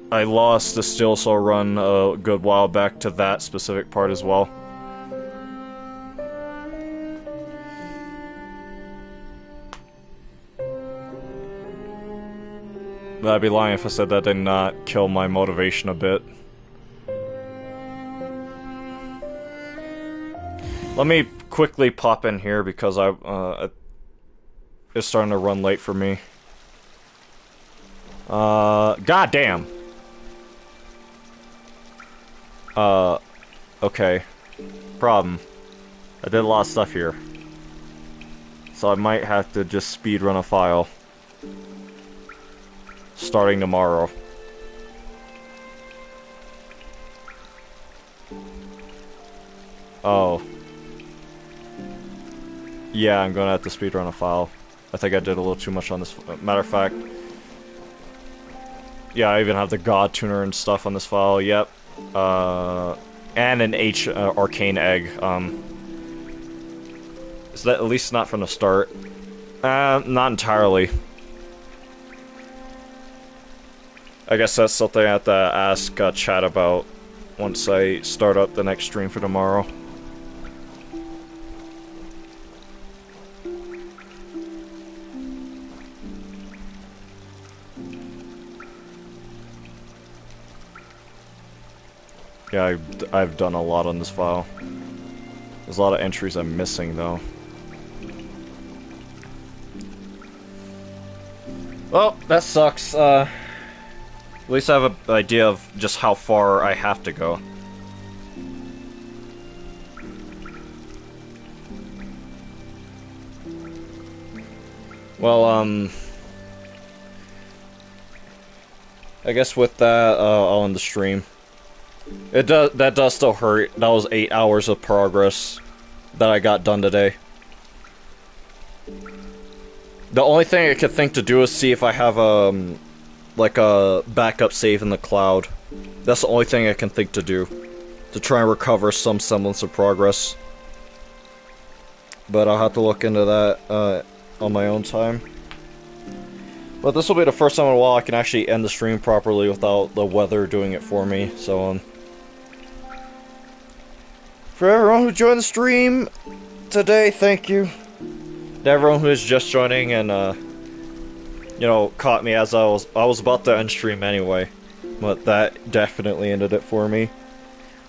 I lost the Still So run a good while back to that specific part as well. But I'd be lying if I said that did not kill my motivation a bit. Let me quickly pop in here because it's starting to run late for me. Goddamn. Okay. Problem. I did a lot of stuff here. So I might have to just speedrun a file. Starting tomorrow. Oh. Yeah, I'm gonna have to speedrun a file. I think I did a little too much on this. Matter of fact. Yeah, I even have the God Tuner and stuff on this file, yep. And an H Arcane Egg. Is that at least not from the start? Not entirely. I guess that's something I have to ask chat about once I start up the next stream for tomorrow. Yeah, I've done a lot on this file. There's a lot of entries I'm missing, though. Well, that sucks. At least I have an idea of just how far I have to go. Well, I guess with that, I'll end the stream. That does still hurt. That was 8 hours of progress that I got done today. The only thing I could think to do is see if I have like a backup save in the cloud. That's the only thing I can think to do to try and recover some semblance of progress. But I'll have to look into that on my own time. But this will be the first time in a while I can actually end the stream properly without the weather doing it for me. So for everyone who joined the stream today, thank you. To everyone who is just joining and you know, caught me as I was about to end stream anyway, but that definitely ended it for me.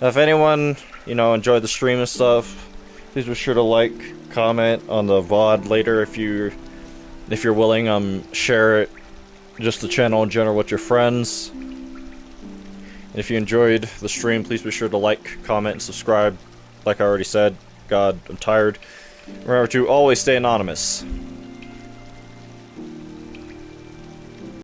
If anyone, you know, enjoyed the stream and stuff, please be sure to like, comment on the VOD later if you're willing. Share it, just the channel in general, with your friends. And if you enjoyed the stream, please be sure to like, comment, and subscribe. Like I already said, God, I'm tired. Remember to always stay anonymous.